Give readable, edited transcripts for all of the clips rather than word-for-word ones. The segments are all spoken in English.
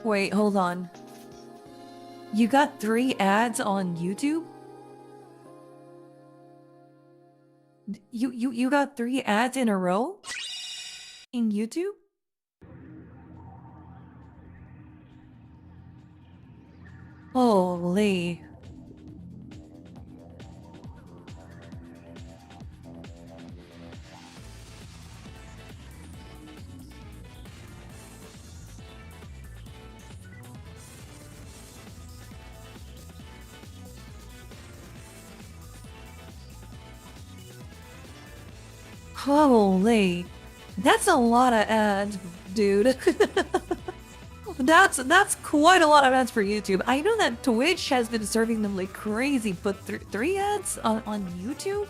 Wait, hold on. You got 3 ads on YouTube? You got 3 ads in a row? In YouTube? Holy. Holy. That's a lot of ads, dude. That's quite a lot of ads for YouTube. I know that Twitch has been serving them like crazy, but 3 ads on YouTube?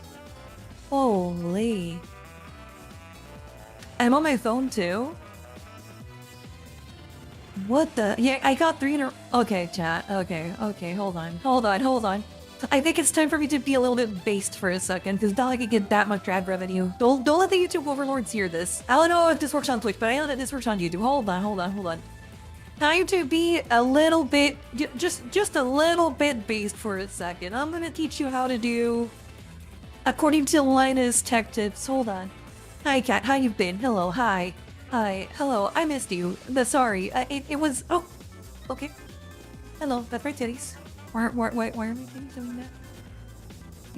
Holy. I'm on my phone too. What the? Yeah, I got 3 in a... Okay, chat. Okay, hold on. I think it's time for me to be a little bit based for a second, because now I can get that much ad revenue. Don't let the YouTube overlords hear this. I don't know if this works on Twitch, but I know that this works on YouTube. Hold on. Time to be a little bit, just a little bit based for a second. I'm gonna teach you how to do, according to Linus Tech Tips. Hold on. Hi, Kat. How you been? Hello. Hi. Hello. I missed you. Sorry. It was... Oh. Okay. Hello. That's my titties. Why are my titties doing that?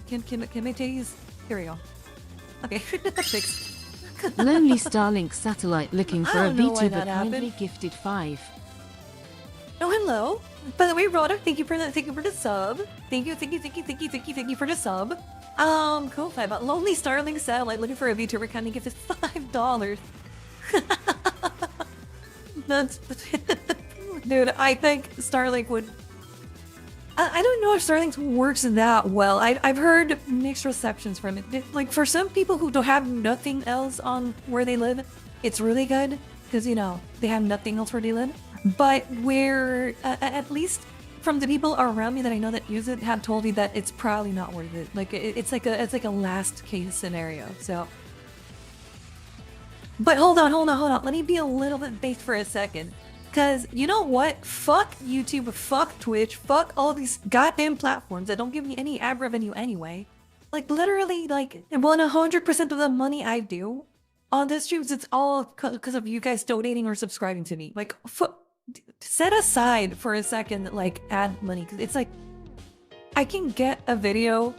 Can my titties... Here we go. Okay. Fixed. Lonely Starlink satellite looking for a VTuber kindly gifted 5. Oh, hello. By the way, Rodder, thank you for the sub. Thank you for the sub. Cool. 5. Lonely Starlink satellite looking for a VTuber kindly gifted $5. That's... Dude, I think Starlink would... I don't know if Starlink works that well. I've heard mixed receptions from it. Like, for some people who don't have nothing else on where they live, it's really good. Because, you know, they have nothing else where they live. But where, at least from the people around me that I know that use it, have told me that it's probably not worth it. Like, it's like a last case scenario, so... But hold on. Let me be a little bit based for a second. Because, you know what? Fuck YouTube, fuck Twitch, fuck all these goddamn platforms that don't give me any ad revenue anyway. Like, literally, like, 100% of the money I do on this streams, it's all because of you guys donating or subscribing to me. Like, set aside for a second, like, ad money. Because it's like, I can get a video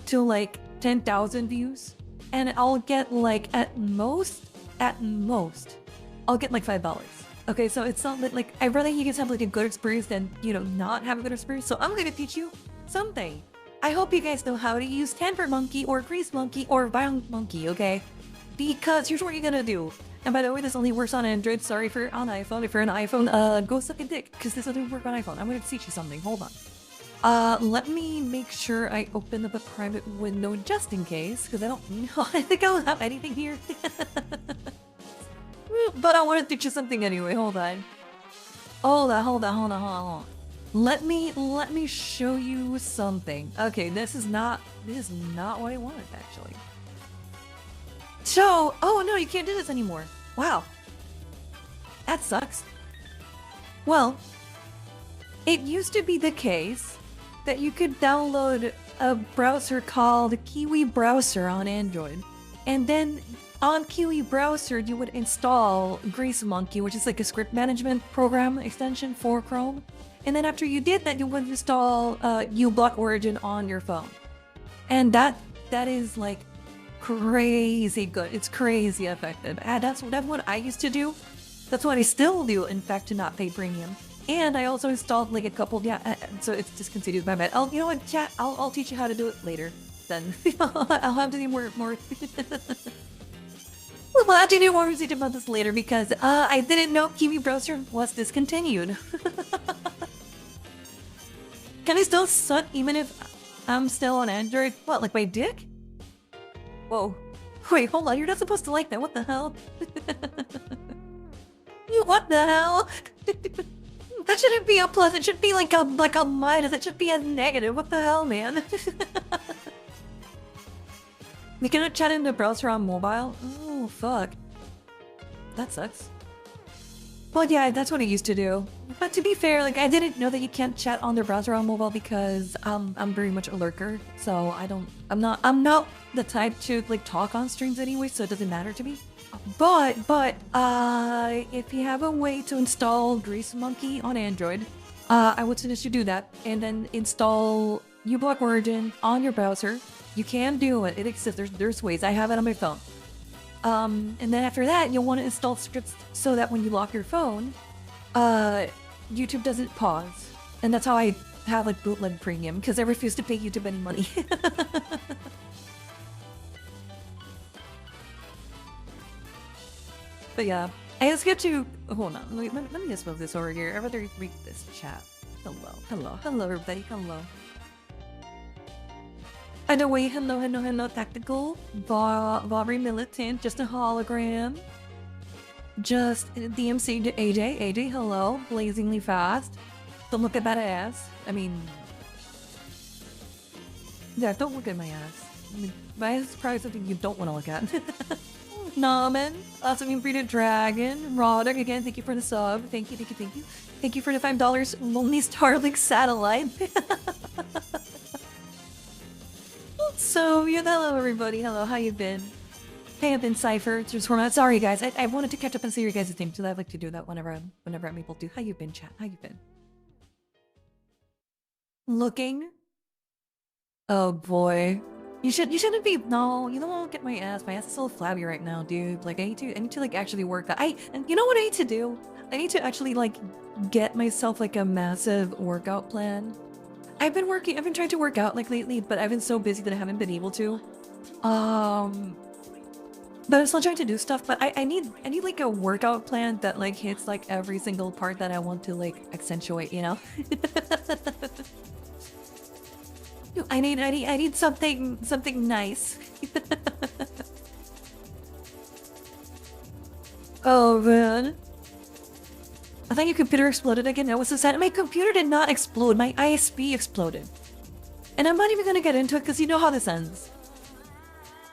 to, like, 10,000 views, and I'll get, like, at most, I'll get, like, $5. Okay, so it's not like, I'd rather you guys have like a good experience than, you know, not have a good experience. So I'm gonna teach you something. I hope you guys know how to use Canver Monkey or Grease Monkey or Bound Monkey, okay? Because here's what you're gonna do. And by the way, this only works on Android. Sorry if you're on iPhone. If you're on iPhone, go suck a dick, because this doesn't work on iPhone. I'm gonna teach you something. Hold on. Let me make sure I open up a private window just in case, because I don't know. I think I don't have anything here. But I want to teach you something anyway. Hold on. Hold on. Let me show you something. Okay, this is not what I wanted actually. So, oh no, you can't do this anymore. Wow. That sucks. Well, it used to be the case that you could download a browser called Kiwi Browser on Android. And then on Kiwi Browser, you would install Grease Monkey, which is like a script management program extension for Chrome. And then after you did that, you would install uBlock Origin on your phone. And that is like crazy good. It's crazy effective. And that's what I used to do. That's what I still do, in fact, to not pay premium. And I also installed like a couple, so it's discontinued by bad. You know what, chat? I'll teach you how to do it later. Then I'll have to do more. We'll have to do more research about this later because I didn't know Kiwi Browser was discontinued. Can I still suck even if I'm still on Android? What, like my dick? Whoa. Wait, hold on, you're not supposed to like that. What the hell? What the hell? That shouldn't be a plus. It should be like a minus. It should be a negative. What the hell, man? You cannot chat in the browser on mobile? Oh, fuck. That sucks. Well, yeah, that's what I used to do. But to be fair, like, I didn't know that you can't chat on the browser on mobile because I'm very much a lurker. So I'm not the type to, like, talk on streams anyway, so it doesn't matter to me. But, if you have a way to install Grease Monkey on Android, I would suggest you do that, and then install uBlock Origin on your browser. You can do it. It exists. There's ways. I have it on my phone. And then after that, you'll want to install scripts so that when you lock your phone, YouTube doesn't pause. And that's how I have like bootleg premium, because I refuse to pay YouTube any money. But yeah, I just get to hold on. Let me just move this over here. I'd rather read this chat. Hello, everybody. Hello. By the way, hello, tactical, Bobby Militant, just a hologram. Just DMC to AJ, hello, blazingly fast. Don't look at that ass. I mean, yeah, don't look at my ass. I mean, my ass is probably something you don't want to look at. Namen, awesome breeded dragon, Roderick again. Thank you for the sub. Thank you. Thank you for the $5. Lonely Starlink satellite. So, hello everybody. Hello, how you been? Hey, I've been Cypher. Just format. Sorry guys, I wanted to catch up and see your guys' name, so I like to do that whenever I'm able to. How you been, chat? How you been? Looking? Oh boy. You shouldn't be. No, you don't want to get my ass. My ass is so flabby right now, dude. Like I need to like actually work that. And you know what I need to do? I need to actually like get myself like a massive workout plan. I've been trying to work out like lately, but I've been so busy that I haven't been able to. But I'm still trying to do stuff, but I need like a workout plan that like hits like every single part that I want to like accentuate, you know? I need something nice. Oh man. I think your computer exploded again. That was so sad. My computer did not explode. My ISP exploded. And I'm not even gonna get into it because you know how this ends.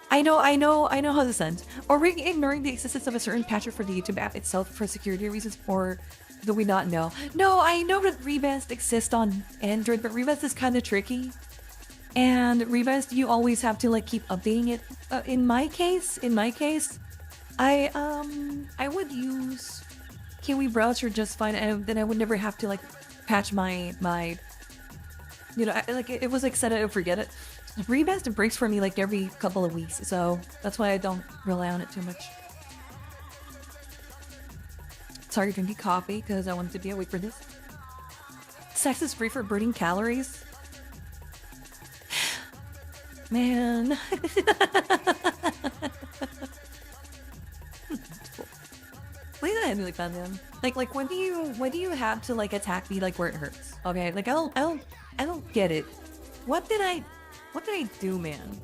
I know how this ends. Or we're ignoring the existence of a certain patcher for the YouTube app itself for security reasons, or do we not know? No, I know that Rebest exists on Android, but Rebest is kind of tricky. And Rebest, you always have to like keep updating it. In my case, I would use Kiwi Browser just fine, and then I would never have to like patch my you know, like it was like set it and forget it. Rebest breaks for me like every couple of weeks, so that's why I don't rely on it too much. Sorry, drinking coffee because I wanted to be awake for this. Sex is free for burning calories. Man. Play that really fun, man. Like when do you have to like attack me like where it hurts? Okay, like I don't get it. What did I do, man?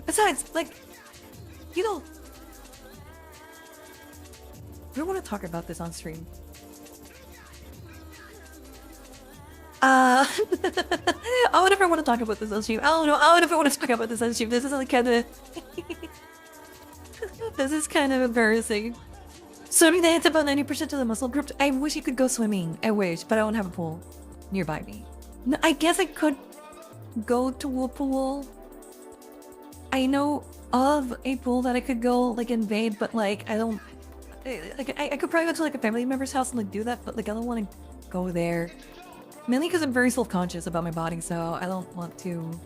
Besides, like, you know, we don't want to talk about this on stream. I don't ever want to talk about this on stream. I don't know. I don't ever want to talk about this on stream. This is like kind of, this is kind of embarrassing. Swimming that's about 90% of the muscle group. I wish you could go swimming. I wish, but I don't have a pool nearby me. No, I guess I could go to a pool. I know of a pool that I could go like invade, but like I don't. Like I could probably go to like a family member's house and like do that, but like I don't want to go there. Mainly because I'm very self-conscious about my body, so I don't want to.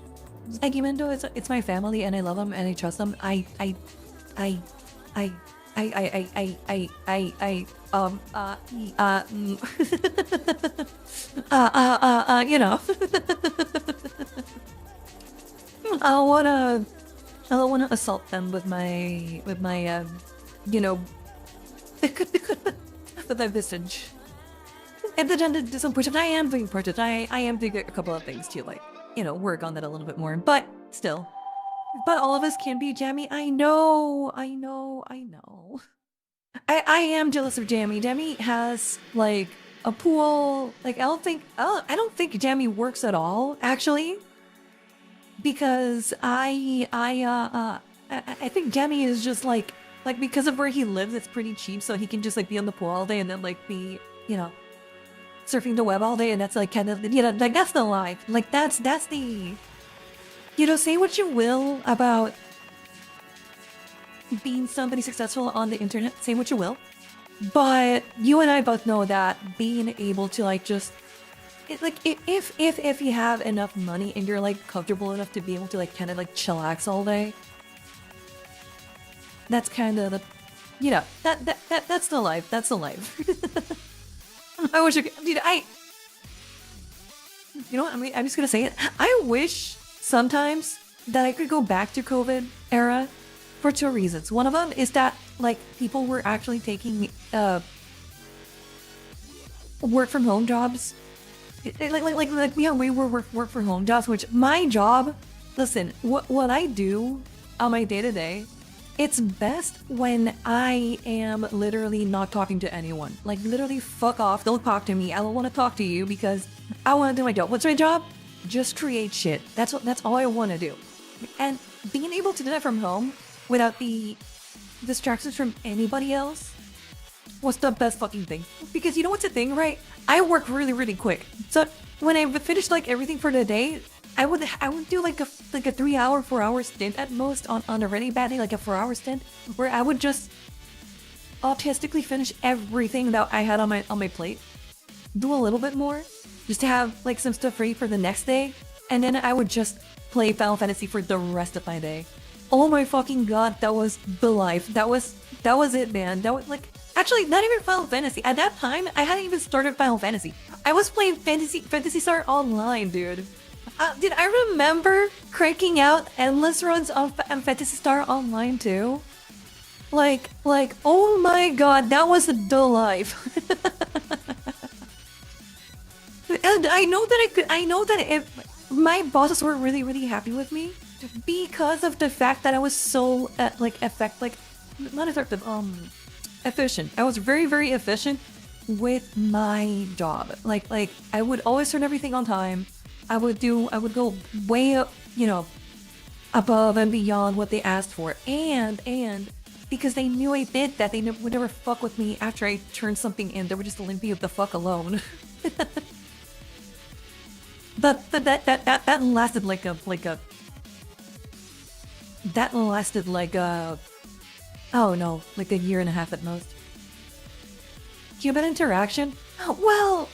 Like even though it's my family and I love them and I trust them, you know, I don't wanna assault them with my you know, with my visage. And then to some portrait, I am doing portraits. I am doing a couple of things to like, you know, work on that a little bit more. But still, but all of us can be Jammy. I know. I am jealous of Jammy. Jammy has like a pool. Like I don't think Jammy works at all actually, because I think Jammy is just like because of where he lives, it's pretty cheap, so he can just like be on the pool all day and then like be, you know, surfing the web all day, and that's like kind of, you know, like that's the life. Like that's the, you know, say what you will about being somebody successful on the internet, say what you will, but you and I both know that being able to like just like if you have enough money and you're like comfortable enough to be able to like kind of like chillax all day, that's kind of the, you know, that's the life. That's the life. I wish I could, dude, you know what, I'm just gonna say it. I wish sometimes that I could go back to COVID era for two reasons. One of them is that like people were actually taking work from home jobs. Like yeah, we were work from home jobs, which my job, listen, what I do on my day-to-day, it's best when I am literally not talking to anyone. Like literally fuck off, don't talk to me. I don't want to talk to you because I want to do my job. What's my job? Just create shit. That's all I want to do. And being able to do that from home without the distractions from anybody else was the best fucking thing. Because you know what's the thing, right? I work really, really quick. So when I finished like everything for the day, I would do like a 3-hour, 4-hour stint at most on a really bad day, like a 4-hour stint, where I would just autistically finish everything that I had on my plate, do a little bit more, just to have like some stuff ready for the next day, and then I would just play Final Fantasy for the rest of my day. Oh my fucking god, that was the life. That was it, man. That was like, actually not even Final Fantasy. At that time, I hadn't even started Final Fantasy. I was playing Phantasy Star Online, dude. Did I remember cranking out endless runs on Phantasy Star Online too? Like, oh my god, that was the life. And I know that if my bosses were really, really happy with me because of the fact that I was so efficient. I was very, very efficient with my job. Like I would always turn everything on time. I would go way up, you know, above and beyond what they asked for, and because they knew I did that, they would never fuck with me after I turned something in. They would just leave me the fuck alone. But that lasted like a oh no, like a year and a half at most. Human interaction? Oh, well,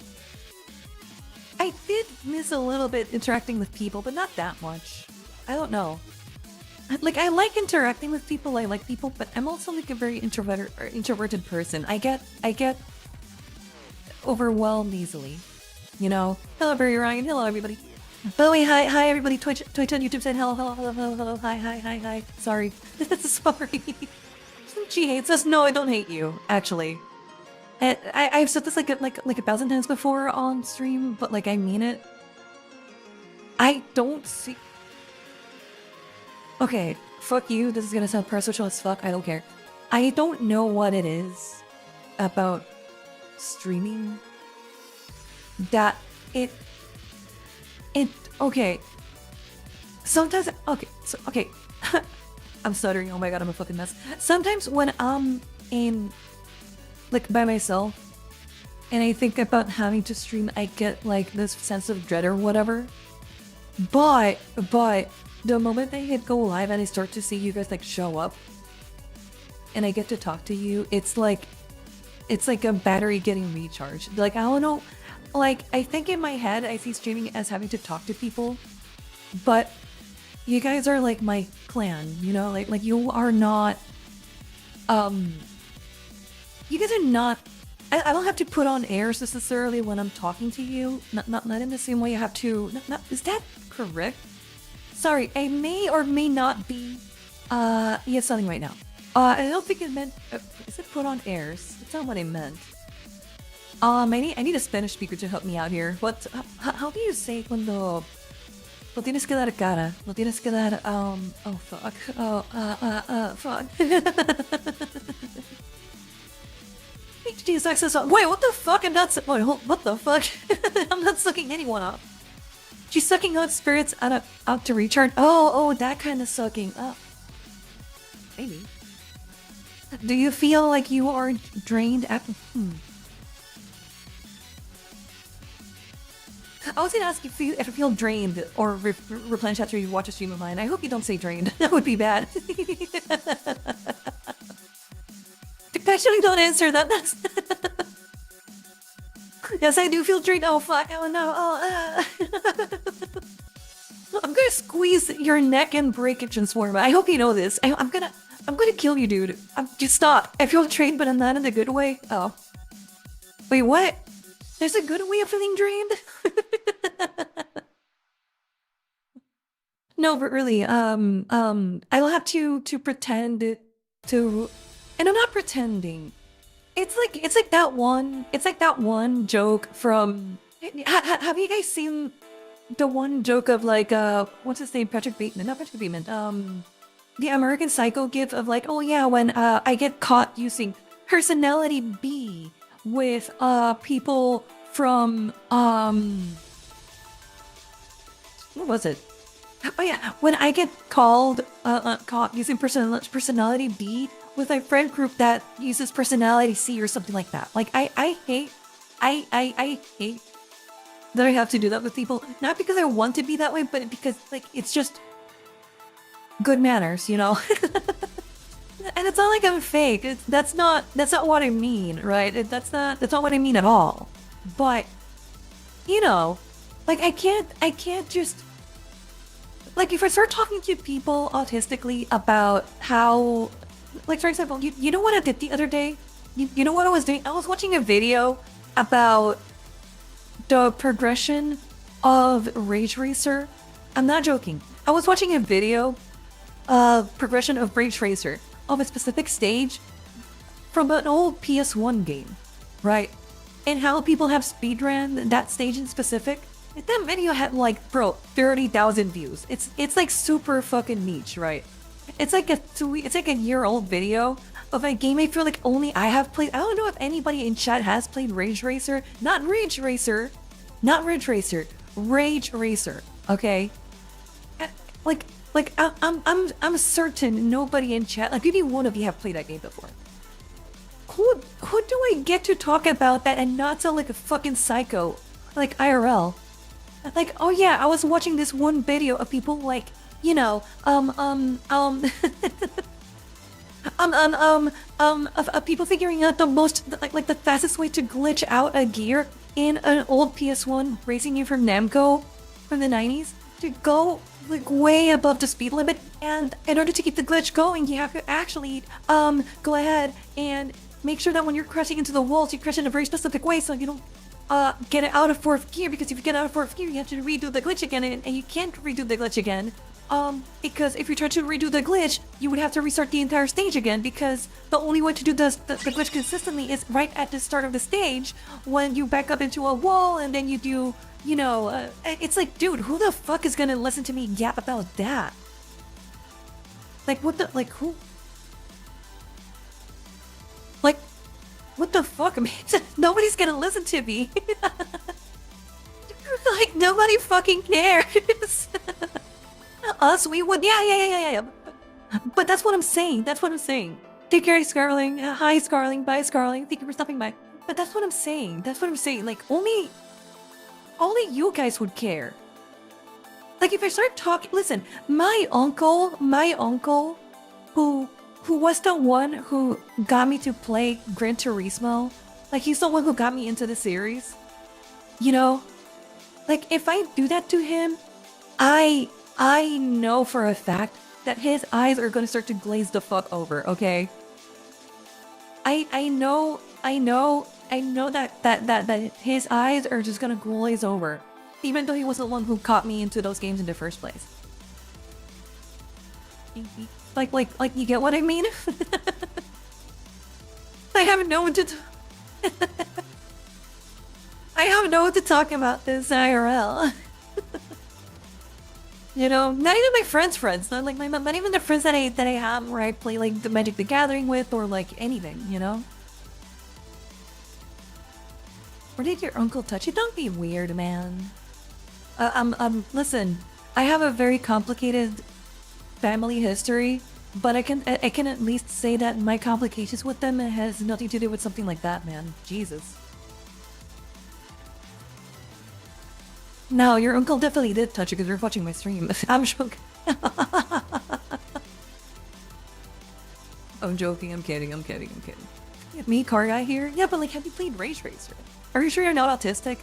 I did miss a little bit interacting with people, but not that much. I don't know. Like, I like interacting with people, I like people, but I'm also like a very introverted person. I get overwhelmed easily, you know? Hello, Barry Ryan. Hello, everybody. By the way, hi everybody, Twitch and YouTube said hello, hi. Sorry. Sorry. She hates us. No, I don't hate you, actually. I've said this like a 1,000 times before on stream, but like I mean it. I don't see. Okay, fuck you. This is gonna sound parasocial as fuck. I don't care. I don't know what it is about streaming that it okay. Sometimes okay. I'm stuttering. Oh my god, I'm a fucking mess. Sometimes when I'm in like by myself and I think about having to stream, I get like this sense of dread or whatever. But the moment I hit go live and I start to see you guys like show up and I get to talk to you, it's like a battery getting recharged. Like, I don't know, like I think in my head I see streaming as having to talk to people, but you guys are like my clan, you know, like you are not you guys are not I don't have to put on airs necessarily when I'm talking to you. Not in the same way you have to. Is that correct? Sorry, I may or may not be yes, something right now. I don't think it meant. Is it put on airs? That's not what I meant. I need a Spanish speaker to help me out here. What? How do you say cuando lo tienes que dar cara? Lo tienes que dar oh fuck. Fuck. HD access on. Wait, what the fuck? I'm not. Wait, what the fuck? I'm not sucking anyone up. She's sucking out spirits out to recharge. Oh, that kind of sucking up. Maybe. Do you feel like you are drained after? I was gonna ask if you feel drained or replenished after you watch a stream of mine. I hope you don't say drained. That would be bad. Actually, don't answer that. That's yes, I do feel drained. Oh fuck! Oh no! I'm gonna squeeze your neck and break it, Transformer. I hope you know this. I'm gonna kill you, dude. Just stop. I feel drained, but I'm not in the good way. Oh, wait, what? There's a good way of feeling drained. No, but really, I'll have to pretend to. And I'm not pretending. It's like that one joke from. Have you guys seen the one joke of like what's his name? Patrick Bateman? Not Patrick Bateman. The American Psycho gif of like, oh yeah, when I get caught using personality B with people from what was it? Oh yeah, when I get caught using personality B with a friend group that uses personality C or something like that. Like I hate that I have to do that with people. Not because I want to be that way, but because like it's just good manners, you know. And it's not like I'm fake. That's not what I mean, right? That's not what I mean at all. But you know, like I can't just like if I start talking to people autistically about how. Like, for example, you know what I did the other day? You know what I was doing? I was watching a video about the progression of Rage Racer. I'm not joking. I was watching a video of progression of Rage Racer of a specific stage from an old PS1 game, right? And how people have speedrun that stage in specific. That video had like, bro, 30,000 views. It's like super fucking niche, right? It's like a year-old video of a game I feel like only I have played. I don't know if anybody in chat has played Rage Racer. Not Ridge Racer. Rage Racer. Okay. Like I'm certain nobody in chat, like maybe one of you have played that game before. Who do I get to talk about that and not sound like a fucking psycho, like IRL? Like, oh yeah, I was watching this one video of people like. You know, of people figuring out the most, like the fastest way to glitch out a gear in an old PS1 racing game from Namco from the 90s to go like way above the speed limit. And in order to keep the glitch going, you have to actually go ahead and make sure that when you're crashing into the walls, you crash in a very specific way so you don't get it out of 4th gear, because if you get out of 4th gear, you have to redo the glitch again, and you can't redo the glitch again. Because if you try to redo the glitch, you would have to restart the entire stage again, because the only way to do the glitch consistently is right at the start of the stage, when you back up into a wall, and then you do, you know, it's like, dude, who the fuck is gonna listen to me yap about that? Like, what the, like, who? Like, what the fuck, man? Nobody's gonna listen to me. Like, nobody fucking cares. Us, we would, yeah. But that's what I'm saying. That's what I'm saying. Take care, Scarling. Hi, Scarling. Bye, Scarling. Thank you for stopping by. But that's what I'm saying. That's what I'm saying. Like, only you guys would care. Like, if I start talking, listen, my uncle, who was the one who got me to play Gran Turismo. Like, he's the one who got me into the series. You know? Like, if I do that to him, I know for a fact that his eyes are gonna start to glaze the fuck over, okay? I know that his eyes are just gonna glaze over. Even though he was the one who caught me into those games in the first place. Like, you get what I mean? I have no one to I have no one to talk about this IRL. You know, not even my friends, not like not even the friends that I have where I play like the Magic the Gathering with, or like anything, you know? Where did your uncle touch you? Don't be weird, man. Listen, I have a very complicated family history, but I can at least say that my complications with them has nothing to do with something like that, man. Jesus. No, your uncle definitely did touch you because you're watching my stream. I'm joking. I'm joking, I'm kidding. Me, car guy here? Yeah, but like, have you played Ray Tracer? Are you sure you're not autistic?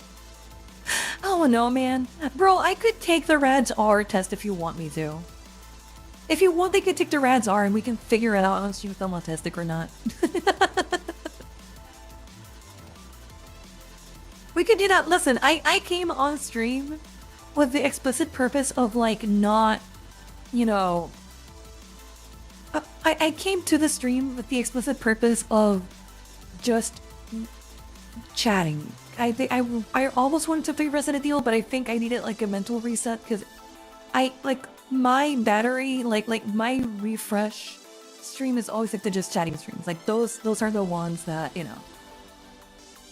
Oh no, man. Bro, I could take the RADS R test if you want me to. If you want, they could take the RADS R and we can figure it out and see if I'm autistic or not. We could do that. Listen, I came on stream with the explicit purpose of like not, you know... I came to the stream with the explicit purpose of just chatting. I almost wanted to play Resident Evil, but I think I needed like a mental reset because my battery, like my refresh stream is always like the just chatting streams. Like those are the ones that, you know.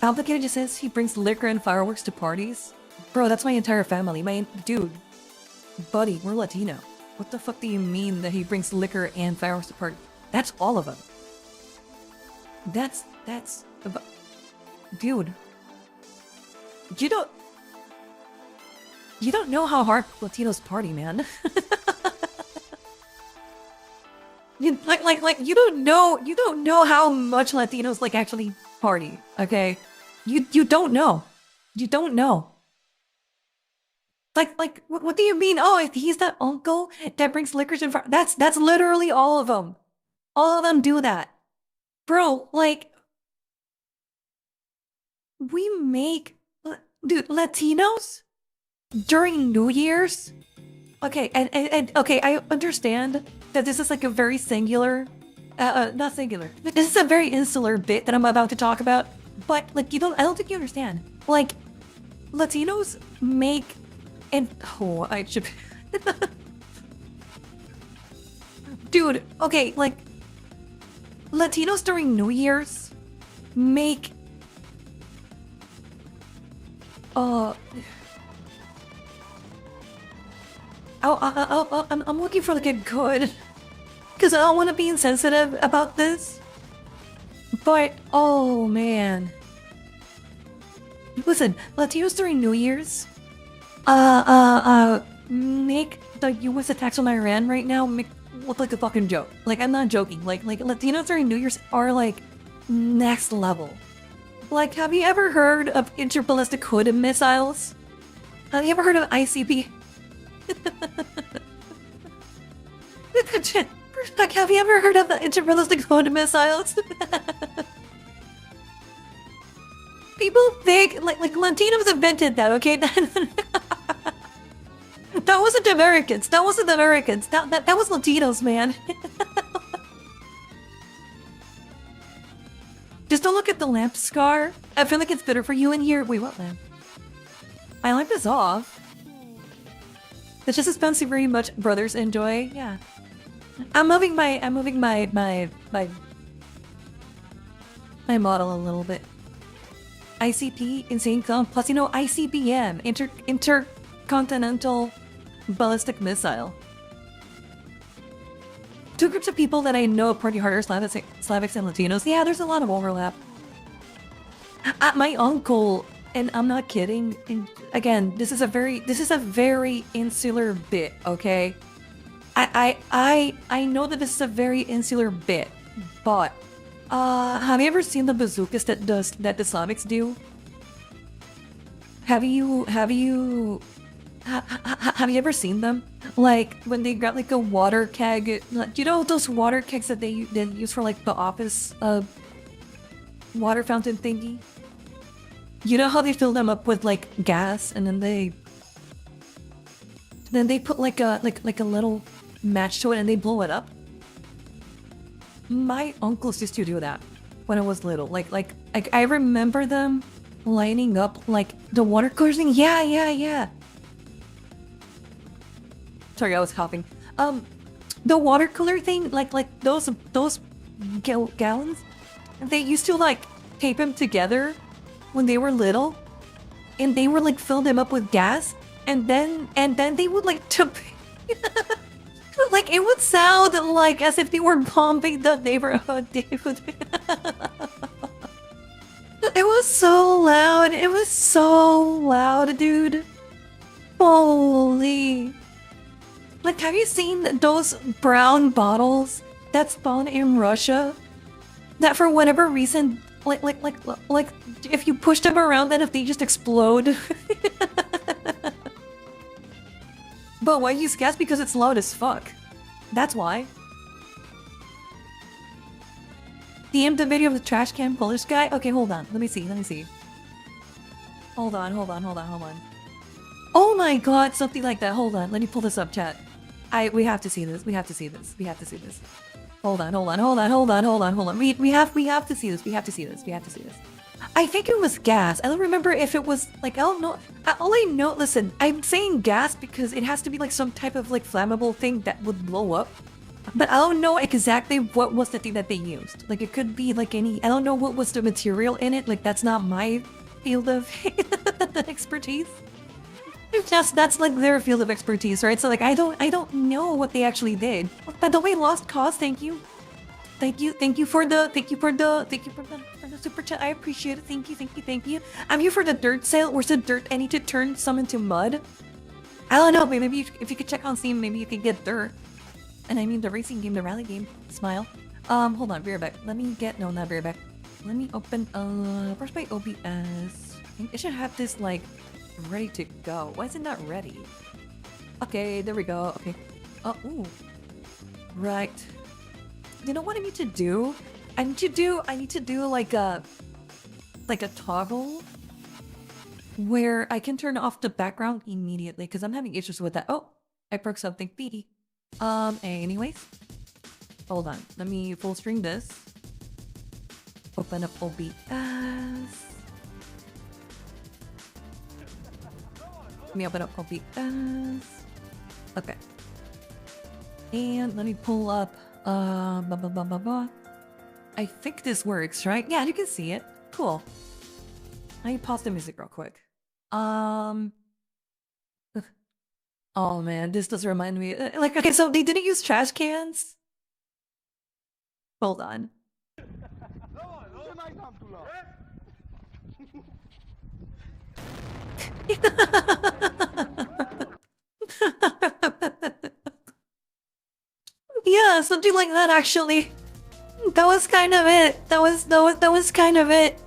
Complicated just says he brings liquor and fireworks to parties. Bro, that's my entire family. Dude, buddy, we're Latino. What the fuck do you mean that he brings liquor and fireworks to parties? That's all of them. That's dude. You don't know how hard Latinos party, man. You don't know how much Latinos like actually party, okay? You don't know. You don't know. Like what do you mean? Oh, if he's that uncle that brings liquors and fire, that's literally all of them. All of them do that. Bro, like we make dude, Latinos during New Year's. Okay, and okay, I understand that this is like a very singular not singular. This is a very insular bit that I'm about to talk about. But like I don't think you understand. Like Latinos make and oh I should dude, okay, like Latinos during New Year's make I'm looking for like a good because I don't want to be insensitive about this. But, oh man. Listen, Latinos during New Year's, make the US attacks on Iran right now look like a fucking joke. Like, I'm not joking. Like Latinos during New Year's are like next level. Like, have you ever heard of interballistic hood missiles? Have you ever heard of ICP? Like, have you ever heard of the interballistic hood missiles? People think like Latinos invented that, okay? That wasn't Americans. That wasn't Americans. That was Latinos, man. Just don't look at the lamp, Scar. I feel like it's better for you in here. Wait, what lamp? My lamp is off. It's just expensive very much brothers enjoy. Yeah. I'm moving my model a little bit. ICP, insane clown, plus you know ICBM, intercontinental ballistic missile. Two groups of people that I know are pretty harder, Slavics and Latinos. Yeah, there's a lot of overlap. My uncle, and I'm not kidding, and again, this is a very insular bit, okay? I know that this is a very insular bit, but have you ever seen the bazookas that the Slavics do? Have you ever seen them? Like when they grab like a water keg, like, you know those water kegs that they use for like the office water fountain thingy? You know how they fill them up with like gas and then they put like a little match to it and they blow it up? My uncles used to do that when I was little. Like I remember them lining up like the water coolers thing. Yeah. Sorry, I was coughing. The water cooler thing, like those gallons, they used to like tape them together when they were little, and they were like fill them up with gas, and then they would like like it would sound like as if they were bombing the neighborhood. It was so loud. It was so loud, dude. Holy. Like, have you seen those brown bottles that spawn in Russia? That for whatever reason, like, if you push them around, then if they just explode. But why use gas? Because it's loud as fuck. That's why. DM the video of the trash can Polish guy? Okay, hold on. Let me see. Hold on. Oh my god, something like that. Hold on. Let me pull this up, chat. We have to see this. We have to see this. Hold on. We have to see this. I think it was gas. I don't remember if it was like, I don't know. All I know, listen, I'm saying gas because it has to be like some type of like flammable thing that would blow up. But I don't know exactly what was the thing that they used. Like it could be like any, I don't know what was the material in it. Like that's not my field of expertise. That's like their field of expertise, right? So like I don't know what they actually did. By the way, Lost Cause, thank you for the super chat. I appreciate it. Thank you. I'm here for the dirt sale. Where's the dirt? I need to turn some into mud. I don't know. Maybe if you could check on Steam, maybe you could get dirt. And I mean the racing game, the rally game. Smile. Hold on, be right back. Let me get not be right back. Let me open where's my OBS? I should have this like ready to go. Why is it not ready? Okay, there we go. Okay. Oh, ooh. Right. You know what I need to do? I need to do like a toggle where I can turn off the background immediately because I'm having issues with that. Oh, I broke something. Beady. Anyways. Hold on. Let me full screen this. Open up OBS. Let me open up OBS. Okay. And let me pull up I think this works, right? Yeah, you can see it. Cool. Let me pause the music real quick. Oh man, this does remind me. Like, okay, so they didn't use trash cans. Hold on. Yeah, something like that actually. That was kind of it. That was kind of it.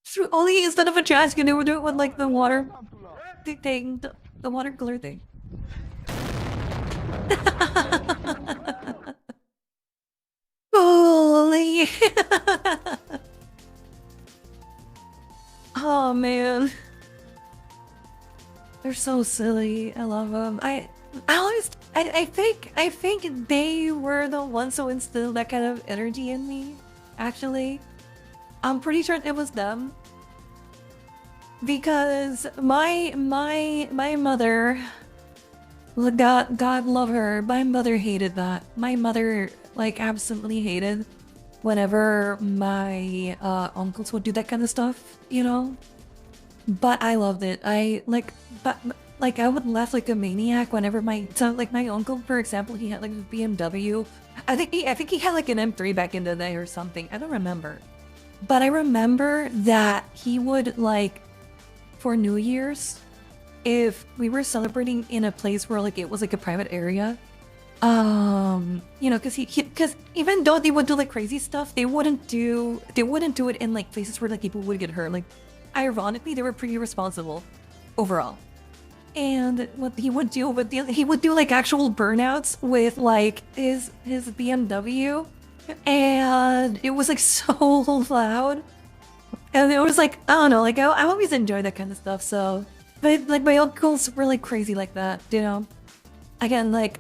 So only instead of a trash can, they would do it with like the water thing, the water cooler thing. Holy. man. They're so silly. I love them. I think they were the ones who instilled that kind of energy in me. Actually, I'm pretty sure it was them. Because my mother, God love her, my mother hated that. My mother like absolutely hated whenever my uncles would do that kind of stuff, you know? But I loved it. I would laugh like a maniac whenever my uncle, for example, he had like a BMW. I think he had like an M3 back in the day or something. I don't remember. But I remember that he would like, for New Year's, if we were celebrating in a place where like it was like a private area, you know, because even though they would do like crazy stuff, they wouldn't do it in like places where like people would get hurt. Like, ironically, they were pretty responsible overall. And what he would do, he would do like actual burnouts with like his BMW, and it was like so loud. And it was like, I don't know, like I always enjoy that kind of stuff. So, but like my uncles were like crazy like that, you know. Again, like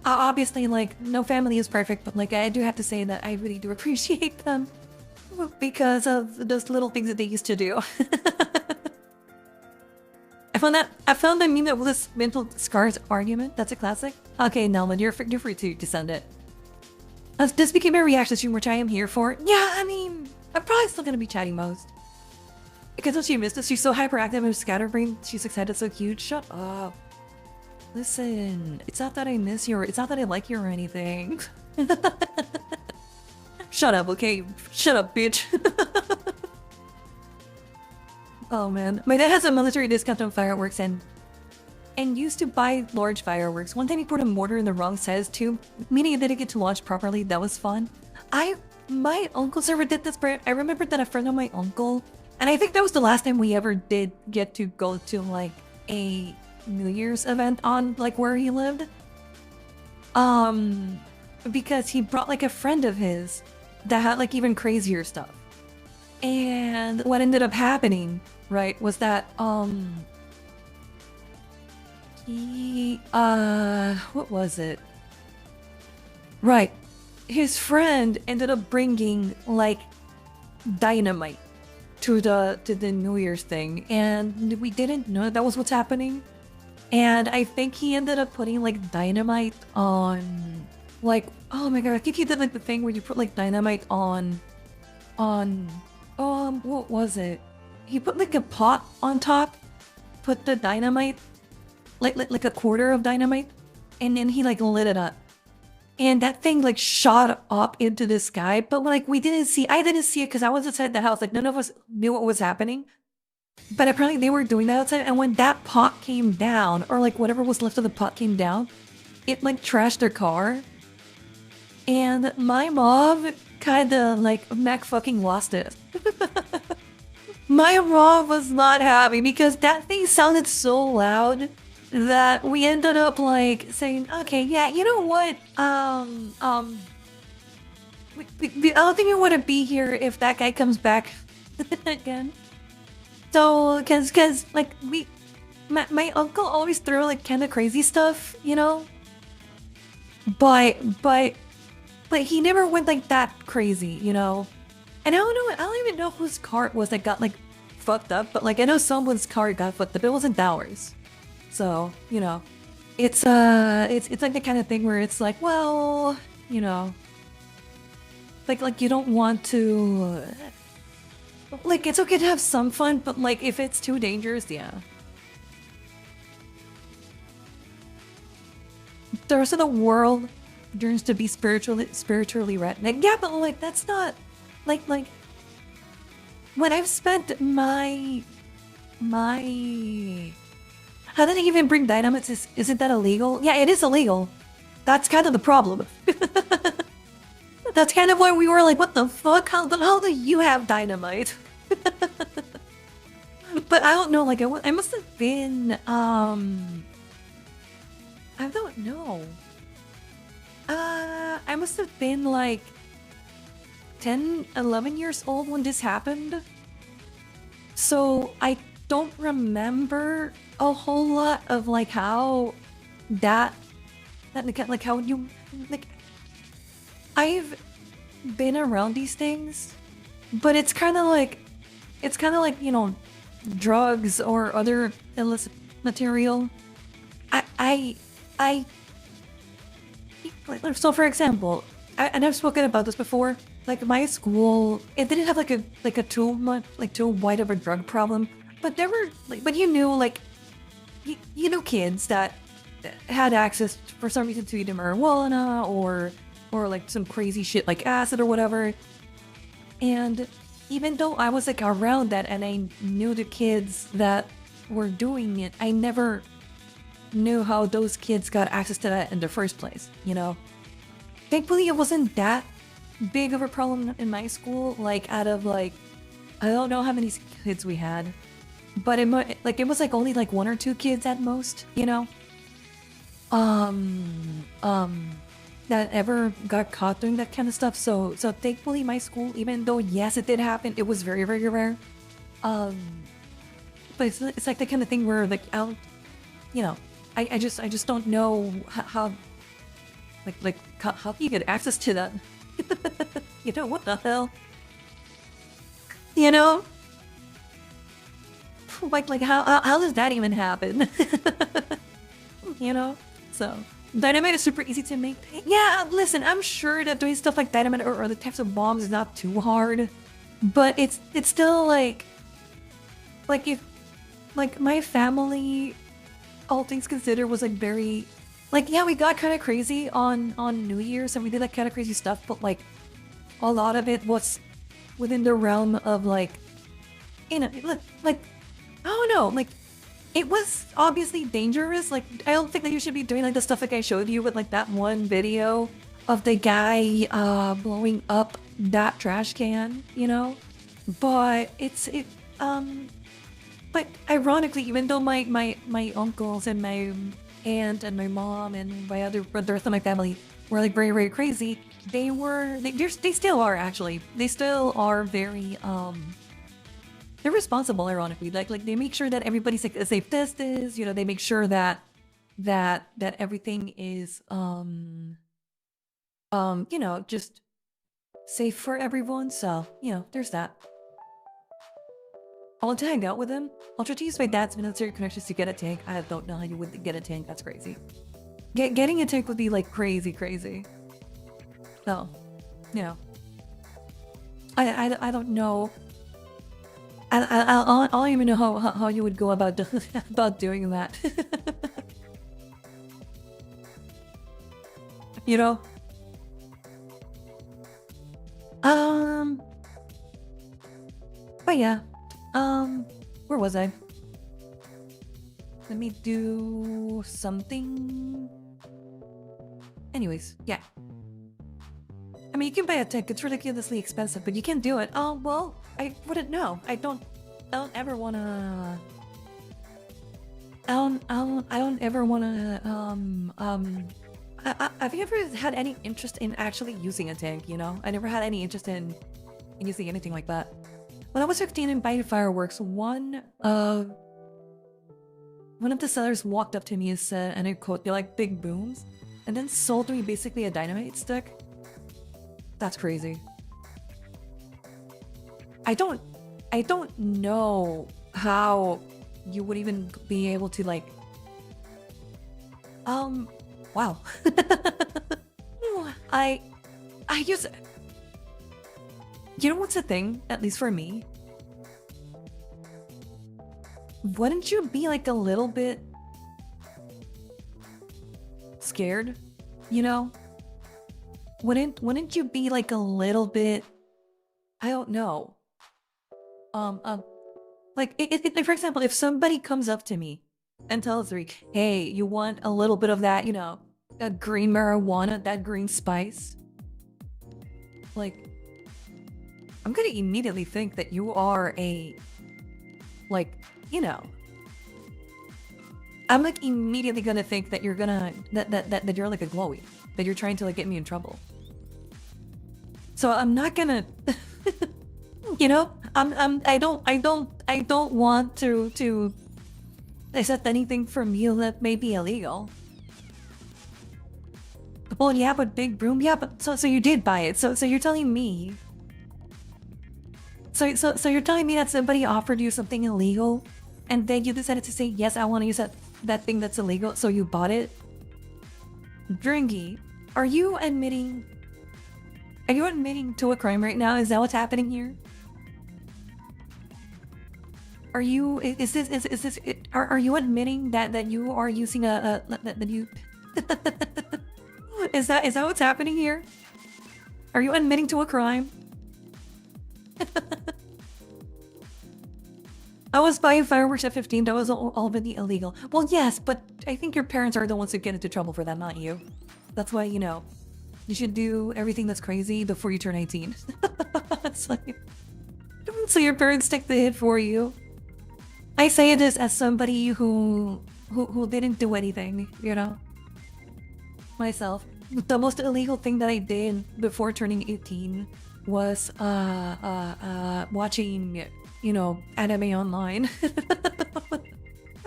obviously, like no family is perfect, but like I do have to say that I really do appreciate them because of those little things that they used to do. I found the meme of this mental scars argument. That's a classic. Okay, Nelman, you're free to send it. This became a reaction stream, which I am here for. Yeah, I mean, I'm probably still gonna be chatting most. Because she missed us, she's so hyperactive and scatterbrained, she's excited, so cute. Shut up. Listen, it's not that I miss you, or it's not that I like you or anything. Shut up, okay? Shut up, bitch. Oh man, my dad has a military discount on fireworks and used to buy large fireworks. One time he put a mortar in the wrong size too, meaning it didn't get to launch properly. That was fun. My uncle server did this, but I remember that a friend of my uncle, and I think that was the last time we ever did get to go to like a New Year's event on like where he lived. Because he brought like a friend of his that had like even crazier stuff. And what ended up happening, right, was that what was it? Right. His friend ended up bringing like dynamite to the New Year's thing, and we didn't know that was what's happening. And I think he ended up putting like dynamite on, like, oh my god, I think he did like the thing where you put like dynamite on what was it? He put like a pot on top, put the dynamite, like a quarter of dynamite, and then he like lit it up. And that thing like shot up into the sky, but like I didn't see it because I was outside the house. Like none of us knew what was happening. But apparently they were doing that outside, and when that pot came down, or like whatever was left of the pot came down, it like trashed their car. And my mom kinda like Mac fucking lost it. My mom was not happy because that thing sounded so loud that we ended up like saying, okay, yeah, you know what? I don't think we want to be here if that guy comes back again. So, cause like my uncle always threw like kind of crazy stuff, you know. But he never went like that crazy, you know. And I don't even know whose car it was that got like fucked up, but like I know someone's car got fucked up. It wasn't ours. So, you know, it's like the kind of thing where it's like, well, you know, like you don't want to, like, it's okay to have some fun, but like if it's too dangerous, yeah. The rest of the world yearns to be spiritually redneck. Yeah, but like that's not like when I've spent my how did I even bring dynamite? Isn't that illegal? Yeah, it is illegal. That's kind of the problem. That's kind of why we were like, what the fuck? How the hell do you have dynamite? But I don't know, like I must have been I don't know. I must have been like 10, 11 years old when this happened. So I don't remember a whole lot of like how that like how you like I've been around these things, but it's kind of like you know, drugs or other illicit material. I so for example, and I've spoken about this before. Like my school, it didn't have like a too wide of a drug problem, but there were like, but you knew like you know kids that had access for some reason to either marijuana or like some crazy shit like acid or whatever. And even though I was like around that and I knew the kids that were doing it, I never knew how those kids got access to that in the first place, you know? Thankfully, it wasn't that big of a problem in my school. Like, out of like, I don't know how many kids we had, but it was like only like 1 or 2 kids at most, you know? That ever got caught doing that kind of stuff. So thankfully, my school, even though yes, it did happen, it was very, very rare. But it's like the kind of thing where like you know, I just don't know how how do you get access to that? You know, what the hell? You know? Like how does that even happen? You know? So dynamite is super easy to make. Yeah, listen, I'm sure that doing stuff like dynamite or other types of bombs is not too hard. But it's still like if like my family, all things considered, was like very like, yeah, we got kind of crazy on New Year's and we did like kind of crazy stuff, but like a lot of it was within the realm of like, you know, like I don't know, like it was obviously dangerous. Like I don't think that you should be doing like the stuff like I showed you with like that one video of the guy blowing up that trash can, you know. But but ironically, even though my uncles and my aunt and my mom and my the rest of my family were like very, very crazy, they still are actually. They still are very they're responsible, ironically. Like they make sure that everybody's like a safe distance, you know, they make sure that everything is you know, just safe for everyone. So, you know, there's that. I want to hang out with him. I'll try to use my dad's military connections to get a tank. I don't know how you would get a tank. That's crazy. Getting a tank would be like crazy. So, you know, I don't know. I don't even know how you would go about about doing that. You know. But yeah. Where was I? Let me do something. Anyways, yeah. I mean, you can buy a tank. It's ridiculously expensive, but you can do it. Oh, well, I wouldn't know. I don't ever wanna. I don't ever wanna. Have you ever had any interest in actually using a tank? You know, I never had any interest in using anything like that. When I was 15 and buying fireworks, one of the sellers walked up to me and said, and I quote, "They're like big booms," and then sold me basically a dynamite stick. That's crazy. I don't know how you would even be able to like. Wow. I use. You know what's the thing? At least for me. Wouldn't you be like a little bit scared? You know? Wouldn't you be like a little bit? I don't know. Like for example, if somebody comes up to me and tells me, "Hey, you want a little bit of that? You know, that green marijuana, that green spice?" Like, I'm gonna immediately think that you are a, like, you know, I'm like immediately gonna think that you're gonna, that you're like a glowy, that you're trying to like get me in trouble. So I'm not gonna, you know, I don't want to accept anything from you that may be illegal. Well, yeah, but big broom, yeah, but so you did buy it. So you're telling me. So you're telling me that somebody offered you something illegal, and then you decided to say yes, I want to use that thing that's illegal. So you bought it. Dringy, are you admitting? Are you admitting to a crime right now? Is that what's happening here? Are you? Is this? Are you admitting that you are using that you? Is that what's happening here? Are you admitting to a crime? I was buying fireworks at 15. That was already illegal. Well, yes, but I think your parents are the ones who get into trouble for that, not you. That's why, you know, you should do everything that's crazy before you turn 18. It's like, so your parents take the hit for you. I say this as somebody who didn't do anything, you know. Myself, the most illegal thing that I did before turning 18 was watching, you know, anime online,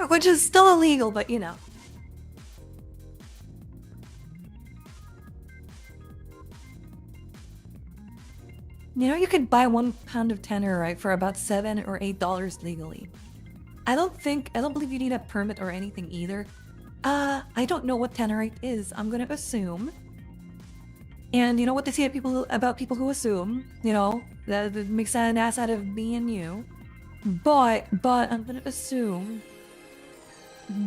which is still illegal, but you know. You know, you could buy 1 pound of tannerite for about $7 or $8 legally. I don't believe you need a permit or anything either. I don't know what tannerite is. I'm gonna assume. And you know what they say about people who assume, you know, that makes an ass out of me and you. But I'm gonna assume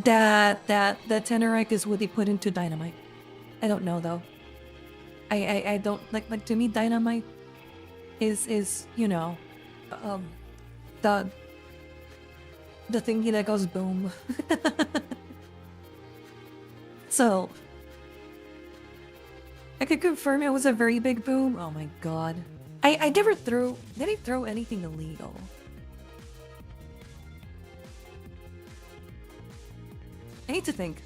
that tannerite is what they put into dynamite. I don't know though. I don't like to me dynamite is you know, the thingy that goes boom. So I could confirm it was a very big boom. Oh my god. I never threw... Did I throw anything illegal? I need to think.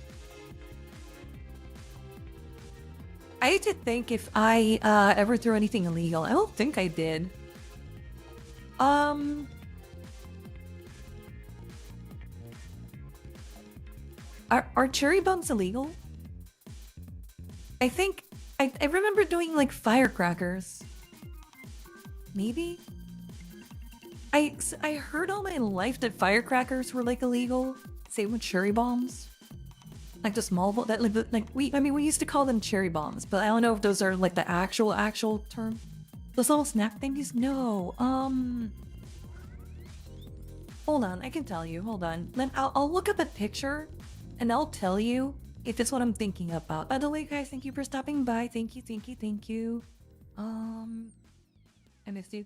I need to think if I ever threw anything illegal. I don't think I did. Are cherry bombs illegal? I think... I remember doing like firecrackers. Maybe? I heard all my life that firecrackers were like illegal. Same with cherry bombs. Like the small that we used to call them cherry bombs, but I don't know if those are like the actual term. Those little snack thingies? No. Hold on, I can tell you. Hold on. Then I'll look up a picture and I'll tell you if it's what I'm thinking about. By the way, guys, thank you for stopping by. Thank you. I missed you.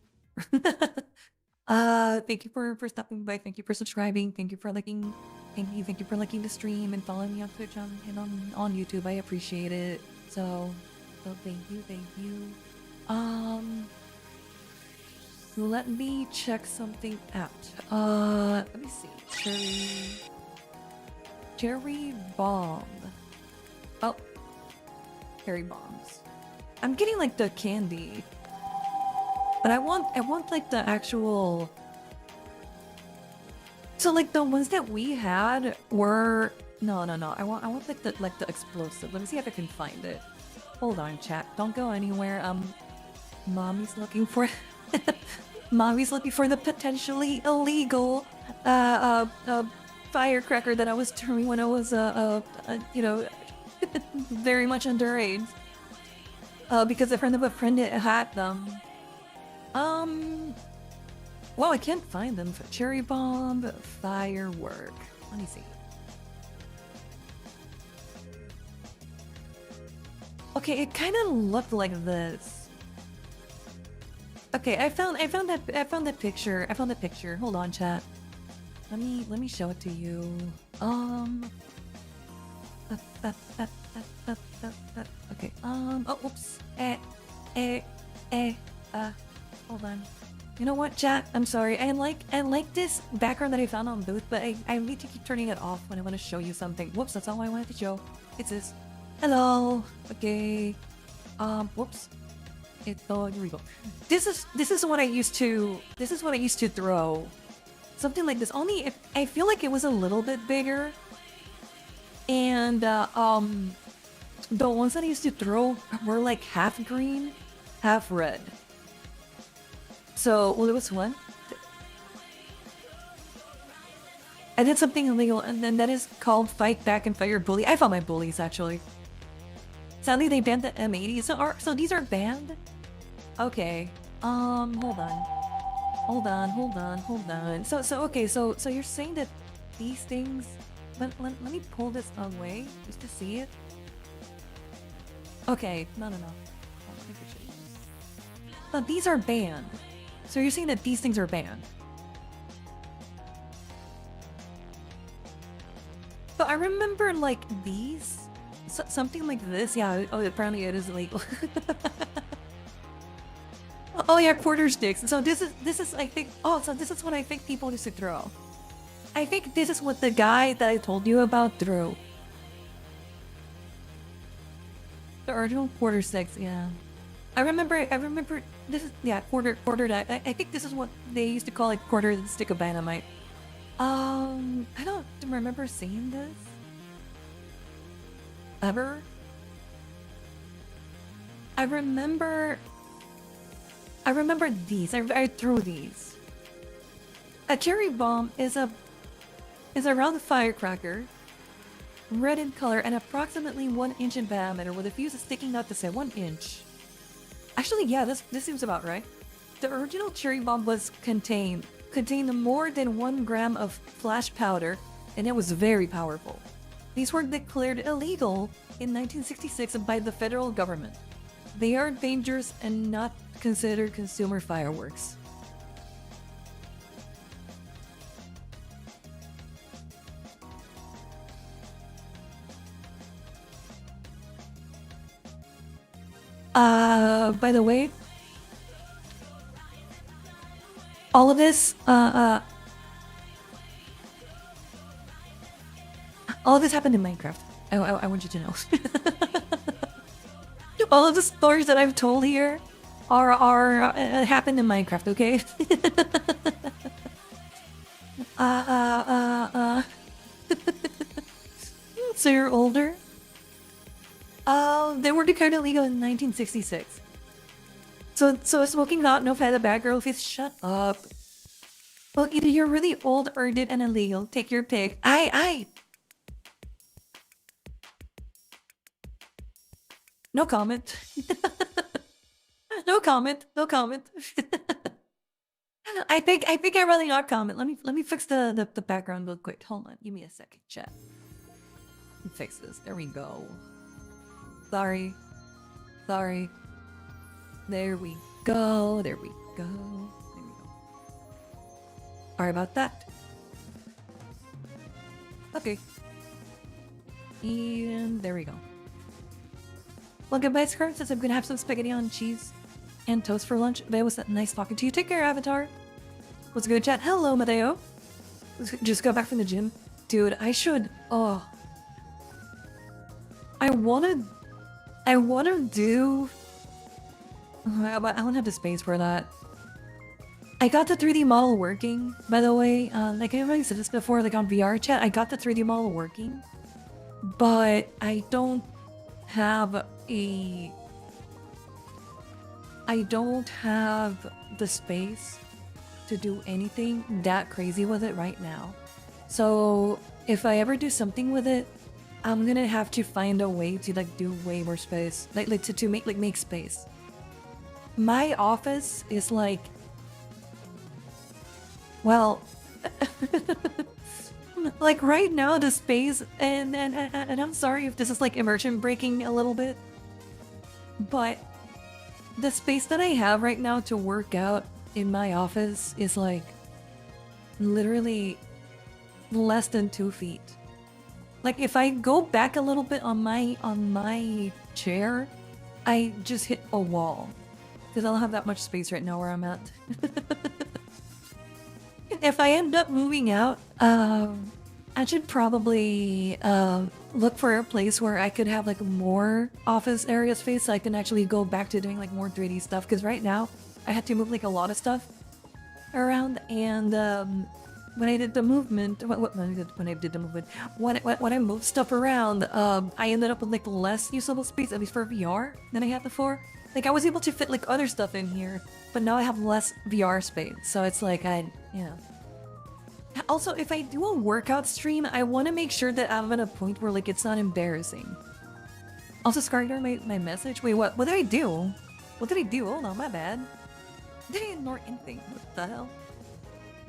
Thank you for stopping by. Thank you for subscribing. Thank you for liking. Thank you for liking the stream and following me on Twitch and on YouTube. I appreciate it. So thank you. Let me check something out. Let me see. Cherry bomb. Oh, cherry bombs. I'm getting like the candy, but I want like the actual. So like the ones that we had were no. I want like the explosive. Let me see if I can find it. Hold on, chat. Don't go anywhere. Mommy's looking for. Mommy's looking for the potentially illegal firecracker that I was throwing when I was you know, very much underage. Because a friend of a friend had them. Well, I can't find them. Cherry bomb, firework. Let me see. Okay, it kind of looked like this. Okay, I found that picture. I found the picture. Hold on, chat. Let me show it to you. Okay. Oh, oops. Hold on. You know what, chat? I'm sorry. I like this background that I found on Booth, but I need to keep turning it off when I want to show you something. Whoops, that's all I wanted to show. It's this. Hello. Okay. Whoops. Here we go. This is what I used to throw. Something like this. Only if I feel like it was a little bit bigger. And the ones that I used to throw were like half green, half red. So, well, it was one. I did something illegal, and then that is called Fight Back and Fire Bully. I found my bullies, actually. Sadly, they banned the M80s. So these are banned? Okay. Hold on. So you're saying that these things... Let me pull this away, just to see it. Okay, no. Hold on, let me show you. But these are banned. So you're saying that these things are banned? But I remember, like, these... something like this. Yeah, oh, apparently it is illegal. Oh yeah, quarter sticks. So this is I think... Oh, so this is what I think people used to throw. I think this is what the guy that I told you about threw. The original quarter sticks, yeah. I remember this is, yeah, quarter that. I think this is what they used to call like quarter stick of dynamite. I don't remember seeing this ever. I remember these. I threw these. A cherry bomb is a round firecracker, red in color and approximately 1 inch in diameter, with a fuse sticking out to say 1 inch. Actually, yeah, this seems about right. The original cherry bomb was contained more than 1 gram of flash powder, and it was very powerful. These were declared illegal in 1966 by the federal government. They are dangerous and not considered consumer fireworks. By the way, all of this, all of this happened in Minecraft. I want you to know. All of the stories that I've told here are happened in Minecraft, okay? So you're older? They were declared illegal in 1966. So smoking hot, no fat, a bad girl face. Shut up. Well, either you're really old or did an illegal. Take your pick. No comment. No comment. I think I rather not comment. Let me fix the background real quick. Hold on. Give me a second, chat. Let me fix this. There we go. Sorry. There we go. Sorry about that. Okay. And there we go. Well, goodbye, Scarlette. Says I'm gonna have some spaghetti on cheese and toast for lunch. But it was nice talking to you. Take care, Avatar. What's good, chat? Hello, Mateo. Just got back from the gym. Dude, I should... Oh. I wanna do... But I don't have the space for that. I got the 3D model working, by the way. Like I already said this before, like on VR chat, I got the 3D model working. But I don't have the space to do anything that crazy with it right now. So if I ever do something with it, I'm gonna have to find a way to like do way more space, like to make space. My office is like, well, like right now the space, and I'm sorry if this is like immersion breaking a little bit, but the space that I have right now to work out in my office is like literally less than 2 feet. Like if I go back a little bit on my chair, I just hit a wall because I don't have that much space right now where I'm at. If I end up moving out, I should probably look for a place where I could have like more office area space so I can actually go back to doing like more 3D stuff. Because right now I had to move like a lot of stuff around, and when I did the movement, when I did the movement, when I moved stuff around, I ended up with like less usable space, at least for VR, than I had before. Like I was able to fit like other stuff in here, but now I have less VR space. So it's like you know. Also, if I do a workout stream, I want to make sure that I'm at a point where like it's not embarrassing. Also, Scarlette, my message. Wait, what did I do? What did I do? Hold on, my bad. Did I ignore anything? What the hell?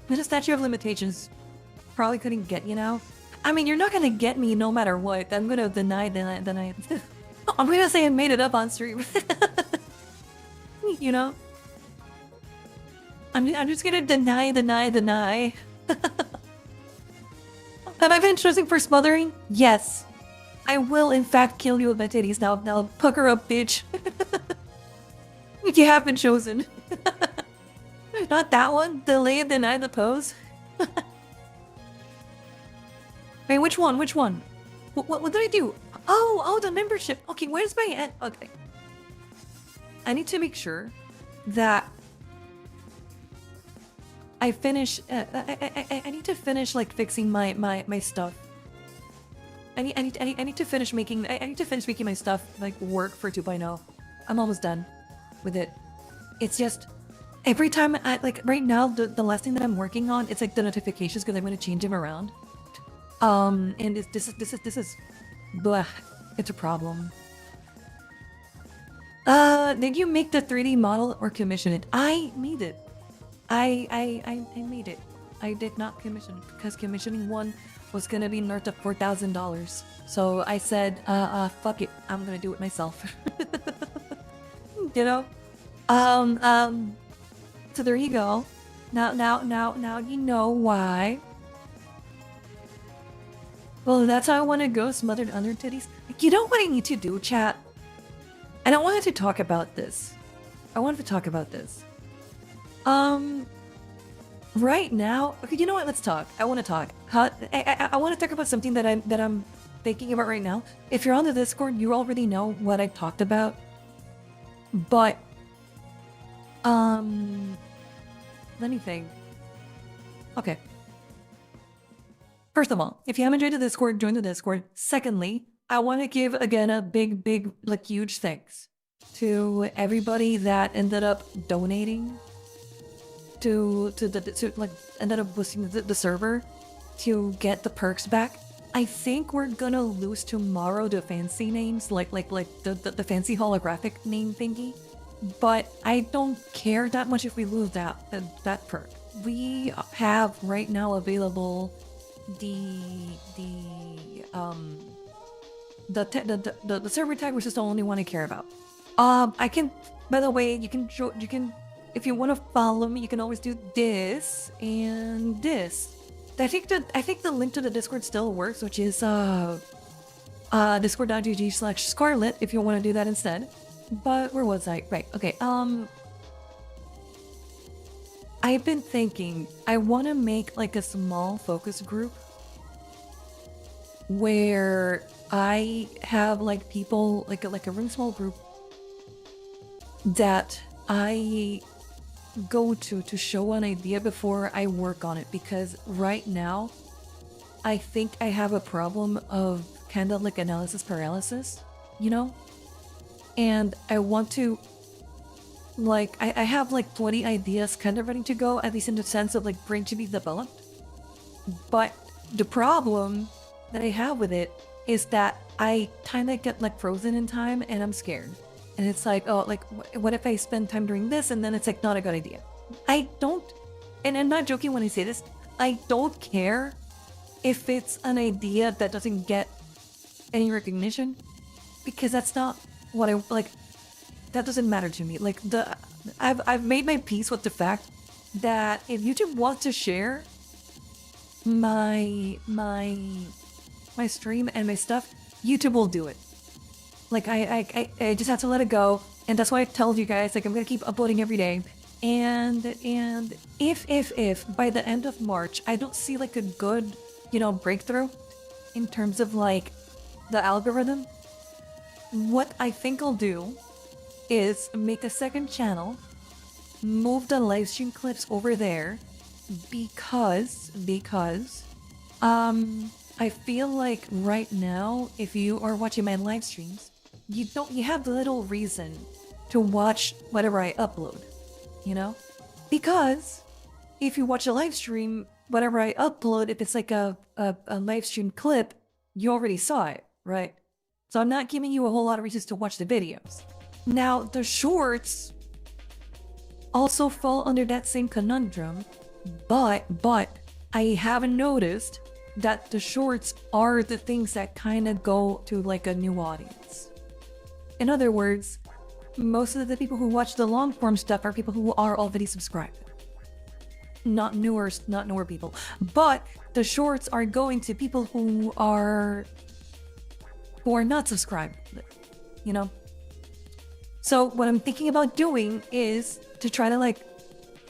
With a statute of limitations, probably couldn't get you now. I mean, you're not gonna get me no matter what. I'm gonna deny that I. I'm gonna say I made it up on stream. You know? I'm just gonna deny. Have I been chosen for smothering? Yes. I will in fact kill you with my titties. Now pucker up, bitch. You have been chosen. Not that one. Delay and deny the pose. Wait, which one? Which one? What did I do? Oh, the membership. Okay, where's my end? Okay. I need to make sure that I finish. I need to finish like fixing my stuff. I need to finish making. I need to finish making my stuff like work for 2.0. I'm almost done with it. It's just every time I like right now the last thing that I'm working on, it's like the notifications because I'm going to change them around. And this is blah. It's a problem. Did you make the 3D model or commission it? I made it. I made it. I did not commission it because commissioning one was gonna be north of $4,000. So I said, fuck it, I'm gonna do it myself. You know? So there you go. Now you know why. Well, that's how I want to go, smothered under titties. You know what I need to do, chat? I don't want to talk about this. I wanted to talk about this. Right now, okay, you know what? Let's talk. I want to talk. I want to talk about something that I'm thinking about right now. If you're on the Discord, you already know what I talked about. But, let me think. Okay. First of all, if you haven't joined the Discord, join the Discord. Secondly, I want to give again a big, like huge thanks to everybody that ended up donating to like ended up boosting the server to get the perks back. I think we're gonna lose tomorrow the fancy names, like the fancy holographic name thingy. But I don't care that much if we lose that perk. We have right now available the server tag, which is the only one I care about. I can, by the way, you can if you want to follow me, you can always do this and this. I think the link to the Discord still works, which is discord.gg/Scarlette if you want to do that instead. But where was I? Right. Okay. I've been thinking I want to make like a small focus group where I have like people like a really small group that I go to show an idea before I work on it, because right now I think I have a problem of kind of like analysis paralysis, you know? And I want to like I have like 20 ideas kind of ready to go, at least in the sense of like brain to be developed. But the problem that I have with it is that I kind of get like frozen in time and I'm scared. And it's like, oh, like what if I spend time doing this and then it's like not a good idea. I don't, and I'm not joking when I say this, I don't care if it's an idea that doesn't get any recognition, because that's not what I like. That doesn't matter to me. Like I've made my peace with the fact that if YouTube wants to share my stream and my stuff, YouTube will do it. Like I just have to let it go, and that's why I told you guys like I'm gonna keep uploading every day. And if by the end of March I don't see like a good breakthrough in terms of like the algorithm, what I think I'll do is make a second channel, move the live stream clips over there, because I feel like right now, if you are watching my live streams, you have little reason to watch whatever I upload, because if you watch a live stream, whatever I upload, if it's like a live stream clip, you already saw it, right? So I'm not giving you a whole lot of reasons to watch the videos. Now, the shorts also fall under that same conundrum, but I haven't noticed that the shorts are the things that kind of go to like a new audience. In other words, most of the people who watch the long form stuff are people who are already subscribed. Not newer people. But the shorts are going to people who are not subscribed, So what I'm thinking about doing is to try to like,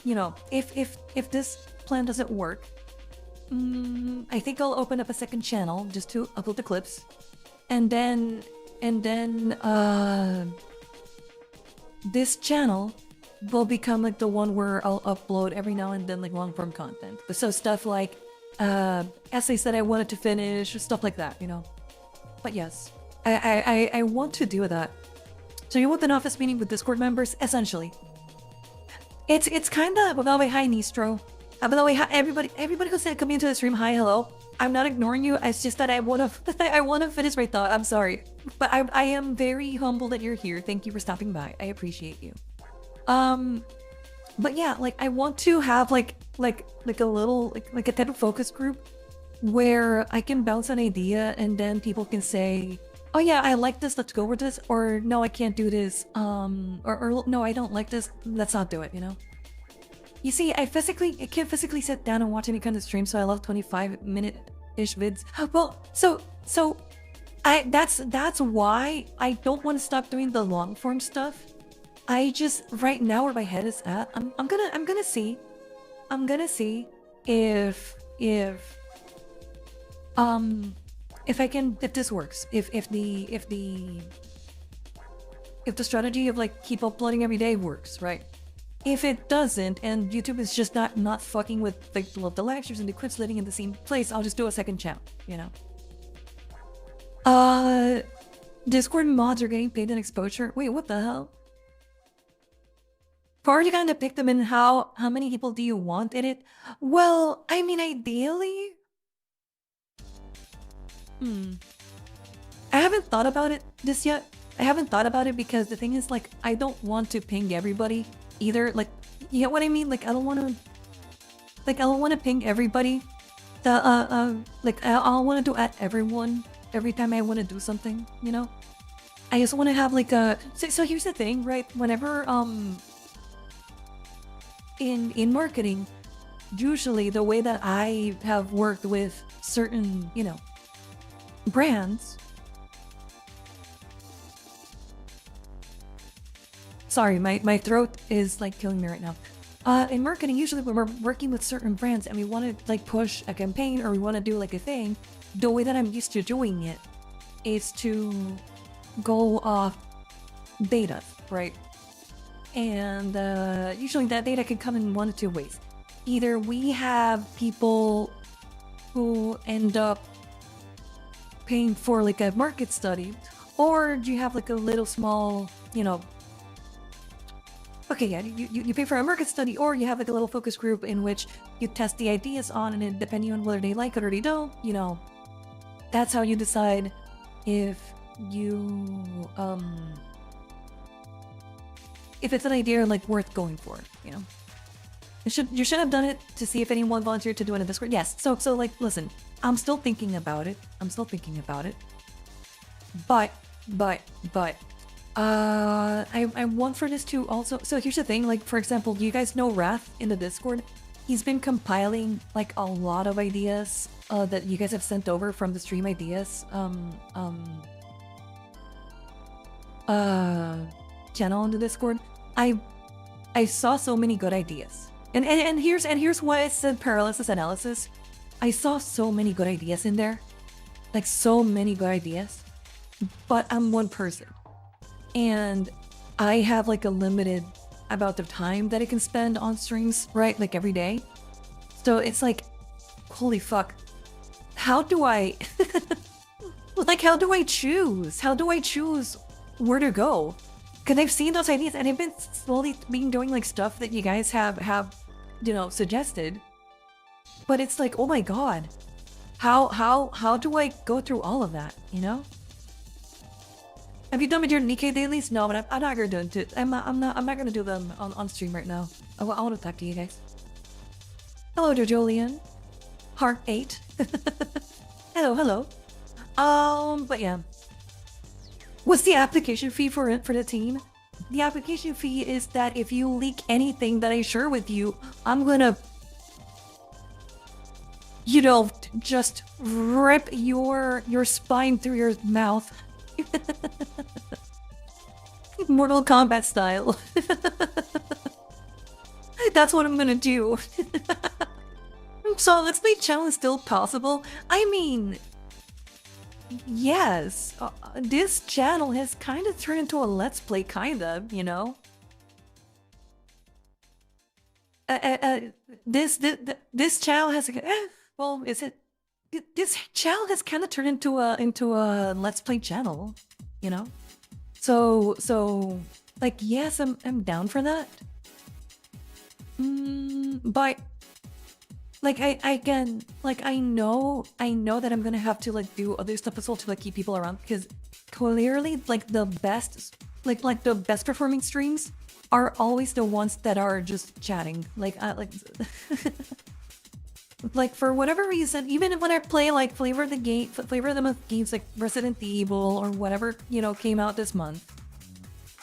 if this plan doesn't work, I think I'll open up a second channel just to upload the clips, and then this channel will become like the one where I'll upload every now and then like long form content. So stuff like essays that I wanted to finish, stuff like that, But yes, I want to do that. So you want an office meeting with Discord members, essentially. It's kind of by the way, hi Nistro. By the way, hi everybody who's coming into the stream. Hi, hello. I'm not ignoring you. It's just that I want to finish my thought. I'm sorry, but I am very humbled that you're here. Thank you for stopping by. I appreciate you. But yeah, like I want to have like a little like a type of focus group where I can bounce an idea and then people can say, oh yeah, I like this, let's go with this, or no, I can't do this, or no, I don't like this, let's not do it, You see, I can't physically sit down and watch any kind of stream, so I love 25-minute-ish vids. Well, so that's why I don't want to stop doing the long form stuff. I just, right now where my head is at, I'm gonna see if this works, if the strategy of like keep uploading every day works, right? If it doesn't, and YouTube is just not fucking with like the lectures and the clips living in the same place, I'll just do a second channel, Discord mods are getting paid in exposure. Wait, what the hell? How are you gonna pick them, and how many people do you want in it? Well, I mean, ideally. I haven't thought about it just yet. I haven't thought about it because the thing is, like, I don't want to ping everybody either. Like, you get what I mean? Like, I don't want to ping everybody. Like, I don't want to do at everyone every time I want to do something, I just want to have like a. So here's the thing, right? Whenever in marketing, usually the way that I have worked with certain, brands. Sorry, my throat is like killing me right now. In marketing, usually when we're working with certain brands and we want to like push a campaign or we want to do like a thing, the way that I'm used to doing it is to go off data, right? And usually that data can come in one of two ways. Either we have people who end up paying for like a market study, or you have like a little small, okay, yeah, you pay for a market study, or you have like a little focus group in which you test the ideas on, and then depending on whether they like it or they don't, that's how you decide if you if it's an idea like worth going for, You should have done it to see if anyone volunteered to do it in Discord. Yes. So like, listen, I'm still thinking about it. But I want for this to also. So here's the thing. Like, for example, do you guys know Wrath in the Discord? He's been compiling like a lot of ideas that you guys have sent over from the stream ideas channel on the Discord. I saw so many good ideas. And here's why I said paralysis analysis. I saw so many good ideas in there. Like, so many good ideas. But I'm one person. And I have like a limited amount of time that I can spend on streams, right? Like every day. So it's like, holy fuck. How do I... like, how do I choose? How do I choose where to go? Because I've seen those ideas and I've been slowly been doing like stuff that you guys have, you know, suggested. But it's like, oh my god. How do I go through all of that, you know? Have you done with your Nikkei dailies? No, but I'm not gonna do it. I'm not gonna do them on stream right now. I want to talk to you guys. Hello, Jojolian. Heart 8. Hello. But yeah. What's the application fee for the team? The application fee is that if you leak anything that I share with you, I'm gonna, you know, just rip your spine through your mouth. Mortal Kombat style. That's what I'm gonna do. So Let's Play channel is still possible. I mean, yes, this channel has kind of turned into a Let's Play, kind of, you know. This channel has well, is it? This channel has kind of turned into a Let's Play channel, you know. So like, yes, I'm down for that. But like I can, like, I know that I'm gonna have to like do other stuff as well to like keep people around, because clearly like the best the best performing streams are always the ones that are just chatting. Like like for whatever reason, even when I play like flavor of the month games like Resident Evil or whatever, you know, came out this month,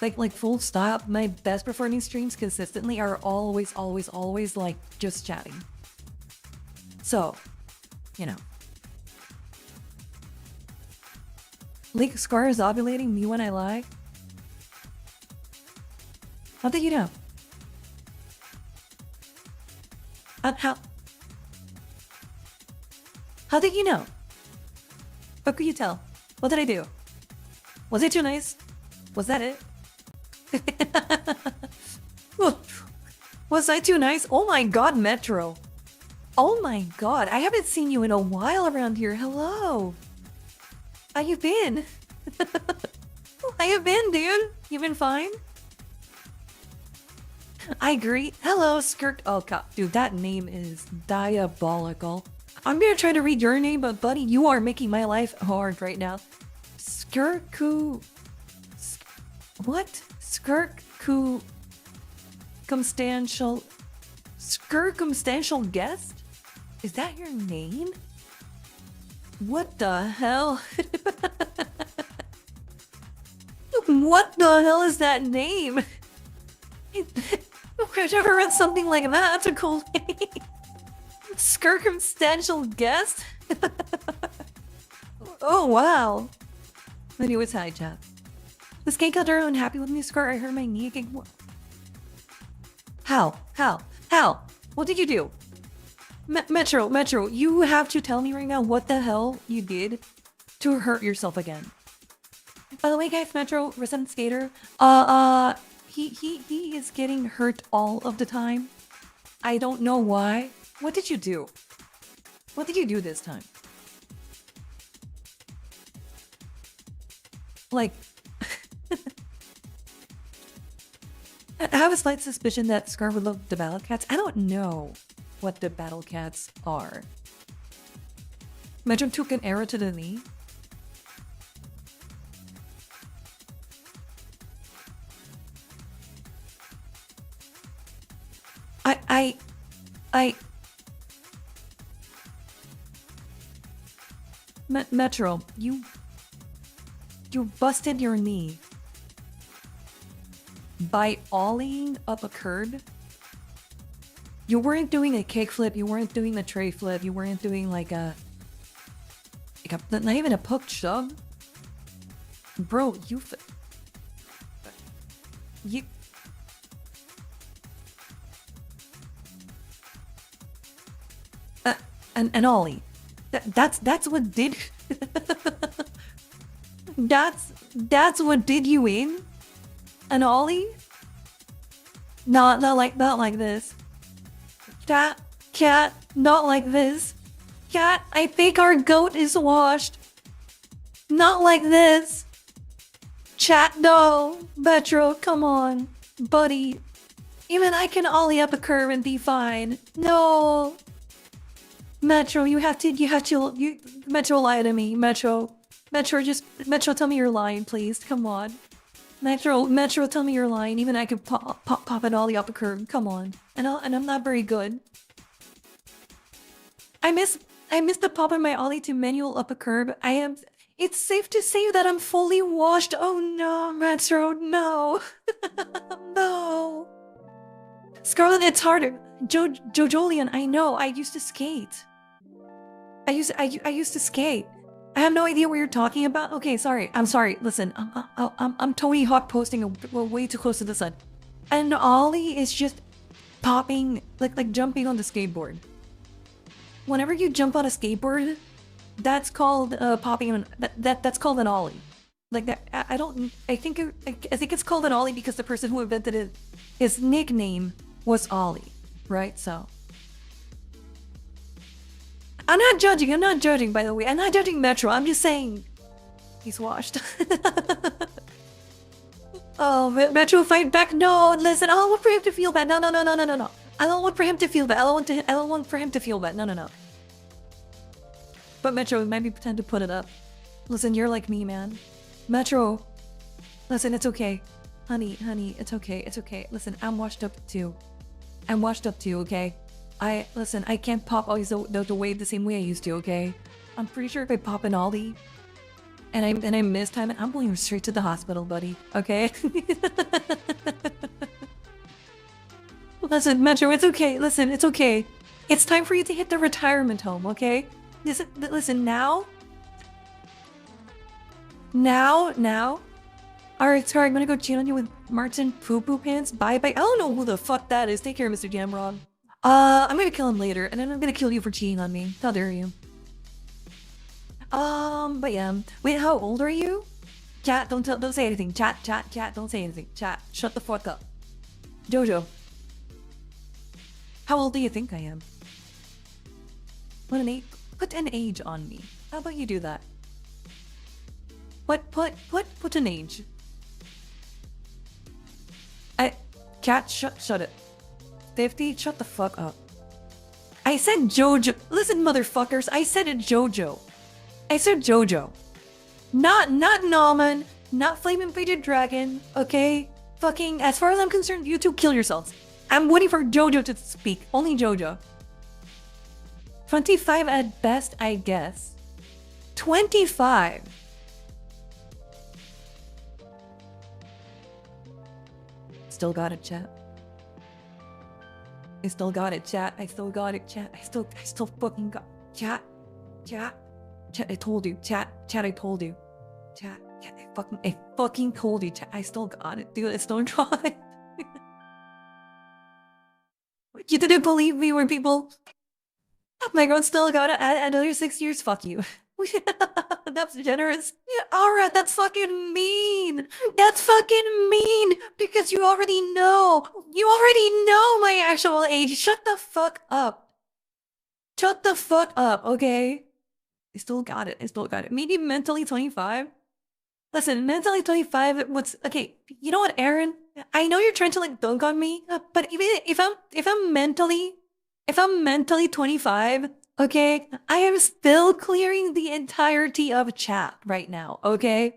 like full stop, my best performing streams consistently are always like just chatting. So, you know. Leak Scar is ovulating me when I lie. How did you know? How did you know? How could you tell? What did I do? Was it too nice? Was that it? Was I too nice? Oh my god, Metro. Oh my god, I haven't seen you in a while around here. Hello. How you been? How you been, dude? You been fine? I agree. Hello, Skirt. Oh god, dude, that name is diabolical. I'm gonna try to read your name, but buddy, you are making my life hard right now. Skirku... What? Skirku... Circumstantial guest? Is that your name? What the hell? What the hell is that name? I've never read something like that. That's a cool name. Circumstantial guest? Oh, wow. Anyways, hi, chat. This cake got her unhappy with me, Scar. I heard my knee again. How? What did you do? Metro, you have to tell me right now what the hell you did to hurt yourself again. By the way, guys, Metro, Resident Skater, he is getting hurt all of the time. I don't know why. What did you do? What did you do this time? Like... I have a slight suspicion that Scar would love the Battle Cats. I don't know what the Battle Cats are. Metro took an arrow to the knee. Metro, you busted your knee by ollieing up a curd. You weren't doing a kickflip, you weren't doing a tray flip, you weren't doing like a not even a puck shove. Bro, you and Ollie. That's what did that's what did you in? An Ollie? Not like this. Cat, not like this. Cat, I think our goat is washed. Not like this. Chat, no. Metro, come on. Buddy. Even I can ollie up a curve and be fine. No. Metro, Metro, lie to me. Metro, tell me you're lying, please. Come on. Metro, tell me you're lying. Even I could pop an ollie up a curve. Come on. And I'm not very good. I miss the pop of my ollie to manual up a curb. It's safe to say that I'm fully washed. Oh no, Metro, no. No. Scarlette, it's harder. Jojolian, I know. I used to skate. I used to skate. I have no idea what you're talking about. Okay, sorry. I'm sorry. Listen, I'm Tony Hawk posting way too close to the sun. And ollie is just popping, like jumping on the skateboard. Whenever you jump on a skateboard, that's called popping. That's called an ollie. Like that. I think it's called an ollie because the person who invented it, his nickname was Ollie, right? So I'm not judging, by the way. I'm not judging Metro. I'm just saying he's washed. Oh, Metro, fight back. No, listen. I don't want for him to feel bad. No. I don't want for him to feel bad. I don't want for him to feel bad. No. But Metro, maybe pretend to put it up. Listen, you're like me, man. Metro, listen, it's okay. Honey, it's okay. Listen, I'm washed up too. Okay? Listen, I can't pop always the wave the same way I used to, okay? I'm pretty sure if I pop an ollie and I miss time, I'm going straight to the hospital, buddy. Okay? Listen, Metro, it's okay. Listen, it's okay. It's time for you to hit the retirement home, okay? Listen, now. Alright, sorry, I'm gonna go cheat on you with Martin Poo-Poo Pants. Bye. I don't know who the fuck that is. Take care, Mr. Jamrog. I'm gonna kill him later, and then I'm gonna kill you for cheating on me. How dare you? But yeah. Wait, how old are you? Chat, don't say anything. Chat, don't say anything. Chat, shut the fuck up. Jojo. How old do you think I am? Put an age on me. How about you do that? Put an age. Cat, shut it. 50, shut the fuck up. I said Jojo. Listen, motherfuckers, I said it Jojo. I said Jojo. Not Nauman, not Flaming Faded Dragon, okay? Fucking, as far as I'm concerned, you two kill yourselves. I'm waiting for Jojo to speak. Only Jojo. 25 at best, I guess. 25. Still got it, chat. I still got it, chat. I still fucking got chat. I told you, chat. I told you, chat. I fucking told you, chat. I still got it, dude. I still tried. You didn't believe me, when people. Oh my god, still got it. Another 6 years. Fuck you. That's generous. Yeah, alright, that's fucking mean. That's fucking mean. Because you already know. You already know my actual age. Shut the fuck up. Shut the fuck up, okay? I still got it. Maybe mentally 25? Listen, mentally 25, okay, you know what, Aaron? I know you're trying to like dunk on me, but even if I'm mentally 25, okay, I am still clearing the entirety of chat right now, okay?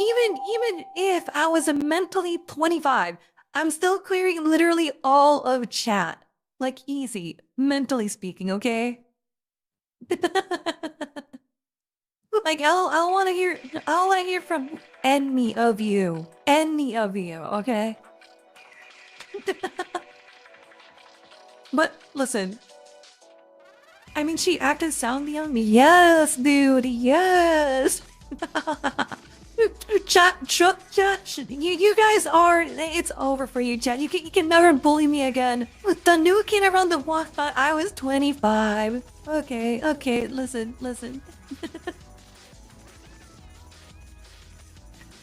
Even if I was mentally 25, I'm still clearing literally all of chat. Like easy, mentally speaking, okay? Like I want to hear from any of you, okay? But listen, I mean, she acted soundly on me. Yes, dude, yes. Chat. You guys are. It's over for you, chat. You can never bully me again. With the new kid around the walk, I was 25. Okay. Listen.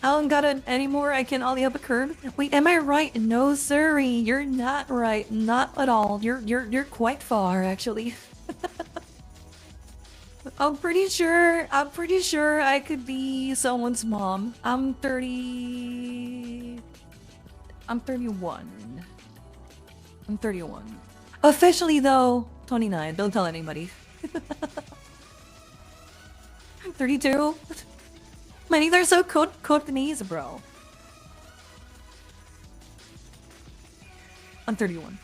I don't got it anymore. I can ollie up a curb. Wait, am I right? No, sirree. You're not right. Not at all. You're quite far, actually. I'm pretty sure I could be someone's mom. I'm 31. I'm 31. Officially though, 29. Don't tell anybody. I'm 32. My knees are so cooked knees, bro. I'm 31.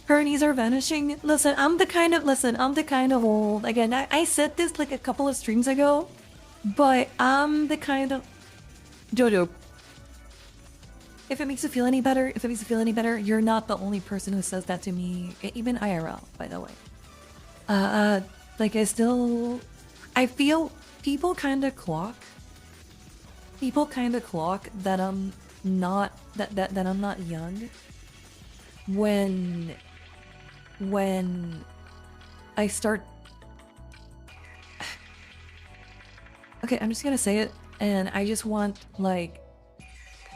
Her knees are vanishing. Listen, I'm the kind of old. Again, I said this like a couple of streams ago, but I'm the kind of Jojo. If it makes you feel any better, you're not the only person who says that to me, even IRL, by the way. Like I feel people kind of clock that I'm not I'm not young when I start. Okay, I'm just gonna say it, and I just want like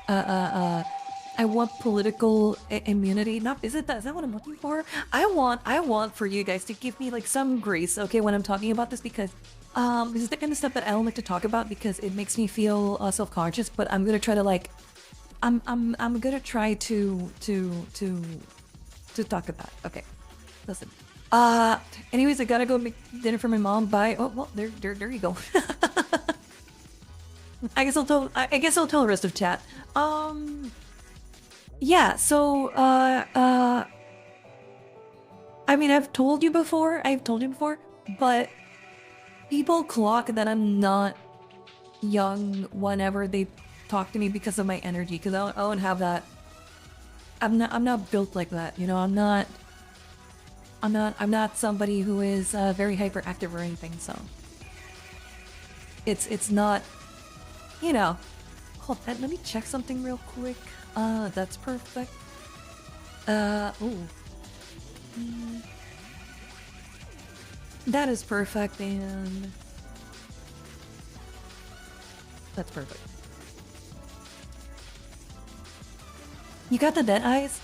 I want political immunity. Is that what I'm looking for? I want for you guys to give me like some grace, okay, when I'm talking about this, because this is the kind of stuff that I don't like to talk about because it makes me feel self-conscious. But I'm gonna try to like, I'm gonna try to talk about it. Okay, listen. Anyways, I gotta go make dinner for my mom. Bye. Oh well, there you go. I guess I'll tell the rest of chat. Yeah, so I mean, I've told you before, but people clock that I'm not young whenever they talk to me because of my energy, because I don't have that. I'm not built like that, you know. I'm not somebody who is very hyperactive or anything, so it's not, you know. Hold on, let me check something real quick. That's perfect. Ooh. That is perfect, and that's perfect. You got the dead eyes?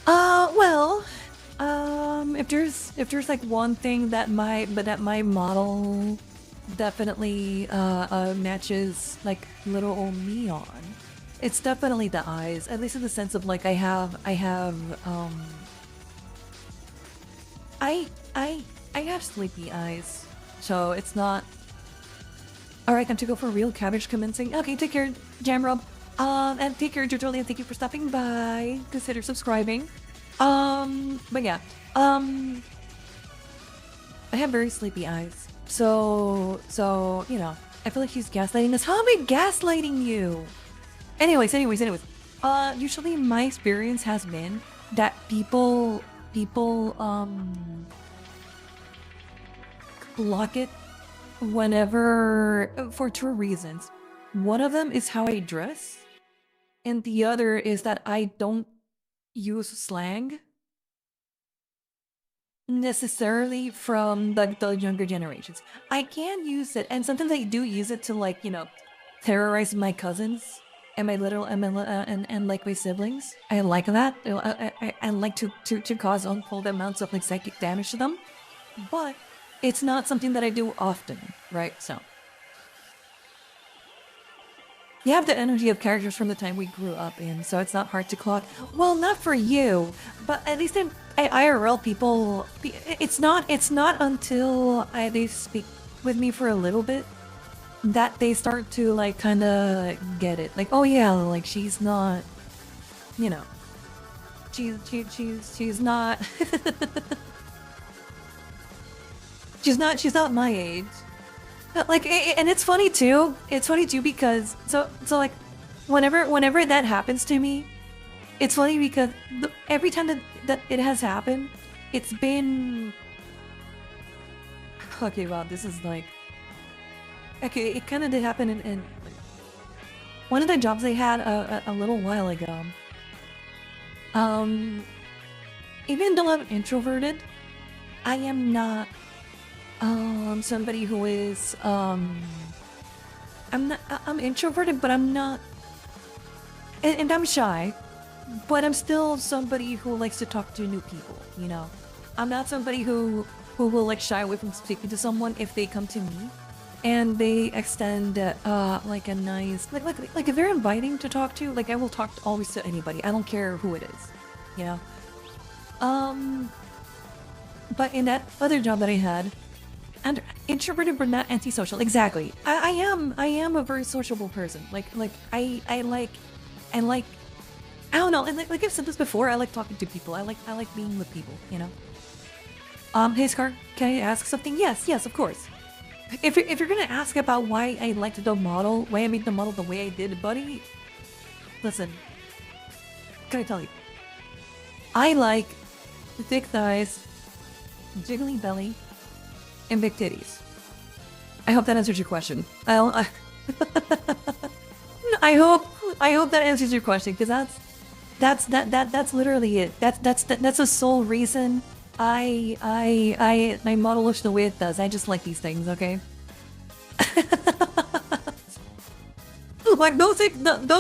Well, if there's like one thing that my model definitely matches like little old me on, it's definitely the eyes. At least in the sense of like I have sleepy eyes, so it's not. All right, time to go for real cabbage commencing. Okay, take care, Jamrob. And take care, Jojo, and thank you for stopping by. Consider subscribing. But yeah, I have very sleepy eyes. So, you know, I feel like she's gaslighting us. How am I gaslighting you? Anyways. Usually my experience has been that people, block it whenever, for two reasons. One of them is how I dress, and the other is that I don't use slang necessarily from the younger generations. I can use it, and sometimes I do use it to, like, you know, terrorize my cousins and my little and like my siblings. I like that. I like to cause untold amounts of like psychic damage to them, but it's not something that I do often, right? So you have the energy of characters from the time we grew up in, so it's not hard to clock. Well, not for you, but at least in IRL people, it's not until they speak with me for a little bit that they start to like kind of get it. Like, oh yeah, like she's not, you know, she's not she's not my age. Like, and it's funny too. Because so like, whenever that happens to me, it's funny because every time that it has happened, it's been okay. Wow, this is like Okay, it kind of did happen in one of the jobs I had a little while ago. Even though I'm introverted, I am not somebody who is I'm introverted, but I'm not, and I'm shy, but I'm still somebody who likes to talk to new people, you know. I'm not somebody who will like shy away from speaking to someone if they come to me and they extend like a nice like if they're inviting to talk to, like I will talk always to anybody. I don't care who it is, you know. But in that other job that I had, and introverted but not antisocial. Exactly. I am a very sociable person. I like I don't know. And like I've said this before, I like talking to people. I like being with people. You know. Hey Scar, can I ask something? Yes, of course. If you're gonna ask about why I liked the model, why I made the model the way I did, buddy, listen. Can I tell you? I like thick thighs, jiggly belly, and big titties. I hope that answers your question. I hope that answers your question, because that's literally it. That's the sole reason my model looks the way it does. I just like these things, okay? Like don't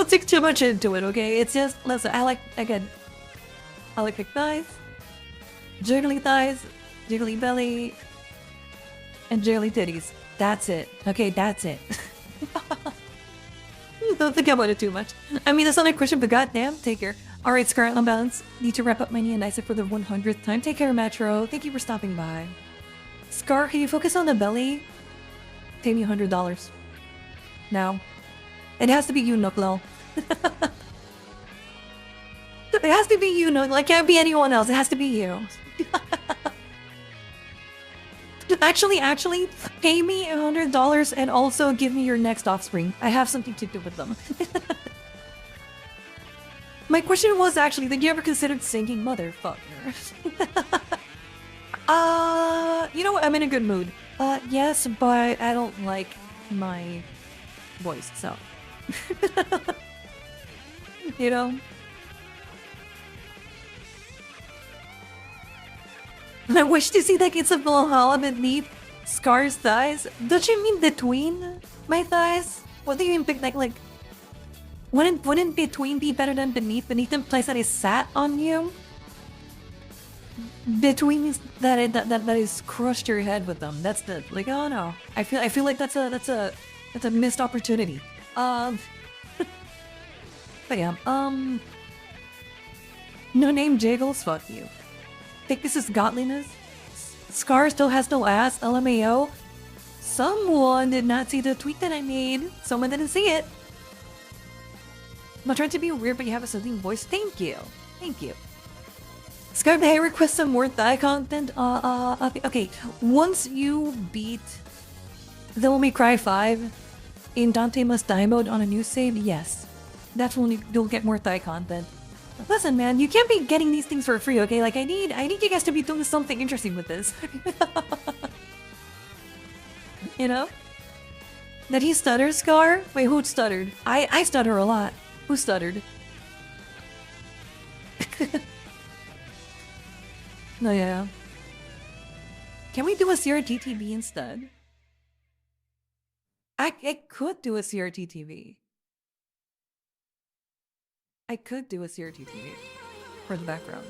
take too much into it, okay? It's just listen. I like big thighs, jiggly belly, and jiggly titties. That's it. Okay, that's it. Don't think about it too much. I mean, that's not a question, but goddamn, take care. Alright, Scarlette on balance. Need to wrap up my knee and ice it for the 100th time. Take care, Metro. Thank you for stopping by. Scar, can you focus on the belly? Pay me $100. Now. It has to be you, Nuklel. It has to be you, Nuklel. It can't be anyone else. It has to be you. Actually, pay me $100 and also give me your next offspring. I have something to do with them. My question was actually, did you ever consider singing Motherfucker? You know what? I'm in a good mood. Yes, but I don't like my voice, so. You know? I wish to see that it's a Valhalla beneath Scar's thighs. Don't you mean between my thighs? What do you mean, like wouldn't between be better than beneath? Beneath implies that it sat on you. Between means that is crushed your head with them. That's the like. Oh no, I feel like that's a missed opportunity. But yeah. No name jiggles. Fuck you. Think this is godliness? Scar still has no ass, LMAO. Someone did not see the tweet that I made. Someone didn't see it. I'm not trying to be weird, but you have a soothing voice. Thank you. Thank you. Scar, may I request some more thigh content? Okay. Once you beat Devil May Cry 5 in Dante Must Die mode on a new save, yes. Definitely you'll get more thigh content. Listen, man, you can't be getting these things for free, okay? Like, I need you guys to be doing something interesting with this. You know? Did he stutter, Scar? Wait, who stuttered? I stutter a lot. Who stuttered? No, yeah. Can we do a CRTTV instead? I could do a CRTTV. I could do a CRTTV for the background.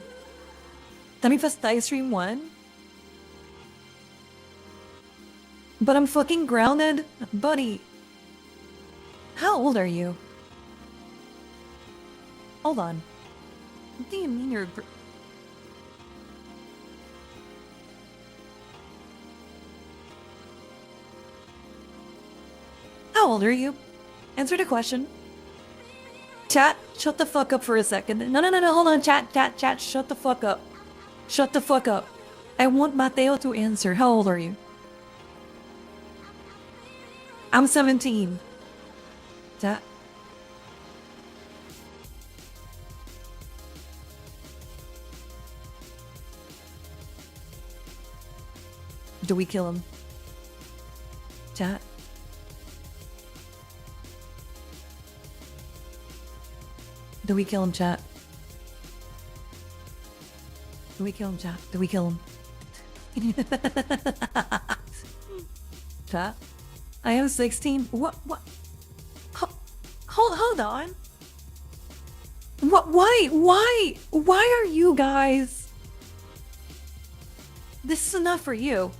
Tamifest Die Stream 1? But I'm fucking grounded? Buddy! How old are you? Hold on. What do you mean you're How old are you? Answer the question. Chat, shut the fuck up for a second. No, hold on, chat, shut the fuck up. Shut the fuck up. I want Mateo to answer. How old are you? I'm 17. Chat. Do we kill him? Chat. Do we kill him, chat? Do we kill him, chat? Do we kill him? Chat? I am 16. What? Hold on. What? Why are you guys? This is enough for you.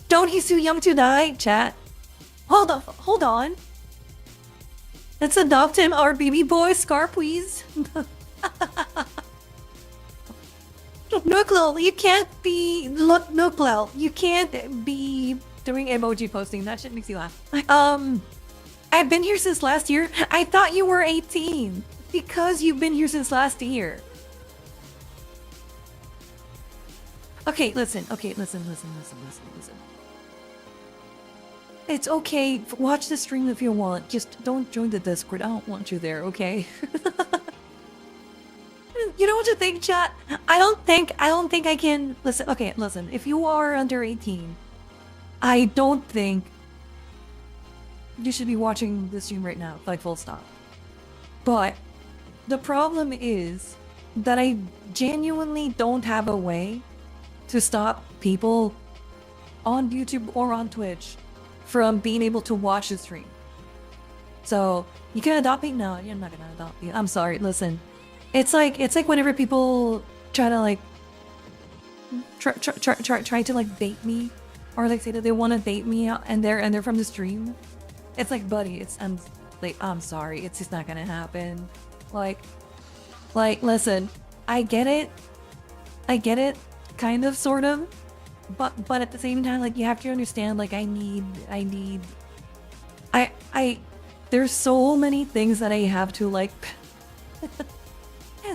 Don't he's too young to die, chat. Hold on. Let's adopt him, our baby boy, Scar, please. Nuklel, you can't be... Look, Nuklel, you can't be doing emoji posting. That shit makes you laugh. I've been here since last year. I thought you were 18. Because you've been here since last year. Okay, listen. It's okay. Watch the stream if you want. Just don't join the Discord. I don't want you there, okay? You know what to think, chat? I don't think I can... Listen, okay, listen. If you are under 18, I don't think you should be watching the stream right now. Like, full stop. But the problem is that I genuinely don't have a way to stop people on YouTube or on Twitch from being able to watch the stream. So, you can adopt me? No, you're not gonna adopt me. I'm sorry, listen. It's like whenever people try to like try to like bait me, or like say that they want to bait me and they're from the stream. It's like, buddy, I'm sorry, it's just not gonna happen. Like listen, I get it, kind of, sort of, but at the same time, like, you have to understand, like, there's so many things that I have to like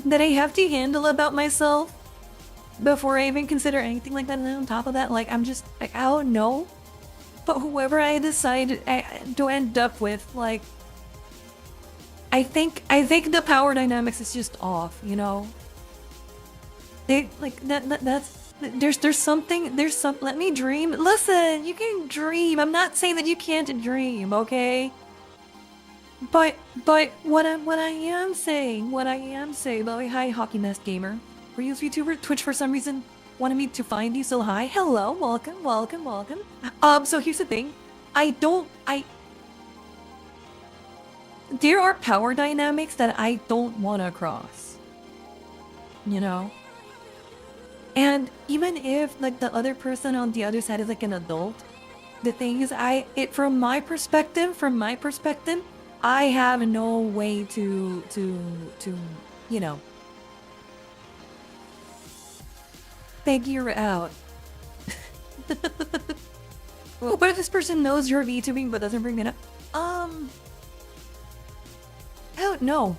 that I have to handle about myself before I even consider anything like that. And then on top of that, like, I'm just like, I don't know, but whoever I decide to end up with, like, I think the power dynamics is just off, you know? They like that's there's something, let me dream. Listen, you can dream. I'm not saying that you can't dream, okay? But what I am saying, though, hi Hockey Nest Gamer. Were you a YouTuber? Twitch for some reason wanted me to find you, so hi. Hello, welcome. So here's the thing. There are power dynamics that I don't want to cross. You know? And even if, like, the other person on the other side is like an adult, the thing is, from my perspective, I have no way to you know, figure out. What if this person knows you're VTubing but doesn't bring it up? I don't know.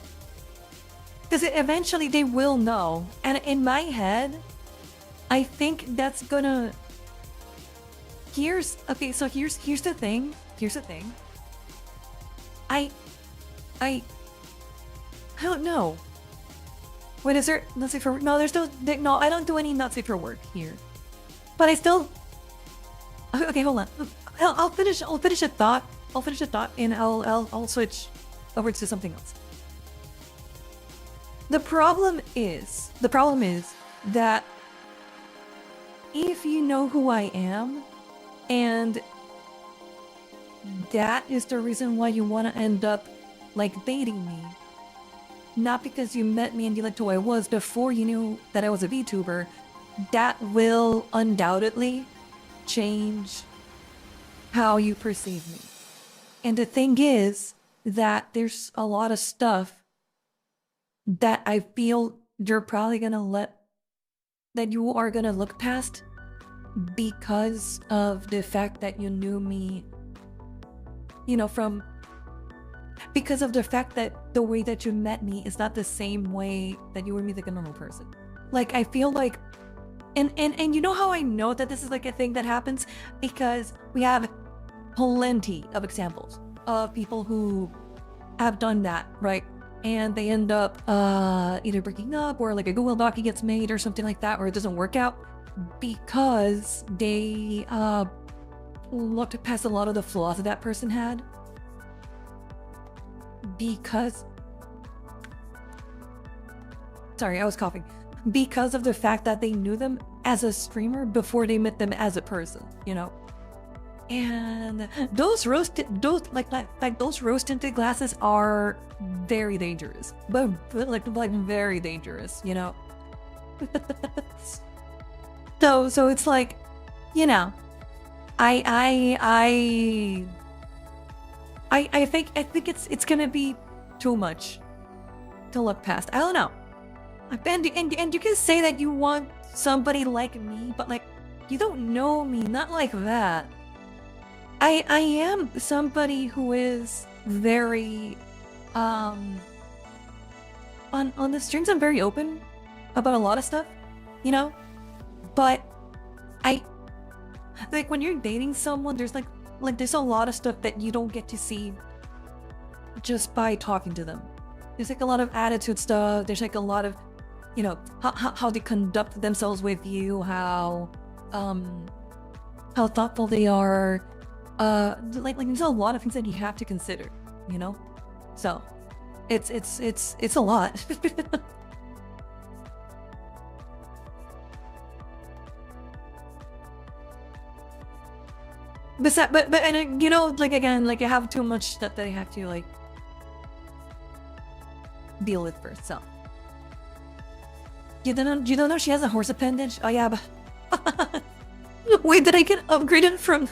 Because eventually they will know. And in my head, I think that's gonna... Here's the thing. I don't know. Wait, is there not safe for work? No, there's no, I don't do any not safe for work here. But I still... Okay, hold on. I'll finish a thought. And I'll switch over to something else. The problem is that if you know who I am, and that is the reason why you want to end up, like, baiting me, not because you met me and you liked who I was before you knew that I was a VTuber, that will undoubtedly change how you perceive me. And the thing is that there's a lot of stuff that I feel you're probably gonna that you are gonna look past because of the fact that you knew me, you know, because of the fact that the way that you met me is not the same way that you would meet like a normal person. Like, I feel like, and you know how I know that this is like a thing that happens? Because we have plenty of examples of people who have done that, right? And they end up either breaking up, or like a Google Doc gets made or something like that, or it doesn't work out because they looked past a lot of the flaws that person had. Because Sorry, I was coughing. Because of the fact that they knew them as a streamer before they met them as a person, you know? And those rose tinted glasses are very dangerous, but like very dangerous, you know. So it's like, you know, I think it's gonna be too much to look past. I don't know. And you can say that you want somebody like me, but like you don't know me, not like that. I am somebody who is very on the streams. I'm very open about a lot of stuff, you know. But I like when you're dating someone, there's like there's a lot of stuff that you don't get to see just by talking to them. There's like a lot of attitude stuff. There's like a lot of, you know, how they conduct themselves with you, how thoughtful they are. Like there's a lot of things that you have to consider, you know. So it's a lot. but and you know, like again, like I have too much stuff that I have to like deal with first. So you don't know she has a horse appendage? Oh yeah, but wait, did I get upgraded from?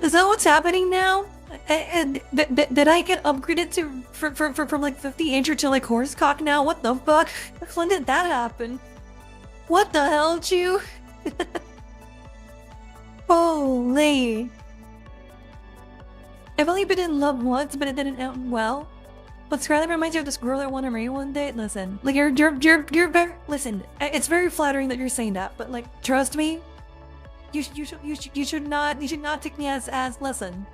Is that what's happening now? And did I get upgraded to from like 50-incher to like horsecock now? What the fuck? When did that happen? What the hell, Chew? Holy! I've only been in love once, but it didn't end well. But Scarlette reminds you of this girl I want to marry one day. Listen, like you're very, listen. It's very flattering that you're saying that, but like, trust me. You should not take me as listen.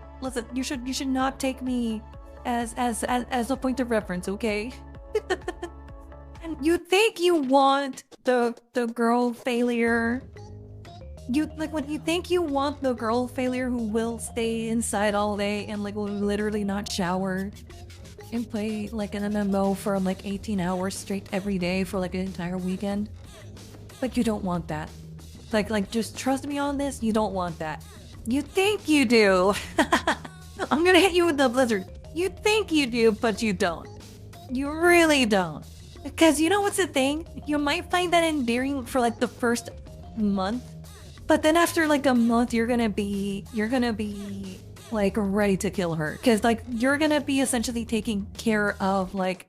You should not take me as a point of reference, okay? And you think you want the girl failure. When you think you want the girl failure who will stay inside all day and like will literally not shower and play like an MMO for like 18 hours straight every day for like an entire weekend. Like you don't want that. Like just trust me on this, you don't want that. You think you do. I'm gonna hit you with the blizzard. You think you do, but you don't. You really don't. Because you know what's the thing? You might find that endearing for like the first month, but then after like a month, you're gonna be like ready to kill her. Because like you're gonna be essentially taking care of like,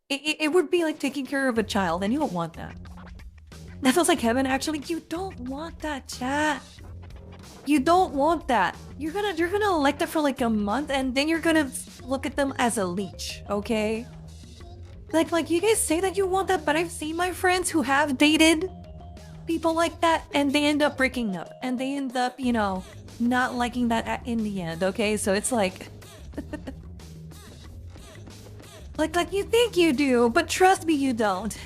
it would be like taking care of a child, and you don't want that. That feels like heaven, actually. You don't want that, chat. You don't want that. You're gonna like that for like a month, and then you're gonna look at them as a leech, okay? Like you guys say that you want that, but I've seen my friends who have dated people like that, and they end up breaking up, and they end up, you know, not liking that in the end, okay? So it's like... like you think you do, but trust me, you don't.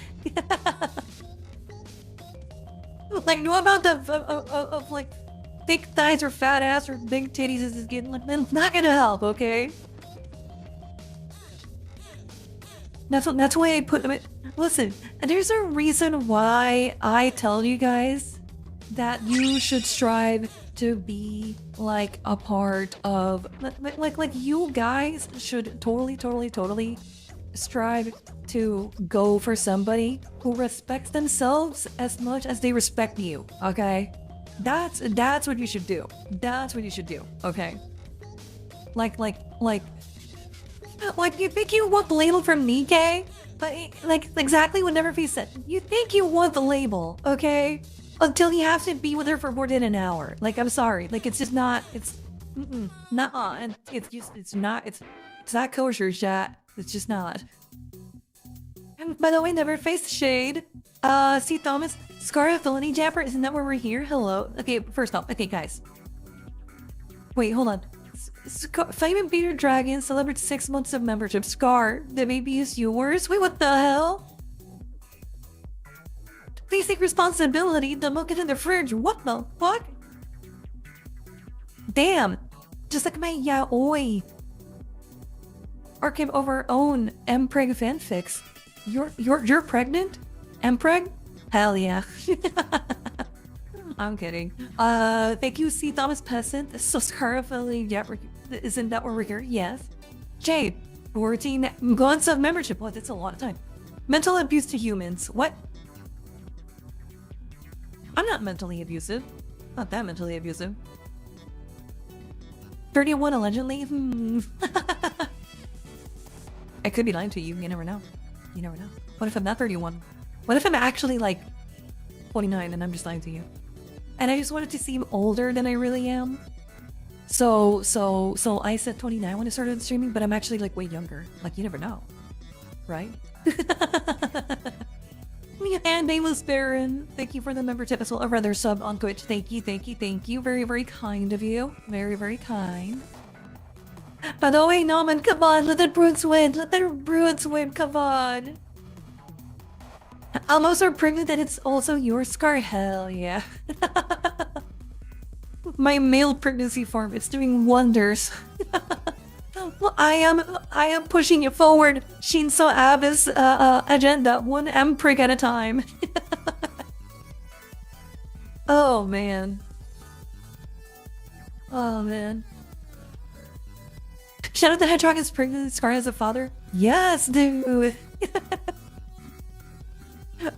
Like, no amount of like thick thighs or fat ass or big titties is getting like, it's not gonna help, okay? That's why I put them in. Listen, there's a reason why I tell you guys that you should strive to be like a part of like you guys should totally strive to go for somebody who respects themselves as much as they respect you, okay? That's what you should do. That's what you should do, okay? Like you think you want the label from Nikkei? But like exactly what Neverface said. You think you want the label, okay? Until you have to be with her for more than an hour. Like, I'm sorry. Like, it's just not, it's nuh-uh. And it's not kosher, chat. It's just not. And by the way, Neverface shade. C. Thomas, Scarlette Villainy Japper, isn't that where we're here? Hello. Okay, first off, okay, guys. Wait, hold on. Fame Beater Dragon celebrates 6 months of membership. Scar, the baby is yours? Wait, what the hell? Please take responsibility. The milk is in the fridge. What the fuck? Damn. Just like my yaoi. archive of our own mpreg fanfics. You're pregnant? Mpreg? Hell yeah. I'm kidding. Thank you, C. Thomas Peasant. So Scarlette, yeah, isn't that where we're here? Yes. Jade, 14 months of membership. What? That's a lot of time. Mental abuse to humans. What? I'm not mentally abusive. Not that mentally abusive. 31 allegedly? I could be lying to you. You never know. You never know. What if I'm not 31? What if I'm actually like 49 and I'm just lying to you? And I just wanted to seem older than I really am. So I said 29 when I started streaming, but I'm actually like way younger. Like, you never know. Right? And Nameless Baron, thank you for the membership as well. Or rather, sub on Twitch. Thank you, thank you, thank you. Very, very kind of you. Very, very kind. By the way, Norman, come on, let the Bruins win. Let the Bruins win, come on. I'm also pregnant and it's also your scar. Hell yeah. My male pregnancy farm is doing wonders. Well, I am pushing you forward. Shinzo Abe's agenda, one mprick at a time. Oh man. Oh man. Shadow the Hedgehog is pregnant. Scar has a father. Yes, dude.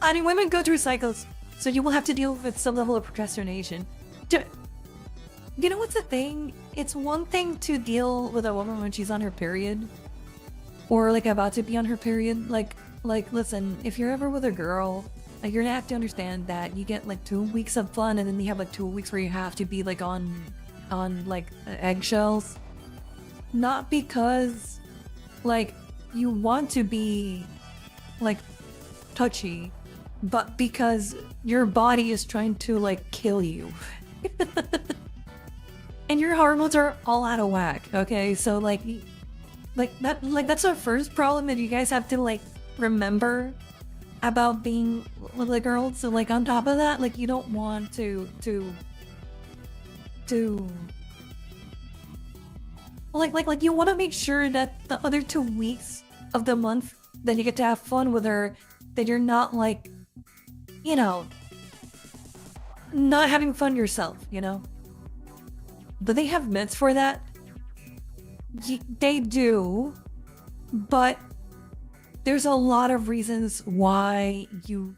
I mean, women go through cycles, so you will have to deal with some level of procrastination. You know what's the thing? It's one thing to deal with a woman when she's on her period, or like about to be on her period. Like listen, if you're ever with a girl, like you're gonna have to understand that you get like 2 weeks of fun, and then you have like 2 weeks where you have to be like on like eggshells. Not because like you want to be like touchy, but because your body is trying to like kill you. And your hormones are all out of whack, okay? So like that's the first problem that you guys have to like remember about being with a girl. So like on top of that, like you don't want to like you want to make sure that the other 2 weeks of the month that you get to have fun with her, that you're not like, you know, not having fun yourself, you know? Do they have meds for that? They do, but there's a lot of reasons why you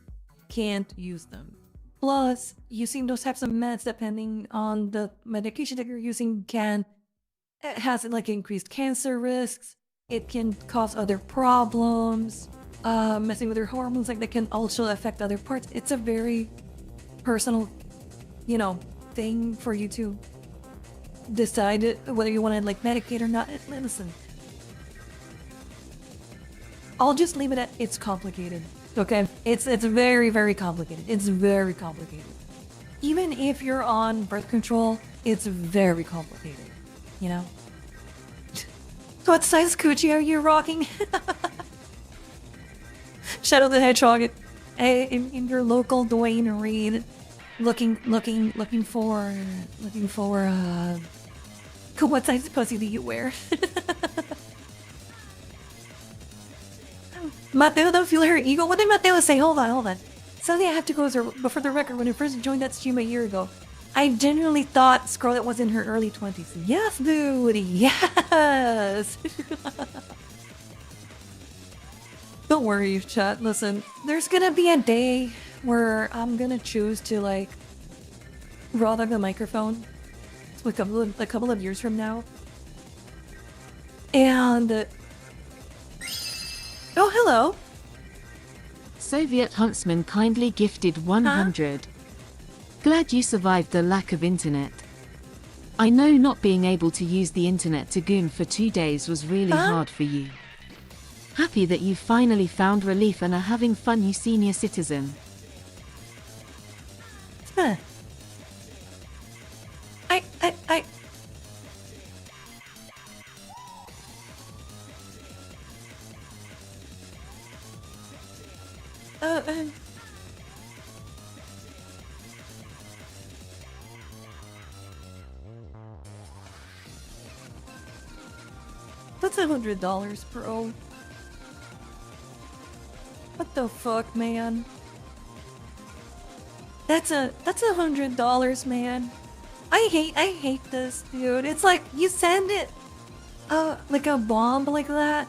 can't use them. Plus, using those types of meds, depending on the medication that you're using, it has like increased cancer risks. It can cause other problems. Messing with your hormones, like that can also affect other parts. It's a very personal, you know, thing for you to decide whether you want to like medicate or not. Listen, I'll just leave it at it's complicated. Okay, it's very, very complicated. It's very complicated. Even if you're on birth control, it's very complicated. You know. So what size coochie are you rocking? Shadow the Hedgehog in your local Dwayne Reed, looking for what size pussy do you wear? Mateo, don't feel her ego. What did Mateo say? Hold on. Something I have to go over, but for the record, when I first joined that stream a year ago, I genuinely thought Scarlette was in her early 20s. Yes, dude. Yes. Don't worry, chat. Listen, there's gonna be a day where I'm gonna choose to like raw dog the microphone a couple of years from now. And oh, hello. Soviet Huntsman kindly gifted 100. Glad you survived the lack of internet. I know not being able to use the internet to goon for 2 days was really hard for you. Happy that you finally found relief and are having fun, you senior citizen. Huh. I That's $100, bro. What the fuck, man? That's $100, man. I hate this, dude. It's like you send it, like a bomb like that.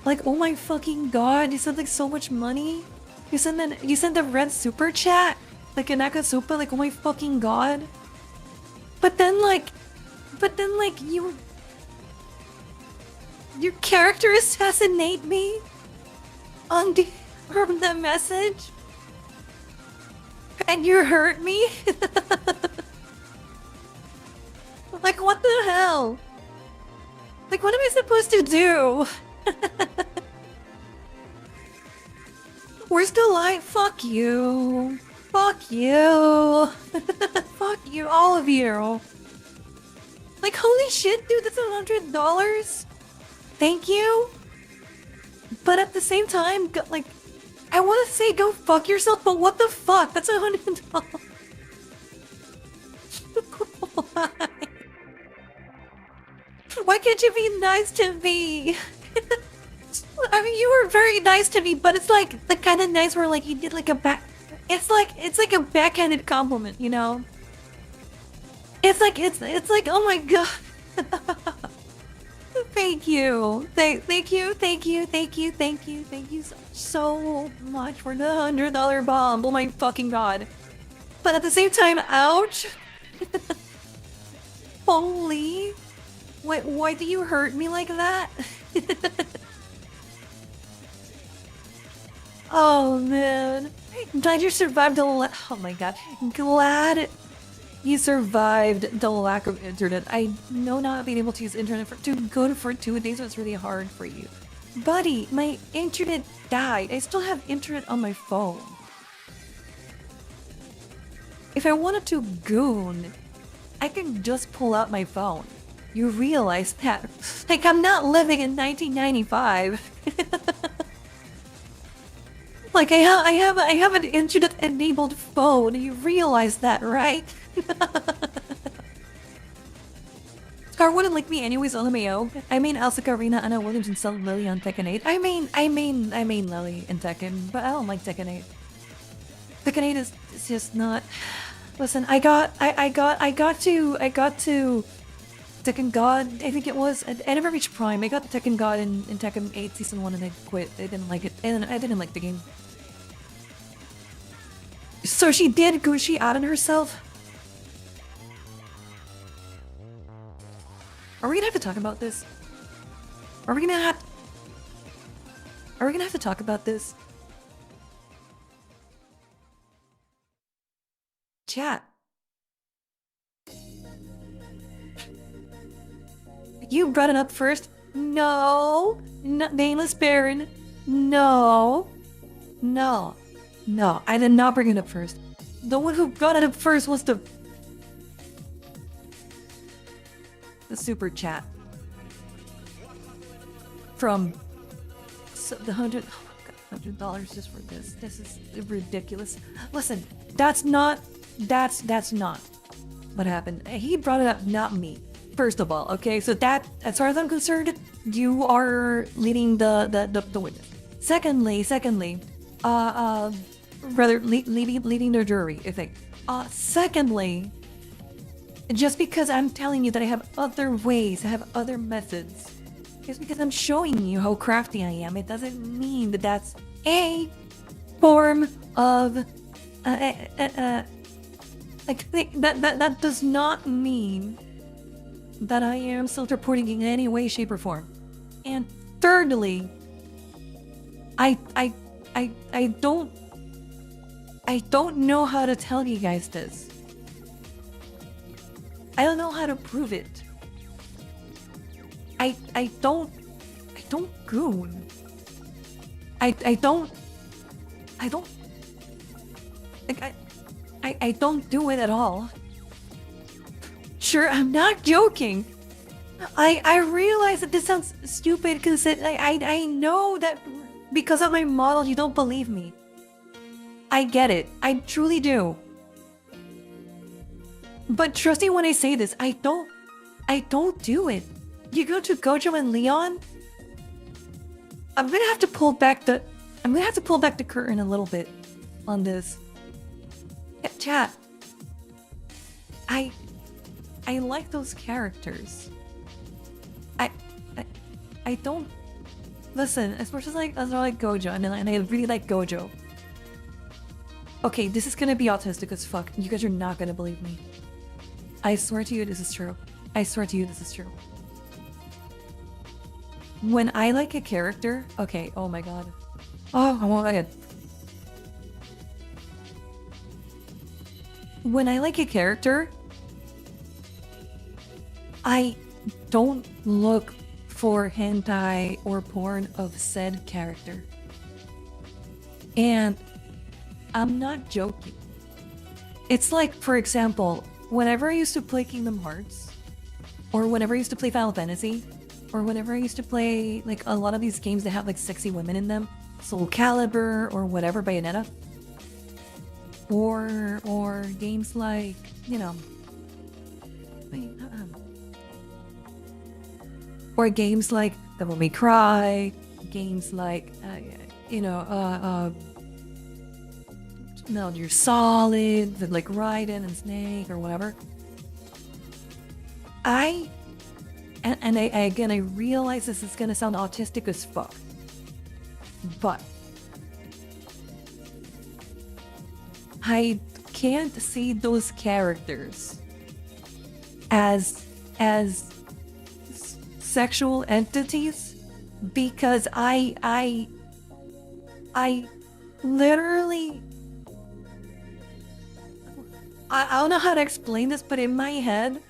Like, oh my fucking god, you send like so much money. You send a red super chat, like a Nakasupa, like oh my fucking god. But then like your character assassinate me on from the message, and you hurt me. Like what the hell? Like what am I supposed to do? We're still alive. Fuck you. Fuck you. Fuck you, all of you. Like, holy shit, dude, that's $100? Thank you? But at the same time, like, I want to say go fuck yourself, but what the fuck? That's $100. Why? Why can't you be nice to me? I mean, you were very nice to me, but it's like the kind of nice where like you did like a back. It's like a backhanded compliment, you know. It's like oh my god. Thank you, thank you so much for the $100 bomb. Oh my fucking god. But at the same time, ouch. Holy. Why do you hurt me like that? Oh man, glad you survived the oh my god, glad you survived the lack of internet. I know not being able to use internet to go for 2 days was really hard for you. Buddy, my internet died. I still have internet on my phone. If I wanted to goon, I can just pull out my phone. You realize that? Like, I'm not living in 1995. Like, I have an internet-enabled phone. You realize that, right? Scar wouldn't like me anyways, LMAO. I mean Elsa Karina, Anna Williams, and Sel Lily on Tekken 8. I mean Lily in Tekken, but I don't like Tekken 8. Tekken 8 is just not... Listen, I got to Tekken God, I think it was. I never reached Prime. I got the Tekken God in Tekken 8 Season 1 and I quit. I didn't like it. And I didn't like the game. So she did Gucci out on herself? Are we gonna have to talk about this? Are we gonna have to talk about this? Chat. You brought it up first. No. Nameless Baron. No. No. No. I did not bring it up first. The one who brought it up first was the super chat. From the $100. Oh my god, $100 just for this. This is ridiculous. Listen, that's not what happened. He brought it up, not me. First of all, okay, so that, as far as I'm concerned, you are leading the witness. Secondly, rather leading the jury, I think. Secondly, just because I'm telling you that I have other ways, I have other methods, just because I'm showing you how crafty I am, it doesn't mean that that's a form of like that does not mean that I am self-reporting in any way, shape, or form. And thirdly, I don't know how to tell you guys this. I don't know how to prove it. I don't goon. I don't do it at all. Sure, I'm not joking. I realize that this sounds stupid because I know that because of my model you don't believe me. I get it. I truly do. But trust me when I say this, I don't do it. You go to Gojo and Leon? I'm gonna have to pull back the curtain a little bit on this. Yeah, chat. I like those characters. I don't listen, as much as I like Gojo, and I really like Gojo. Okay, this is gonna be autistic as fuck. You guys are not gonna believe me. I swear to you this is true. I swear to you this is true. When I like a character, okay, oh my god. Oh my god. When I like a character, I don't look for hentai or porn of said character. And I'm not joking. It's like, for example, whenever I used to play Kingdom Hearts, or whenever I used to play Final Fantasy, or whenever I used to play like a lot of these games that have like sexy women in them, Soul Calibur or whatever, Bayonetta, or games like, you know, or games like Devil May Cry, games like Metal Gear Solid with like Raiden and Snake or whatever. I realize this is gonna sound autistic as fuck, but I can't see those characters as sexual entities because I literally I don't know how to explain this, but in my head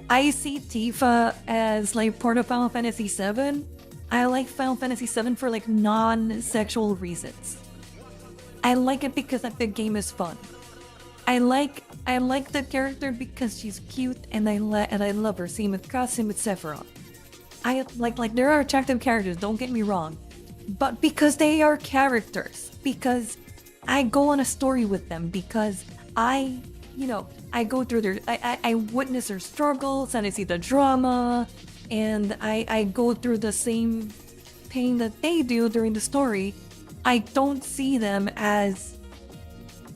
I see Tifa as like part of Final Fantasy VII. I like Final Fantasy VII for like non-sexual reasons. I like it because the game is fun. I like the character because she's cute and I love her. Same with Ka, same with Sephiroth. I like there are attractive characters, don't get me wrong. But because they are characters, because I go on a story with them, because I go through their I witness their struggles and I see the drama and I go through the same pain that they do during the story. I don't see them as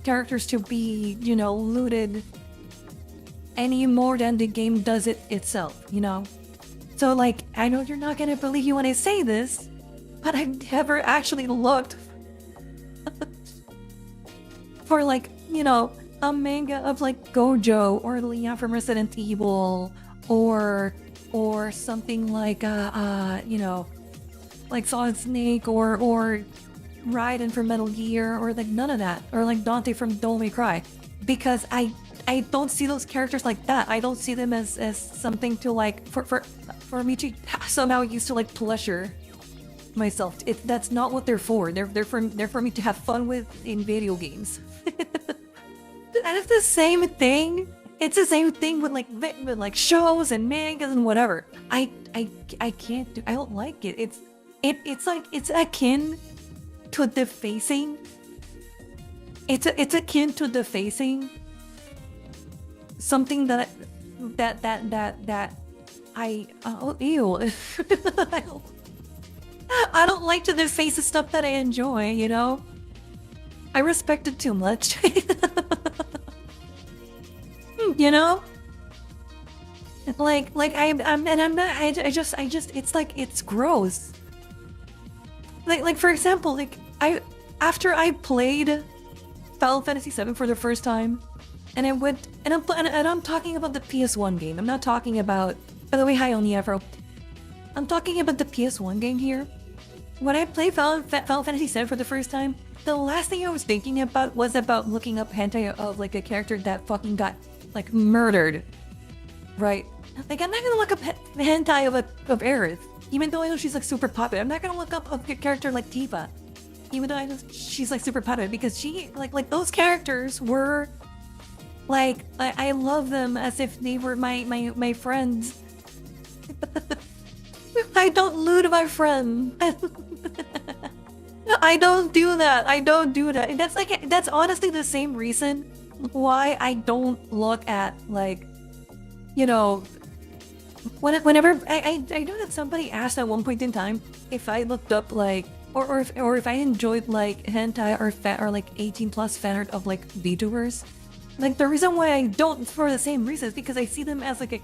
characters to be, looted any more than the game does it itself, So like, I know you're not gonna believe me when I say this, but I've never actually looked for like, a manga of like Gojo or Leon from Resident Evil or something like like Solid Snake or Raiden from Metal Gear or like none of that, or like Dante from Devil May Cry, because I don't see those characters like that. I don't see them as something to like for me to somehow use to like pleasure myself. That's not what they're for. They're for me to have fun with in video games. And it's the same thing. It's the same thing with like shows and mangas and whatever. I can't do. I don't like it. It's like it's akin to defacing. It's akin to defacing something that I ew. I don't like to deface the stuff that I enjoy. I respect it too much. It's like it's gross. Like for example, after I played Final Fantasy VII for the first time, and I went and I'm talking about the PS1 game. I'm not talking about, by the way, hi Oni Afro. I'm talking about the PS1 game here. When I played Final Fantasy VII for the first time, the last thing I was thinking about was about looking up hentai of like a character that fucking got like murdered, right? Like I'm not gonna look up hentai of Aerith, even though I know she's like super popular. I'm not gonna look up a character like Tifa, even though I know she's like super popular, because she like those characters were like I love them as if they were my friends. I don't loot my friend. I don't do that. I don't do that. And that's honestly the same reason why I don't look at like, Whenever I know that somebody asked at one point in time if I looked up like or if I enjoyed like hentai or like 18 plus fan art of like VTubers. Like the reason why I don't, for the same reasons, because I see them as like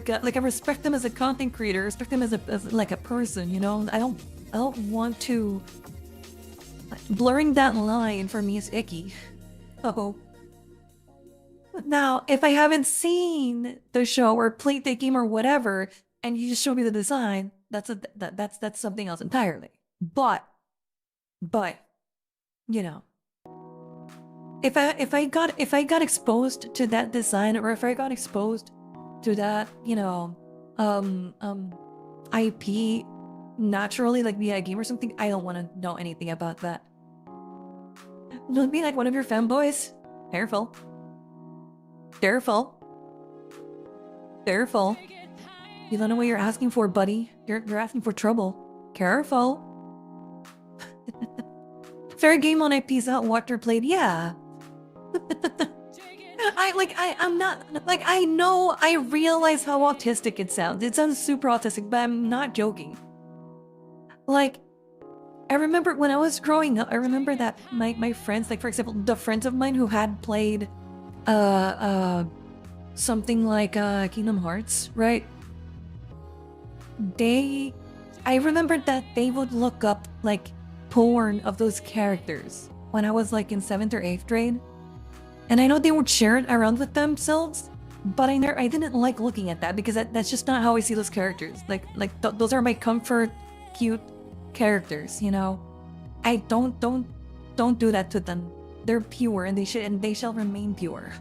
I respect them as a content creator, respect them as like a person, you know. I don't want to. Blurring that line for me is icky. Oh. Now, if I haven't seen the show or played the game or whatever, and you just show me the design, that's something else entirely. But, you know. If I got exposed to that design, or if I got exposed to that, you know, IP naturally, like via a game or something, I don't want to know anything about that. Don't be like one of your fanboys. Careful. Careful. Careful. You don't know what you're asking for, buddy. You're asking for trouble. Careful. Fair game on IPs out, water played, yeah. I'm not, like, I know, I realize how autistic it sounds. It sounds super autistic, but I'm not joking. Like, I remember when I was growing up, I remember that my friends, like, for example, the friends of mine who had played, something like, Kingdom Hearts, right? I remembered that they would look up, like, porn of those characters when I was, like, in 7th or 8th grade. And I know they would share it around with themselves, but I didn't like looking at that because that's just not how I see those characters. Those are my comfort, cute characters, you know. I don't do that to them. They're pure, and they shall remain pure.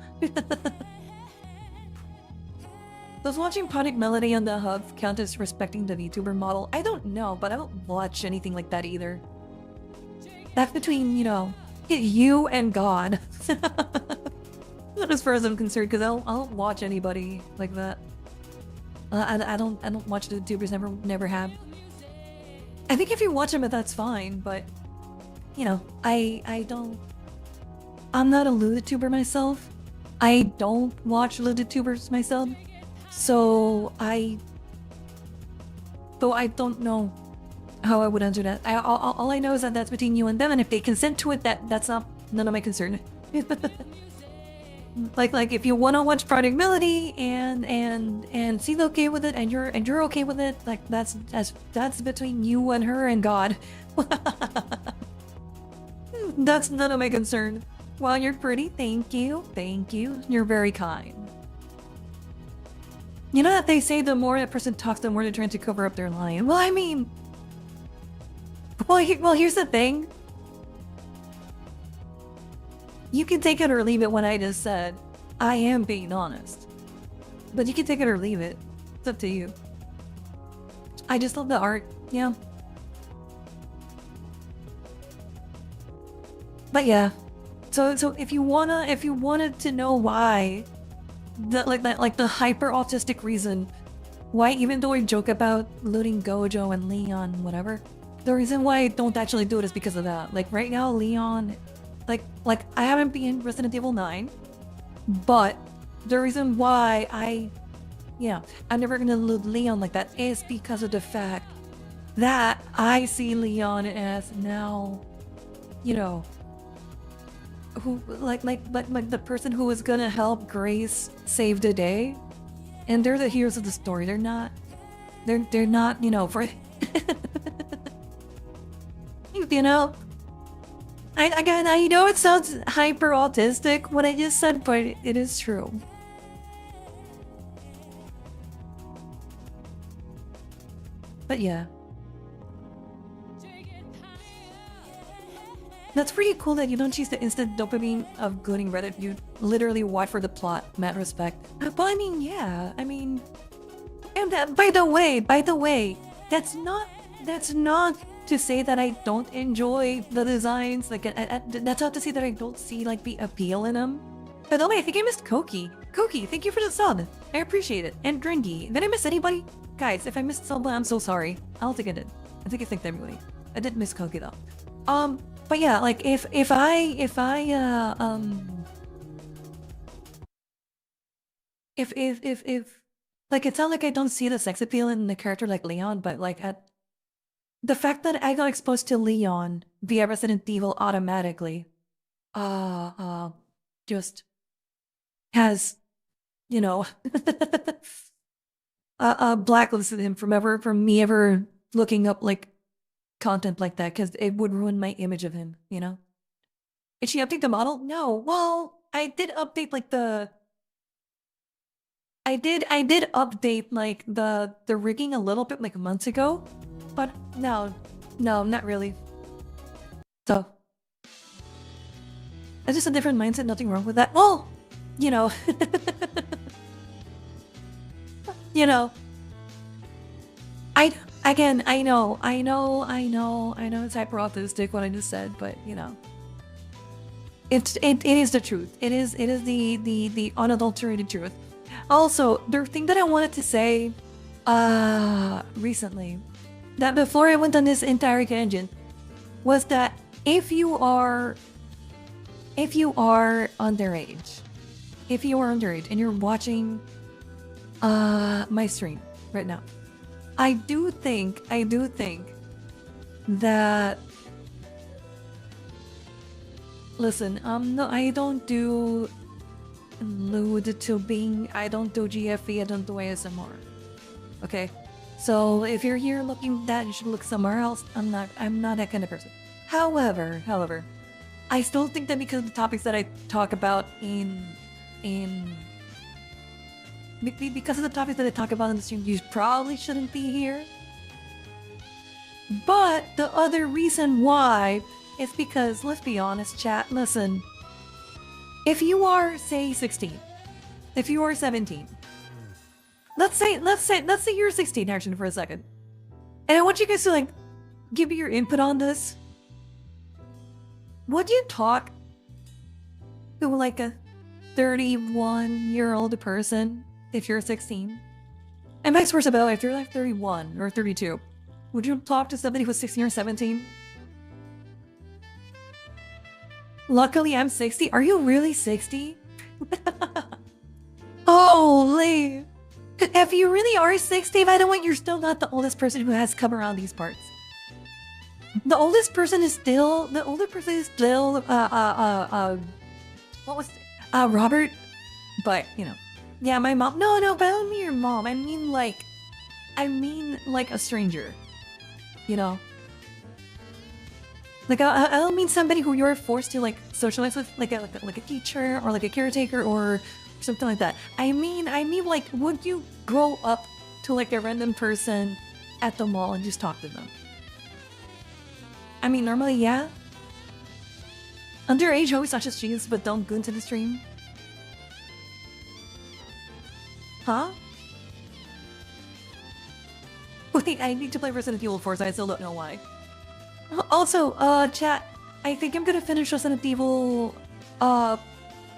Does watching Panic Melody on the hub count as respecting the VTuber model? I don't know, but I don't watch anything like that either. That's between, you know, you and God. Not as far as I'm concerned, because I'll watch anybody like that. I don't watch the YouTubers, never have. I think if you watch them, that's fine, but you know, I'm not a LudaTuber myself. I don't watch LudaTubers myself, so I don't know how I would answer that. All I know is that that's between you and them, and if they consent to it, that's not none of my concern. like if you want to watch Project Melody and seem okay with it, and you're okay with it, like that's between you and her and God. That's none of my concern. Well, you're pretty. Thank you. You're very kind. You know that they say the more a person talks, the more they're trying to cover up their lying. Well, I mean, well, here's the thing. You can take it or leave it when I just said, I am being honest. But you can take it or leave it. It's up to you. I just love the art, yeah. But yeah. So if you wanted to know why, the hyper autistic reason why, even though I joke about looting Gojo and Leon, whatever, the reason why I don't actually do it is because of that. Like right now, Leon, like I haven't been Resident Evil 9, but the reason why I'm never gonna loot Leon like that is because of the fact that I see Leon as now, you know, who like the person who is gonna help Grace save the day, and they're the heroes of the story. They're not, you know, for you know. I know it sounds hyper autistic what I just said, but it is true. But yeah. That's pretty cool that you don't choose the instant dopamine of gooding Reddit. You literally watch for the plot, mad respect. But I mean, yeah, I mean... And that, by the way, that's not to say that I don't enjoy the designs. Like, that's not to say that I don't see, like, the appeal in them. By the way, I think I missed Koki. Koki, thank you for the sub. I appreciate it. And Drengi. Did I miss anybody? Guys, if I missed someone, I'm so sorry. I don't think I did. I think I thanked everybody. I did miss Koki, though. But yeah, like, if Like, it's not like I don't see the sex appeal in the character like Leon, but like at the fact that I got exposed to Leon via Resident Evil automatically, just has, you know, blacklisted him from me ever looking up like content like that, because it would ruin my image of him, you know? Did she update the model? No. Well, I did update like I did update like the rigging a little bit like months ago, but no, not really. So it's just a different mindset, nothing wrong with that. Well, you know, you know, I know it's hyper autistic what I just said, but you know, it is the truth. It is the unadulterated truth. Also, the thing that I wanted to say recently, that before I went on this entire tangent, was that if you are underage, and you're watching my stream right now, I do think that, listen, no, I don't do lewd tubing, I don't do GFE, I don't do ASMR. Okay? So if you're here looking that, you should look somewhere else. I'm not that kind of person. However, I still think that because of the topics that I talk about because of the topics that I talk about in the stream, you probably shouldn't be here. But the other reason why is because, let's be honest, chat, listen. If you are, say, 16, if you are 17, let's say you're 16, actually, for a second. And I want you guys to, like, give me your input on this. Would you talk to, like, a 31-year-old person if you're 16? And vice versa, by the way, if you're, like, 31 or 32, would you talk to somebody who's 16 or 17? Luckily, I'm 60. Are you really 60? Holy! If you really are 60, by the way, you're still not the oldest person who has come around these parts. The older person is still, what was it? Robert? But, you know. Yeah, my mom. No, but I don't mean your mom. I mean like a stranger. You know? Like, I don't mean somebody who you're forced to, like, socialize with, like a teacher or, like, a caretaker or something like that. I mean, like, would you go up to, like, a random person at the mall and just talk to them? I mean, normally, yeah. Underage always touches cheese, but don't go into the stream. Huh? Wait, I need to play Resident Evil 4, so I still don't know why. Also, chat, I think I'm gonna finish Resident Evil 4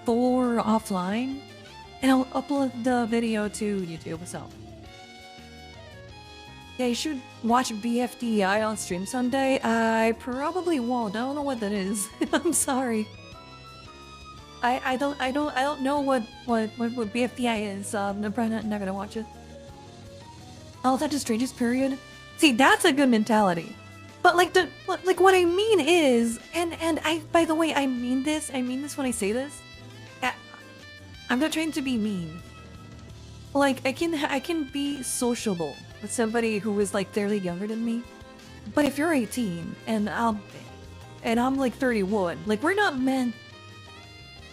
offline, and I'll upload the video to YouTube, so. Yeah, you should watch BFDI on stream Sunday. I probably won't. I don't know what that is. I'm sorry. I don't know what BFDI is. I'm probably not gonna watch it. Oh, that's the strangest period. See, that's a good mentality. But like what I mean is, and I, by the way, I mean this when I say this. I'm not trying to be mean. Like, I can be sociable with somebody who is like fairly younger than me. But if you're 18 and I'm like 31, like we're not meant.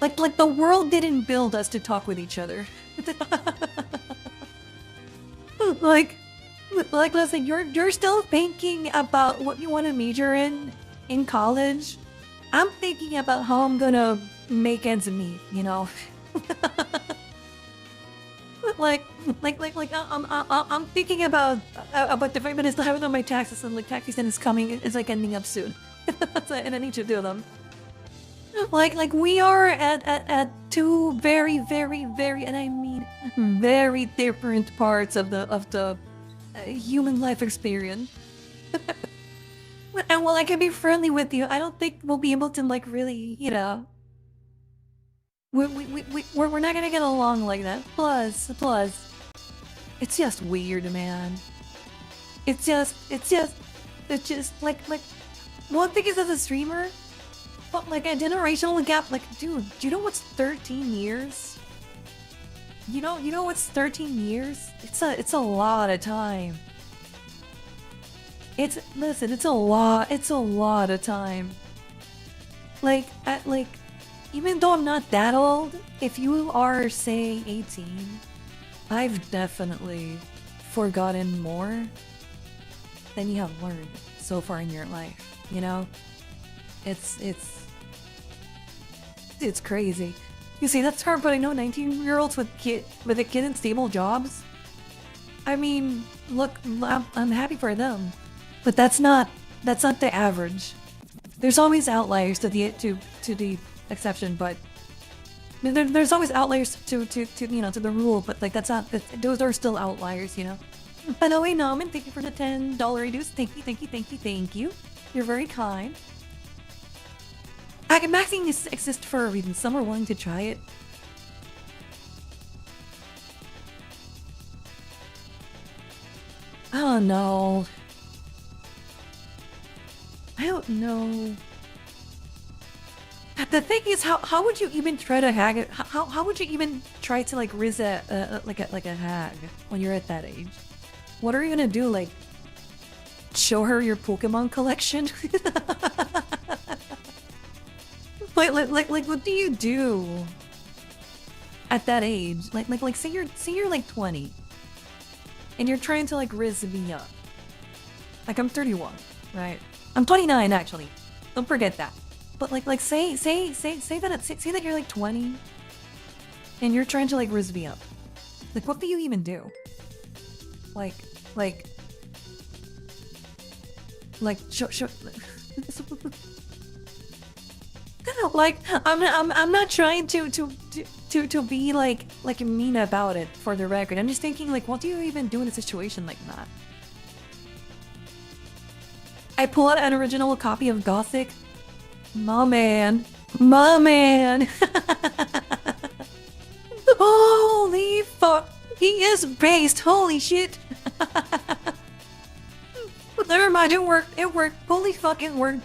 Like the world didn't build us to talk with each other. Like, listen, you're still thinking about what you want to major in college. I'm thinking about how I'm gonna make ends meet, you know. I'm thinking about the fact that I still haven't done my taxes, and like tax season is coming. It's like ending up soon, and I need to do them. Like we are at two very, and I mean very different parts of the human life experience. And while I can be friendly with you, I don't think we'll be able to like really, you know. We're not gonna get along like that. Plus, It's just weird, man. It's just like one thing is as a streamer, but like a generational gap. Like, dude, do you know what's 13 years? You know what's 13 years? It's a lot of time. Listen, it's a lot of time. Like, even though I'm not that old, if you are, say, 18, I've definitely forgotten more than you have learned so far in your life, you know? It's crazy. You see, that's hard, but I know 19-year-olds with a kid in stable jobs. I mean, look, I'm happy for them, but that's not the average. There's always outliers to the exception, but I mean, there's always outliers to the rule, but like those are still outliers, you know. By the way, Naman, thank you for the $10 reduce. Thank you. You're very kind. Hagmaxxing exists for a reason. Some are willing to try it. I don't know. The thing is, how would you even try to hag it? How would you even try to like riz like a hag when you're at that age? What are you gonna do? Like show her your Pokemon collection? like what do you do at that age? Like say you're like 20 and you're trying to like riz me up. Like I'm 31, right? I'm 29 actually. Don't forget that. But like say that you're like 20 and you're trying to like riz me up. Like what do you even do? Like show like I'm not trying to be like mean about it for the record. I'm just thinking like what do you even do in a situation like that? I pull out an original copy of Gothic. My man. Holy fuck. He is based. Holy shit. Never mind, it worked. Holy fucking worked.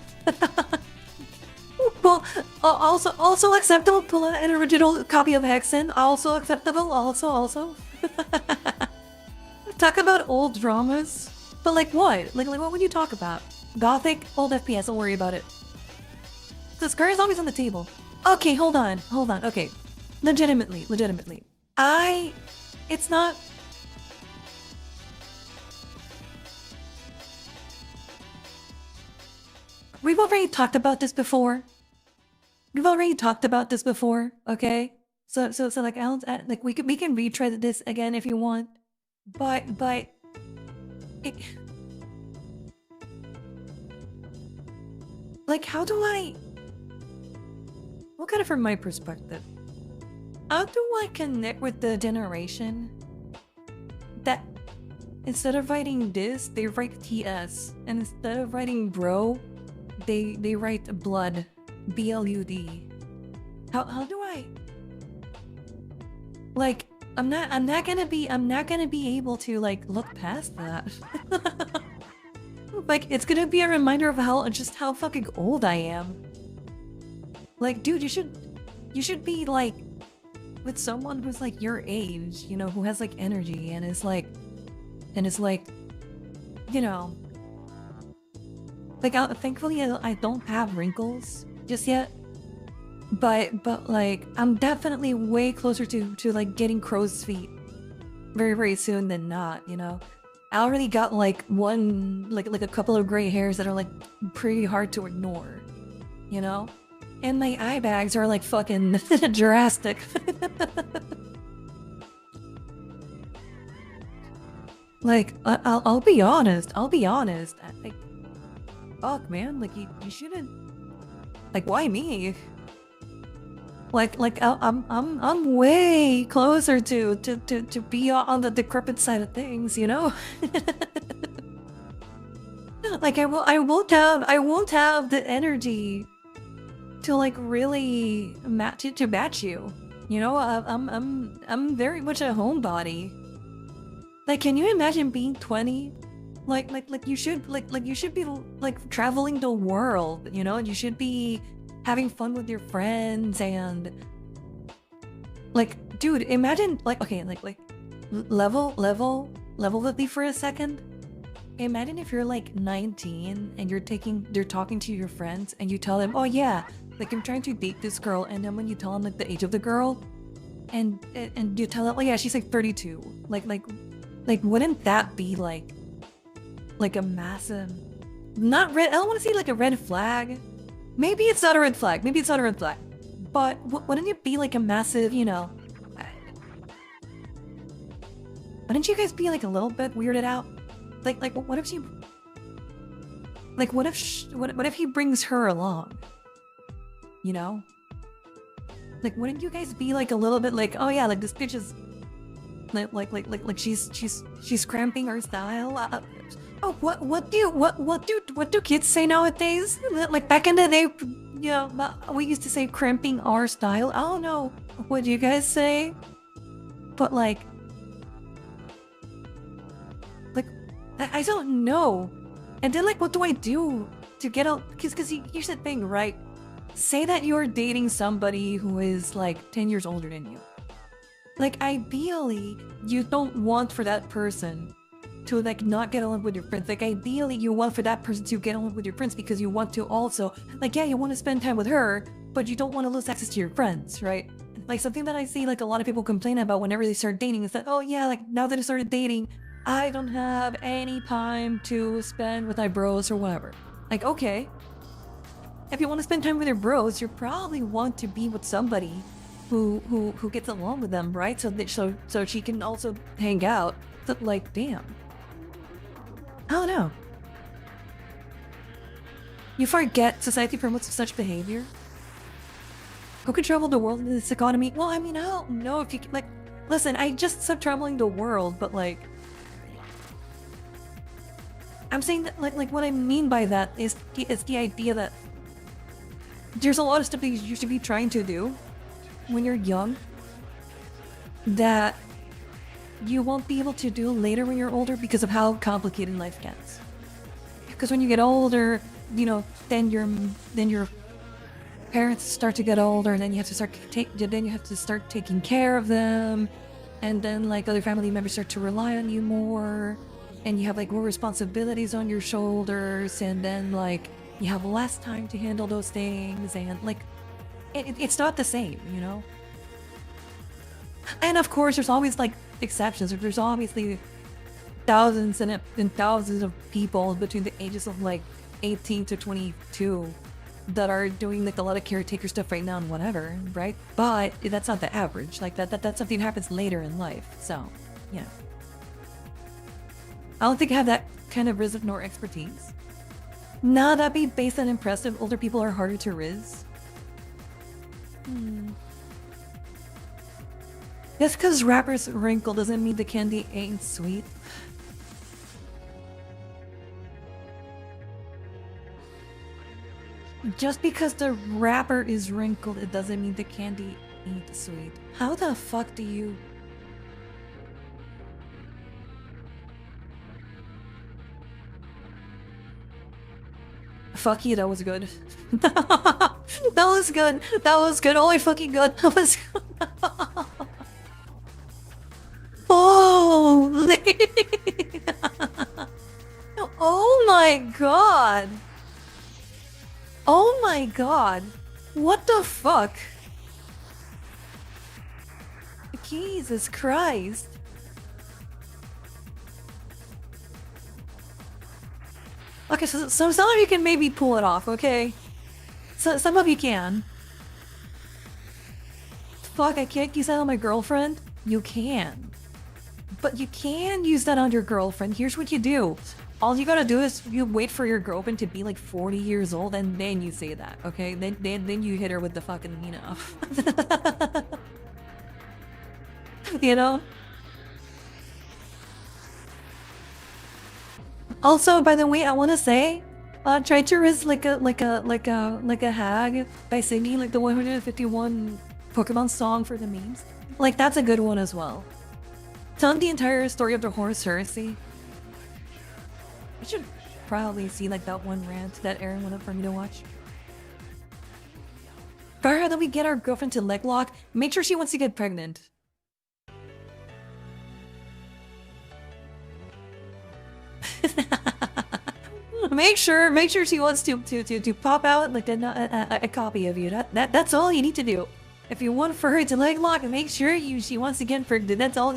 Well, also acceptable. Pull out an original copy of Hexen. Also acceptable. Also. Talk about old dramas. But like what? Like what would you talk about? Gothic? Old FPS, don't worry about it. The scar is always on the table. Okay, hold on. Okay. Legitimately. It's not... We've already talked about this before. Okay? So like, like we can retry this again if you want. But... Like, how do I... Look at it from my perspective. How do I connect with the generation that instead of writing this, they write TS, and instead of writing bro, they write blood, BLUD. How do I? Like, I'm not gonna be able to like look past that. Like, it's gonna be a reminder of just how fucking old I am. Like, dude, you should be like with someone who's like your age, you know, who has like energy and is like, you know, like thankfully I don't have wrinkles just yet, but like I'm definitely way closer to like getting crow's feet very soon than not, you know. I already got like like a couple of gray hairs that are like pretty hard to ignore, you know? And my eye bags are like fucking drastic. Like, I'll be honest. Like, fuck, man. Like, you shouldn't. Like, why me? Like I'm way closer to be on the decrepit side of things, you know. Like, I won't have the energy to like really match you. You know, I'm very much a homebody. Like, can you imagine being 20? Like you should you should be like traveling the world, you know? You should be having fun with your friends and like, dude, imagine like okay, like level with me for a second. Imagine if you're like 19 and you're talking to your friends and you tell them, oh yeah, like I'm trying to date this girl, and then when you tell them like the age of the girl, and you tell them, oh yeah, she's like 32. Like wouldn't that be like a massive, not red, I don't want to say like a red flag. Maybe it's not a red flag. Maybe it's not a red flag. But wouldn't it be like a massive, you know? Wouldn't you guys be like a little bit weirded out? Like what if she, like what if he brings her along? You know? Like wouldn't you guys be like a little bit like, oh yeah, like this bitch is like she's cramping our style? Oh, what do kids say nowadays? Like back in the day, you know, we used to say cramping our style. I don't know what you guys say, but like I don't know. And then like, what do I do to get out? Because here's the thing, right? Say that you're dating somebody who is like 10 years older than you. Like ideally, you don't want for that person to like not get along with your friends. Like ideally you want for that person to get along with your friends because you want to also like, yeah, you want to spend time with her, but you don't want to lose access to your friends, right? Like something that I see like a lot of people complain about whenever they start dating is that, oh yeah, like now that I started dating, I don't have any time to spend with my bros or whatever. Like, okay, if you want to spend time with your bros, you probably want to be with somebody who gets along with them, right? So she can also hang out. But like, damn. I don't know. You forget society promotes such behavior. Who can travel the world in this economy? Well, I mean, I don't know if you can, like, listen, I just said traveling the world, but like, I'm saying that like what I mean by that is the idea that there's a lot of stuff that you should be trying to do when you're young that you won't be able to do later when you're older because of how complicated life gets. Because when you get older, you know, then your parents start to get older, and then you have to start taking care of them, and then like other family members start to rely on you more, and you have like more responsibilities on your shoulders, and then like you have less time to handle those things, and like it's not the same, you know? And of course there's always like exceptions. There's obviously thousands and thousands of people between the ages of like 18 to 22 that are doing like a lot of caretaker stuff right now and whatever, right? But that's not the average. Like that's something that happens later in life. So, you know. I don't think I have that kind of wisdom nor expertise. Nah, that'd be based on impressive. Older people are harder to riz. Just because rappers wrinkle doesn't mean the candy ain't sweet. Just because the rapper is wrinkled, it doesn't mean the candy ain't sweet. How the fuck do you... Fuck you, that was good. That was good. That was good. Oh my fucking god. That was good. Holy. Oh my god. Oh my god. What the fuck? Jesus Christ. Okay, so some of you can maybe pull it off, okay? So some of you can. Fuck, I can't use that on my girlfriend? You can. But you can use that on your girlfriend. Here's what you do. All you gotta do is you wait for your girlfriend to be like 40 years old, and then you say that, okay? Then you hit her with the fucking, you know. You know? Also, by the way, I want to say, try to risk like a hag by singing like the 151 Pokemon song for the memes. Like that's a good one as well. Tell him the entire story of the horse heresy. I should probably see like that one rant that Aaron wanted for me to watch. Farah, that we get our girlfriend to leg lock. Make sure she wants to get pregnant. Make sure she wants to pop out like a copy of you. That's all you need to do. If you want for her to leg lock, make sure she wants to get pregnant. That's all.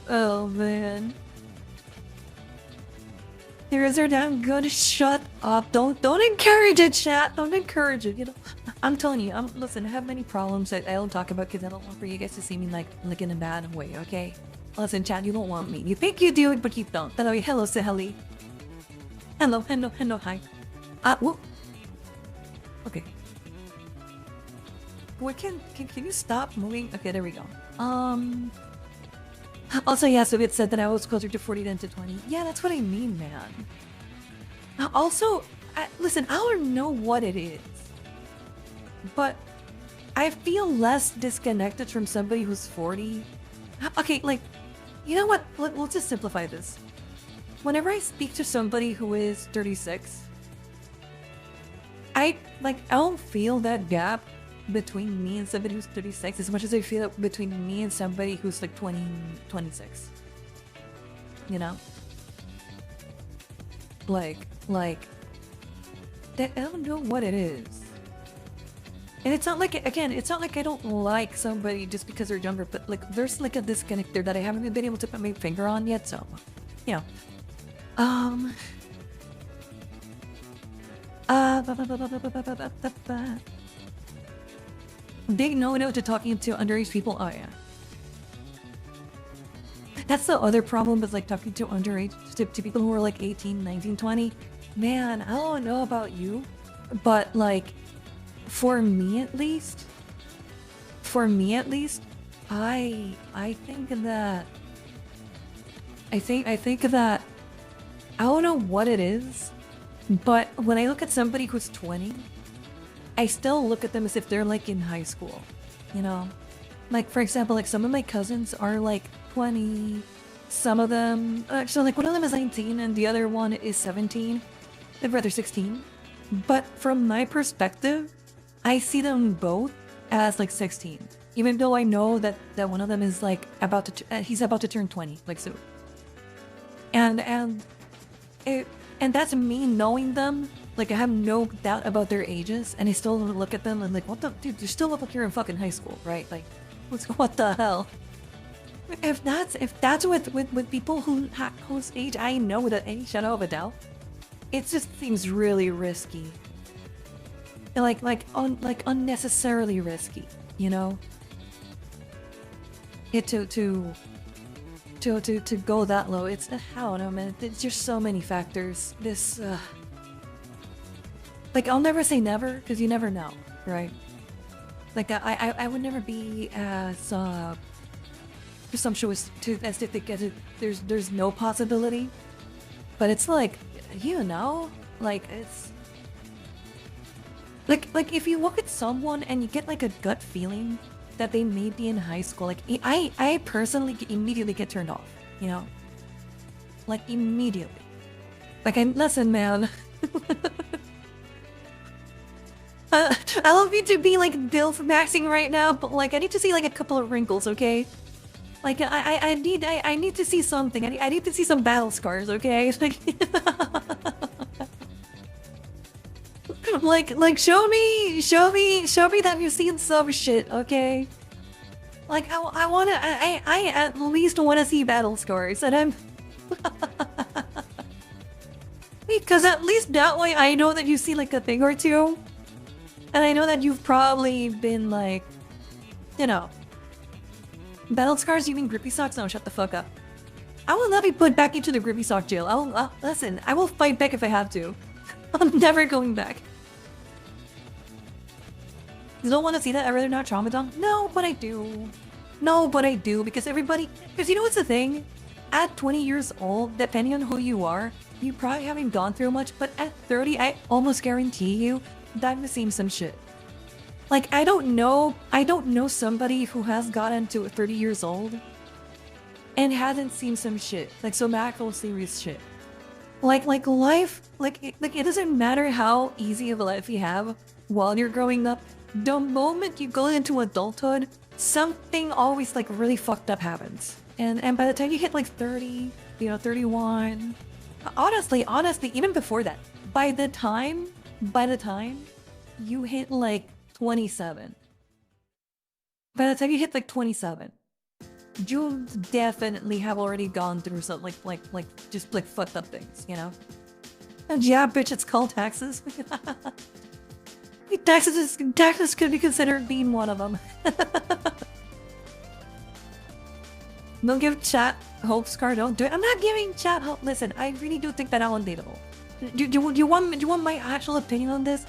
Oh man. Heroes are damn good. Shut up. Don't encourage it, chat. Don't encourage it. You know, I'm telling you. Listen. I have many problems that I don't talk about because I don't want for you guys to see me like in a bad way. Okay. Listen, chat. You don't want me. You think you do, but you don't. By the way, hello, Saheli. Hello. Hi. Whoop. Okay. What can you stop moving? Okay, there we go. Also, yeah, so it said that I was closer to 40 than to 20. Yeah, that's what I mean, man. Also, listen, I don't know what it is, but I feel less disconnected from somebody who's 40. Okay, like, you know what? Let's just simplify this. Whenever I speak to somebody who is 36, I don't feel that gap between me and somebody who's 36 as much as I feel it between me and somebody who's like 26. You know? Like I don't know what it is. And it's not like, again, it's not like I don't like somebody just because they're younger, but like there's like a disconnect there that I haven't been able to put my finger on yet, so, you know. Big no to talking to underage people. Oh yeah, that's the other problem with like talking to underage to people who are like 18, 19, 20. Man, I don't know about you, but like for me at least, I think that I don't know what it is, but when I look at somebody who's 20, I still look at them as if they're like in high school, you know? Like, for example, like some of my cousins are like 20, some of them, actually like one of them is 19 and the other one is 17, they're rather 16. But from my perspective, I see them both as like 16, even though I know that one of them is like he's about to turn 20, like soon. And that's me knowing them. Like, I have no doubt about their ages, and I still look at them and like, what the dude? You still look like you're in fucking high school, right? Like, what the hell? If that's with people whose age I know without any shadow of a doubt, it just seems really risky. Like unnecessarily risky, you know? To go that low, it's I don't know, man. There's just so many factors. This. Like, I'll never say never, because you never know, right? Like, I would never be as presumptuous as to think that there's no possibility. But it's like, you know, like, it's... Like, if you look at someone and you get, like, a gut feeling that they may be in high school, like, I personally immediately get turned off, you know? Like, immediately. Like, listen, man. I don't mean to be like DILF maxing right now, but like I need to see like a couple of wrinkles, okay? Like I need to see something. I need to see some battle scars, okay? Like show me that you've seen some shit, okay? Like I at least wanna see battle scars, and I'm because at least that way I know that you see like a thing or two. And I know that you've probably been like, you know, battle scars. You mean grippy socks? No, shut the fuck up. I will not be put back into the grippy sock jail. Listen. I will fight back if I have to. I'm never going back. You don't want to see that? I'd rather not trauma dump. No, but I do. No, but I do because because you know what's the thing? At 20 years old, depending on who you are, you probably haven't gone through much. But at 30, I almost guarantee you. I've seen some shit. Like, I don't know somebody who has gotten to 30 years old and hasn't seen some shit, like some actual serious shit. Like life, like it doesn't matter how easy of a life you have while you're growing up. The moment you go into adulthood, something always like really fucked up happens. And by the time you hit like 30, 31, honestly, even before that, by the time you hit like 27, by the time you hit like 27, you definitely have already gone through some like just like fucked up things, you know? And yeah, bitch, it's called taxes. Taxes could be considered being one of them. Don't give chat hope, Scar. Don't do it. I'm not giving chat hope. Listen, I really do think that I'm undateable. Do you want my actual opinion on this?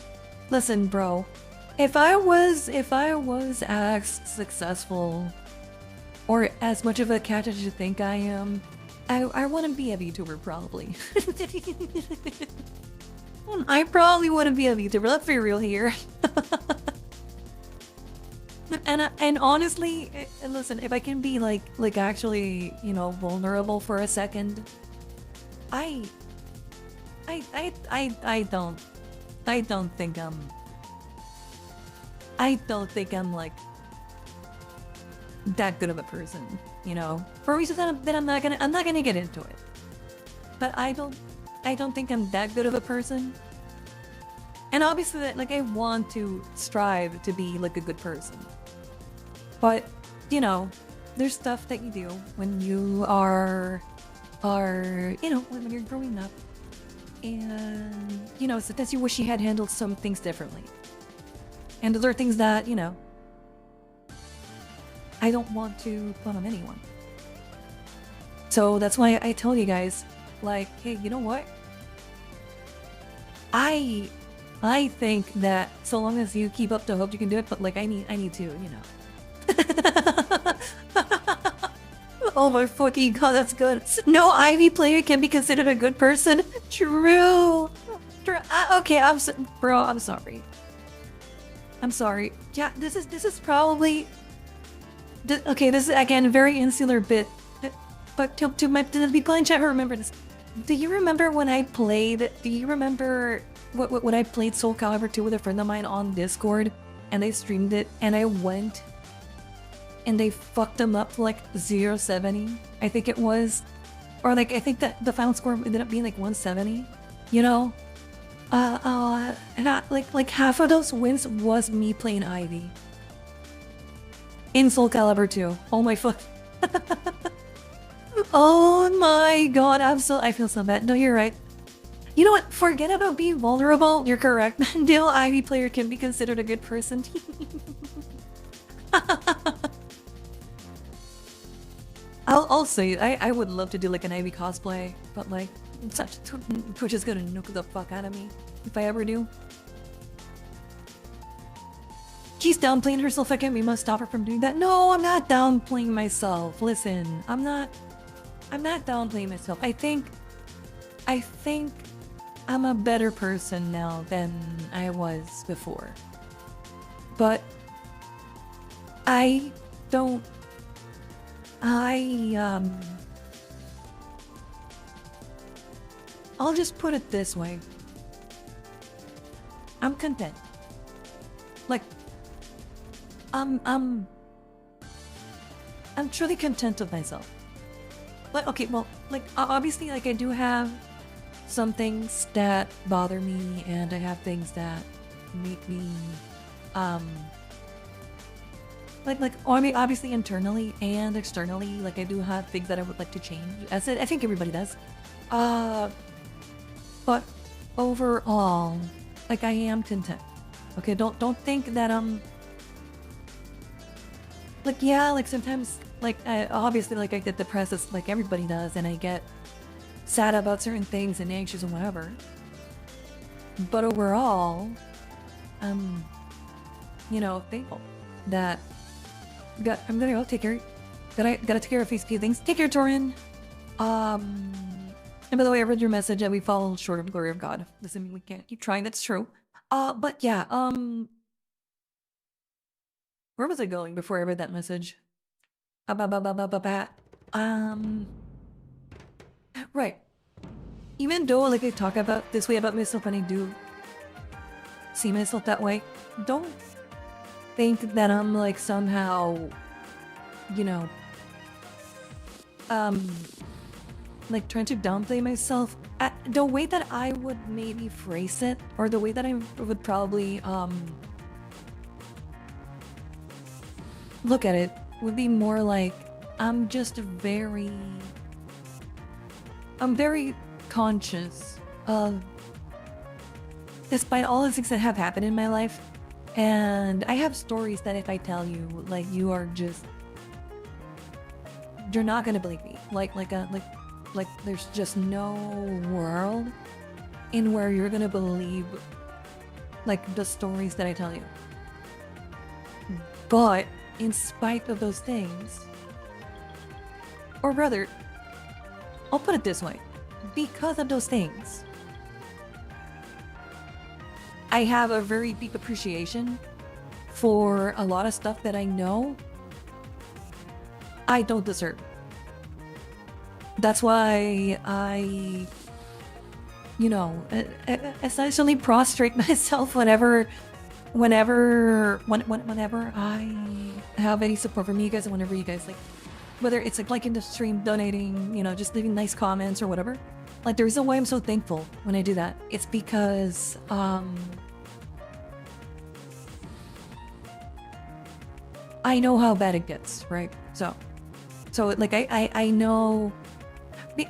Listen, bro. If I was as successful or as much of a catch as you think I am, I wouldn't be a VTuber probably. I probably wouldn't be a VTuber. Let's be real here. And honestly, listen, if I can be like actually, you know, vulnerable for a second, I don't think I'm like that good of a person, you know, for reasons that I'm not gonna get into it. But I don't think I'm that good of a person. And obviously that like I want to strive to be like a good person. But, you know, there's stuff that you do when you are you know, when you're growing up. And, you know, sometimes you wish you had handled some things differently. And those are things that, you know, I don't want to put on anyone. So that's why I tell you guys, like, hey, you know what? I think that so long as you keep up the hope, you can do it. But like, I need to, you know. Oh my fucking god, that's good. No Ivy player can be considered a good person. True. Okay, bro. I'm sorry. I'm sorry. Yeah, this is probably. Okay, this is again a very insular bit. But to the people in chat who remember this, do you remember when I played? Do you remember when I played Soul Calibur 2 with a friend of mine on Discord, and they streamed it, and I went. And they fucked them up to like 070, I think it was. Or like, I think that the final score ended up being like 170, you know? And like half of those wins was me playing Ivy. In Soul Calibur 2. Oh my fuck. Oh my god, I feel so bad. No, you're right. You know what? Forget about being vulnerable. You're correct. Dale Ivy player can be considered a good person. I'll say I would love to do like an Ivy cosplay, but like Twitch is gonna nuke the fuck out of me if I ever do. She's downplaying herself again. We must stop her from doing that. No, I'm not downplaying myself. Listen, I'm not downplaying myself. I think I'm a better person now than I was before. But I'll just put it this way. I'm content. Like, I'm truly content with myself. But okay, well, like obviously, like I do have some things that bother me, and I have things that make me, like I mean, obviously internally and externally, like I do have things that I would like to change. As I think everybody does. But overall, like I am content. Okay, don't think that like yeah, like sometimes like obviously like I get depressed like everybody does, and I get sad about certain things and anxious and whatever. But overall, you know, thankful that I'm gonna go take care. Gotta take care of these few things. Take care, Torin. And by the way, I read your message that we fall short of the glory of God. Doesn't mean we can't keep trying. That's true. But yeah, Where was I going before I read that message? Um, right. Even though like I talk about this way about myself and I do see myself that way, don't think that I'm like somehow, you know, like trying to downplay myself. The way that I would maybe phrase it, or the way that I would probably look at it, would be more like I'm very conscious of, despite all the things that have happened in my life, and I have stories that if I tell you, like, you're not gonna believe me. Like there's just no world in where you're gonna believe like the stories that I tell you. But in spite of those things, or rather, I'll put it this way, because of those things, I have a very deep appreciation for a lot of stuff that I know I don't deserve. That's why I, essentially prostrate myself whenever I have any support from you guys, and whenever you guys like, whether it's like liking the stream, donating, just leaving nice comments or whatever. Like, the reason why I'm so thankful when I do that, it's because I know how bad it gets, right? So like I know,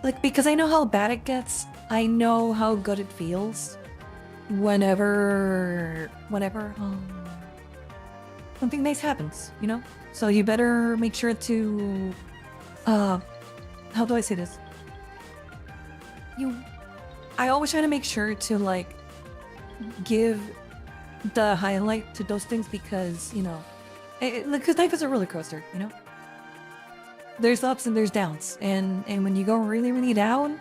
like, because I know how bad it gets, I know how good it feels whenever something nice happens, So you better make sure to how do I say this? I always try to make sure to like give the highlight to those things, because because life is a roller coaster, There's ups and there's downs, and when you go really, really down,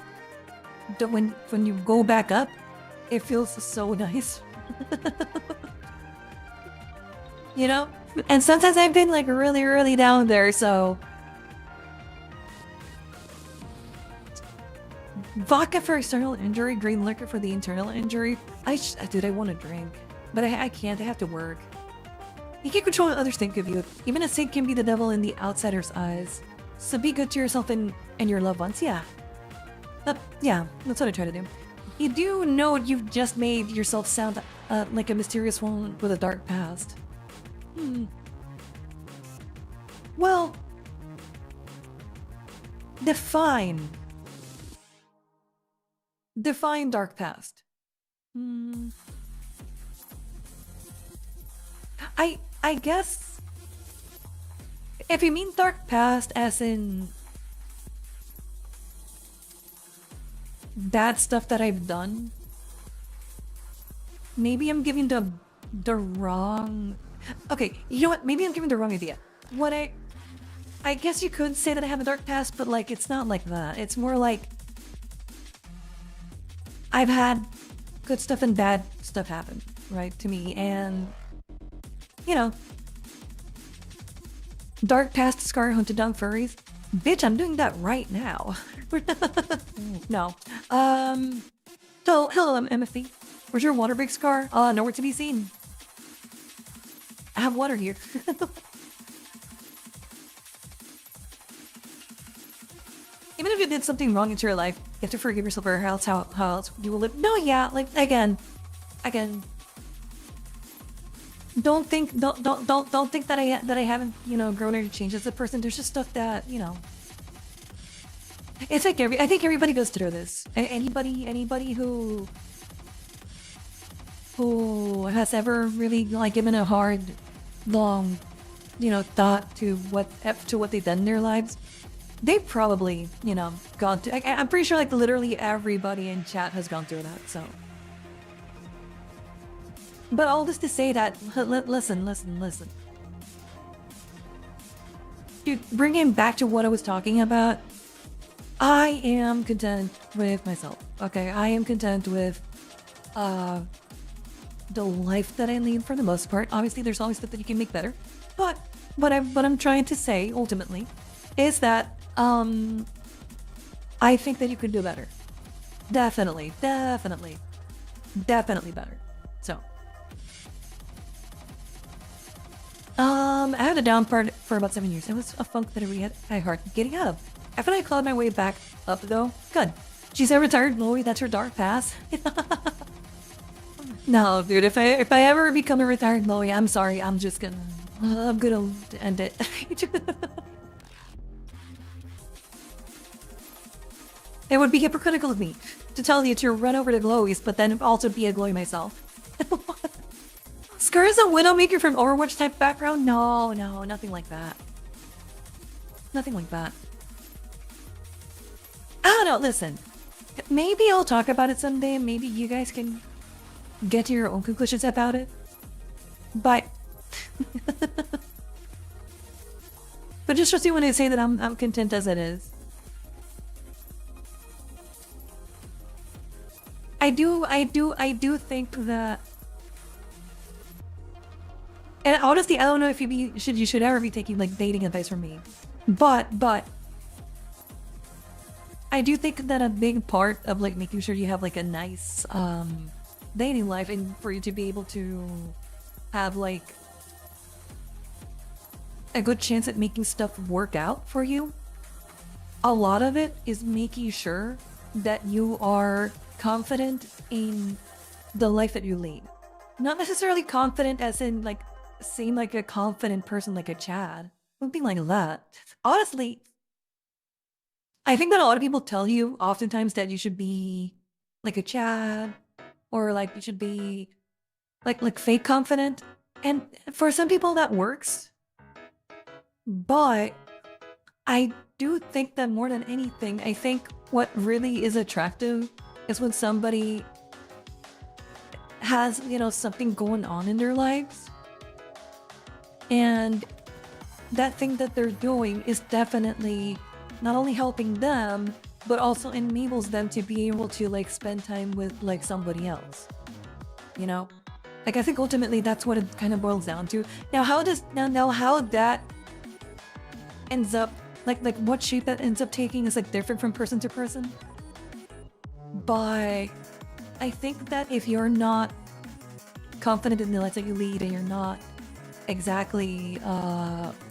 when you go back up, it feels so nice. And sometimes I've been like really, really down there, so vodka for external injury, green liquor for the internal injury. Dude, I want to drink, but I can't. I have to work. You can't control what others think of you. Even a saint can be the devil in the outsider's eyes. So be good to yourself and your loved ones. Yeah. That's what I try to do. You do know you've just made yourself sound like a mysterious woman with a dark past. Well, define dark past. I guess if you mean dark past as in bad stuff that I've done, maybe I'm giving the wrong. Okay, you know what? Maybe I'm giving the wrong idea. What I guess you could say that I have a dark past, but like it's not like that. It's more like I've had good stuff and bad stuff happen, right, to me, and dark past scar hunted down furries. Bitch, I'm doing that right now. No. So hello, I'm MFE. Where's your water break scar? Nowhere to be seen. I have water here. Even if you did something wrong into your life, you have to forgive yourself, or how else you will live. No, yeah, like again. Don't think that I haven't grown or changed as a person. There's just stuff that it's like I think everybody goes through this. Anybody who has ever really like given a hard, long, thought to what they've done in their lives, they've probably gone through. I'm pretty sure like literally everybody in chat has gone through that. So. But all this to say that, listen. Dude, bringing back to what I was talking about, I am content with myself, okay? I am content with the life that I lead for the most part. Obviously, there's always stuff that you can make better. But what I'm trying to say ultimately is that I think that you could do better. Definitely better. So I had a down part for about 7 years. It was a funk that I really had hard getting out of. After I clawed my way back up though, good. She's a retired Chloe, that's her dark past. No, dude, if I ever become a retired Chloe, I'm sorry, I'm gonna end it. It would be hypocritical of me to tell you to run over to Glowies, but then also be a Glowy myself. Scar is a Widowmaker from Overwatch type background? No, nothing like that. Nothing like that. I don't know, listen. Maybe I'll talk about it someday, maybe you guys can get to your own conclusions about it. But but just trust me when I say that I'm content as it is. I do think that, and honestly, I don't know if you should ever be taking like dating advice from me, but I do think that a big part of like making sure you have like a nice dating life and for you to be able to have like a good chance at making stuff work out for you, a lot of it is making sure that you are confident in the life that you lead. Not necessarily confident as in like seem like a confident person like a Chad. Something like that. Honestly, I think that a lot of people tell you oftentimes that you should be like a Chad or like you should be like fake confident. And for some people that works. But I do think that more than anything, I think what really is attractive is when somebody has, you know, something going on in their lives. And that thing that they're doing is definitely not only helping them, but also enables them to be able to like spend time with like somebody else. You know? Like I think ultimately that's what it kind of boils down to. Now how that ends up like what shape that ends up taking is like different from person to person. But I think that if you're not confident in the life that you lead and you're not exactly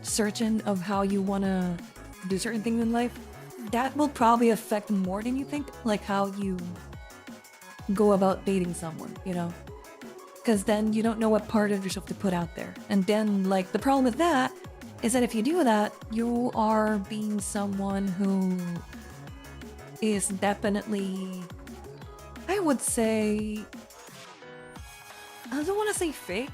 certain of how you want to do certain things in life, that will probably affect more than you think, like how you go about dating someone, you know? Because then you don't know what part of yourself to put out there. And then like the problem with that is that if you do that, you are being someone who is definitely, I would say, I don't want to say fake,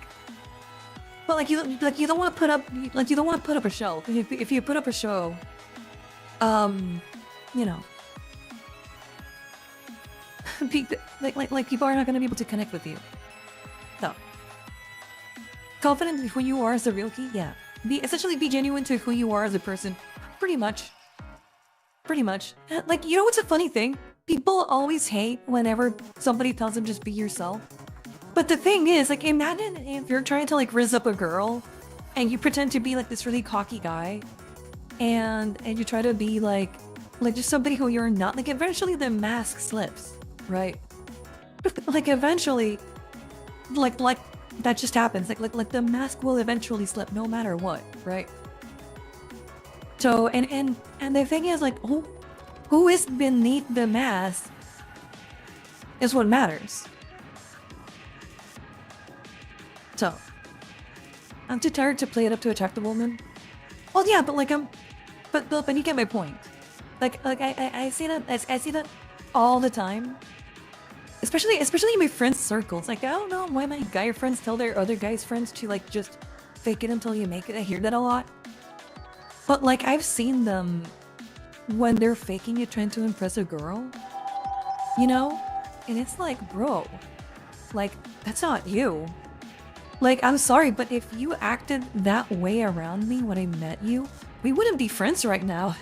but like you don't want to put up a show. If you put up a show, you know, like people are not going to be able to connect with you. So, confident in who you are as a real key, yeah. Essentially be genuine to who you are as a person. Pretty much. Like, you know what's a funny thing? People always hate whenever somebody tells them just be yourself. But the thing is, like, imagine if you're trying to like rizz up a girl and you pretend to be like this really cocky guy and you try to be like just somebody who you're not. Like eventually the mask slips, right? Like eventually like that just happens. Like the mask will eventually slip no matter what, right? So and the thing is like who is beneath the mask is what matters. So I'm too tired to play it up to attract a woman. Well yeah, but like but you get my point. Like I see that I see that all the time. Especially in my friends' circles. Like, I don't know why my guy friends tell their other guys' friends to, like, just fake it until you make it. I hear that a lot. But, like, I've seen them when they're faking it trying to impress a girl. You know? And it's like, bro, like, that's not you. Like, I'm sorry, but if you acted that way around me when I met you, we wouldn't be friends right now.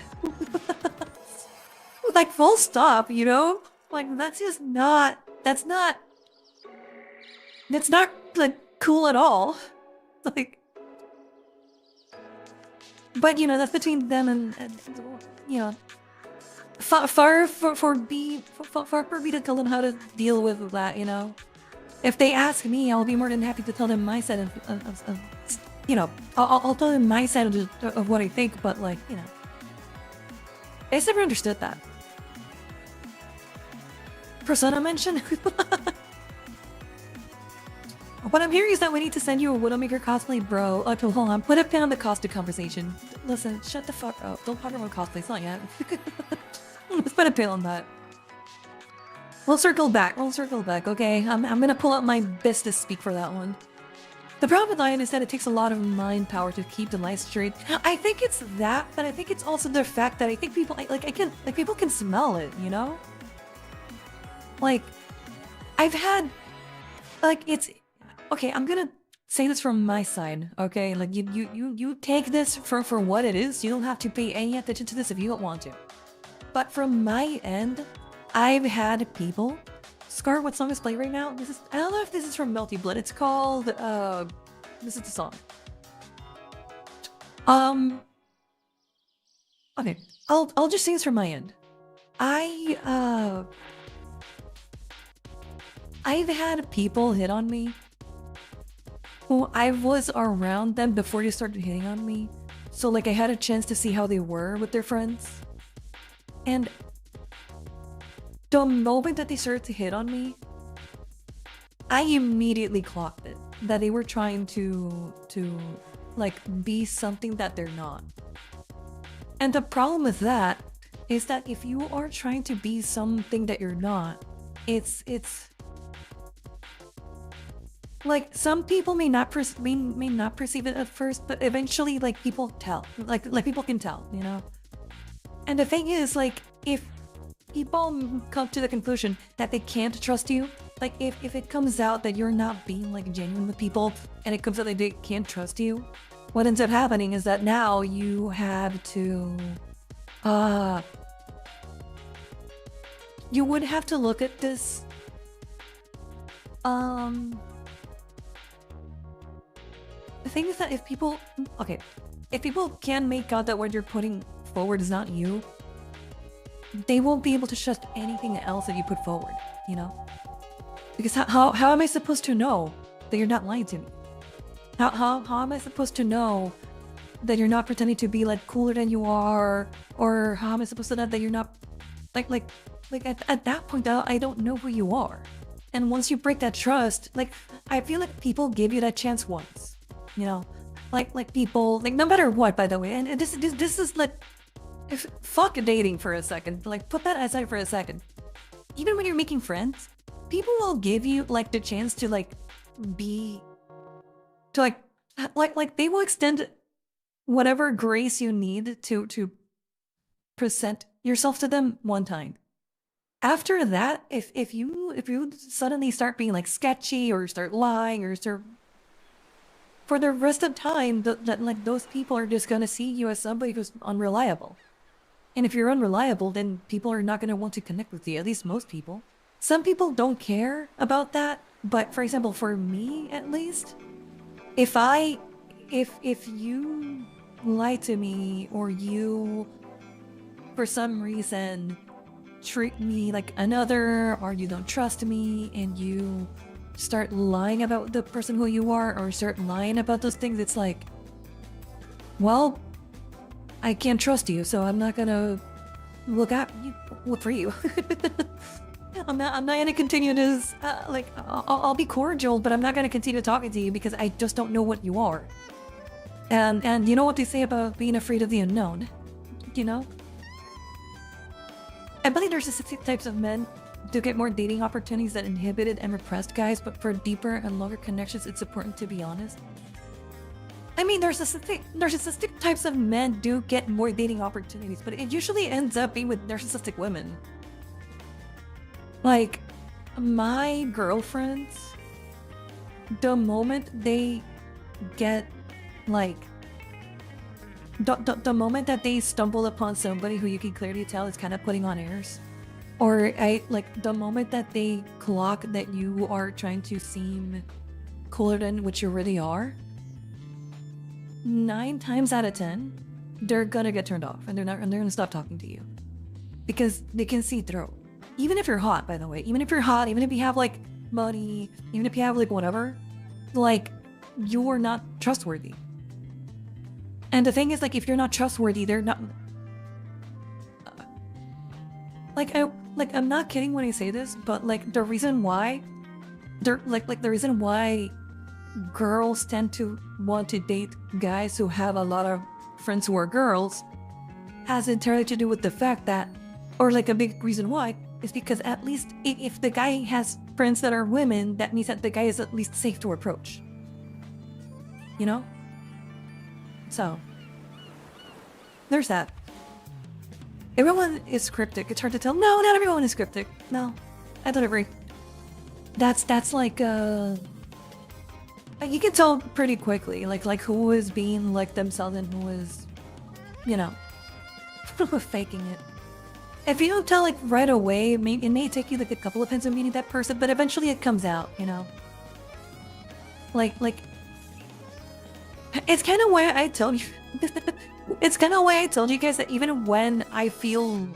Like, full stop, you know? Like, that's just not... That's not like cool at all. Like But you know, that's between them and you know, far for me to tell them how to deal with that. You know, if they ask me, I'll be more than happy to tell them my side of you know, I'll tell them my side of what I think. But like, you know, I just never understood that. Persona mention. What I'm hearing is that we need to send you a Widowmaker cosplay, bro. Hold on, put it down the costume conversation. Listen, shut the fuck up. Don't talk about cosplays, not yet. Let's put a pin on that. We'll circle back, okay? I'm gonna pull out my best to speak for that one. The problem with Lion is that it takes a lot of mind power to keep the lights straight. I think it's that, but I think it's also the fact that I think people, people can smell it, you know? Like, I've had, like, it's... Okay, I'm gonna say this from my side, okay? Like, you take this for what it is. You don't have to pay any attention to this if you don't want to. But from my end, I've had people... Scar, what song is playing right now? This is... I don't know if this is from Melty Blood. It's called... This is the song. Okay, I'll just sing this from my end. I've had people hit on me who I was around them before they started hitting on me. So like I had a chance to see how they were with their friends. And the moment that they started to hit on me, I immediately clocked it. That they were trying to like be something that they're not. And the problem with that is that if you are trying to be something that you're not, it's like some people may not perceive it at first, but eventually like people tell, like people can tell, you know. And the thing is, like, if people come to the conclusion that they can't trust you, like if it comes out that you're not being like genuine with people, and it comes out that they can't trust you, what ends up happening is that now you have to, you would have to look at this, the thing is that if people can make out that what you're putting forward is not you, they won't be able to trust anything else that you put forward, you know? Because how am I supposed to know that you're not lying to me? How am I supposed to know that you're not pretending to be like cooler than you are? Or how am I supposed to know that you're not like at that point I don't know who you are. And once you break that trust, like I feel like people give you that chance once. You know, like people, like no matter what, by the way, and this is like, if fuck dating for a second, like put that aside for a second. Even when you're making friends, people will give you like the chance to like be, to like they will extend whatever grace you need to present yourself to them one time. After that, if you suddenly start being like sketchy or start lying or start, for the rest of the time, that like those people are just gonna see you as somebody who's unreliable. And if you're unreliable, then people are not gonna want to connect with you, at least most people. Some people don't care about that, but for example, for me at least, if you lie to me or you, for some reason, treat me like another, or you don't trust me and you start lying about the person who you are, or start lying about those things, it's like, well, I can't trust you, so I'm not gonna look for you. I'm not gonna continue this, I'll be cordial, but I'm not gonna continue talking to you because I just don't know what you are. And you know what they say about being afraid of the unknown, you know? I believe there's specific types of men to get more dating opportunities than inhibited and repressed guys, but for deeper and longer connections, it's important to be honest. I mean, narcissistic types of men do get more dating opportunities, but it usually ends up being with narcissistic women. Like, my girlfriends, the moment they get, like, the moment that they stumble upon somebody who you can clearly tell is kind of putting on airs, or the moment that they clock that you are trying to seem cooler than what you really are, 9 times out of 10, they're gonna get turned off and they're gonna stop talking to you because they can see through. Even if you're hot, by the way, even if you're hot, even if you have like money, even if you have like whatever, like you're not trustworthy. And the thing is, like, if you're not trustworthy, they're not. I'm not kidding when I say this, but like the reason why, the reason why girls tend to want to date guys who have a lot of friends who are girls has entirely to do with the fact that, or like a big reason why, is because at least if the guy has friends that are women, that means that the guy is at least safe to approach. You know? So, there's that. Everyone is cryptic. It's hard to tell. No, not everyone is cryptic. No, I don't agree. That's like you can tell pretty quickly, like who is being like themselves and who is, you know, faking it. If you don't tell like right away, it may take you like a couple of hints of meeting that person, but eventually it comes out, you know. Like it's kind of why I told you. It's kind of why I told you guys that even when I feel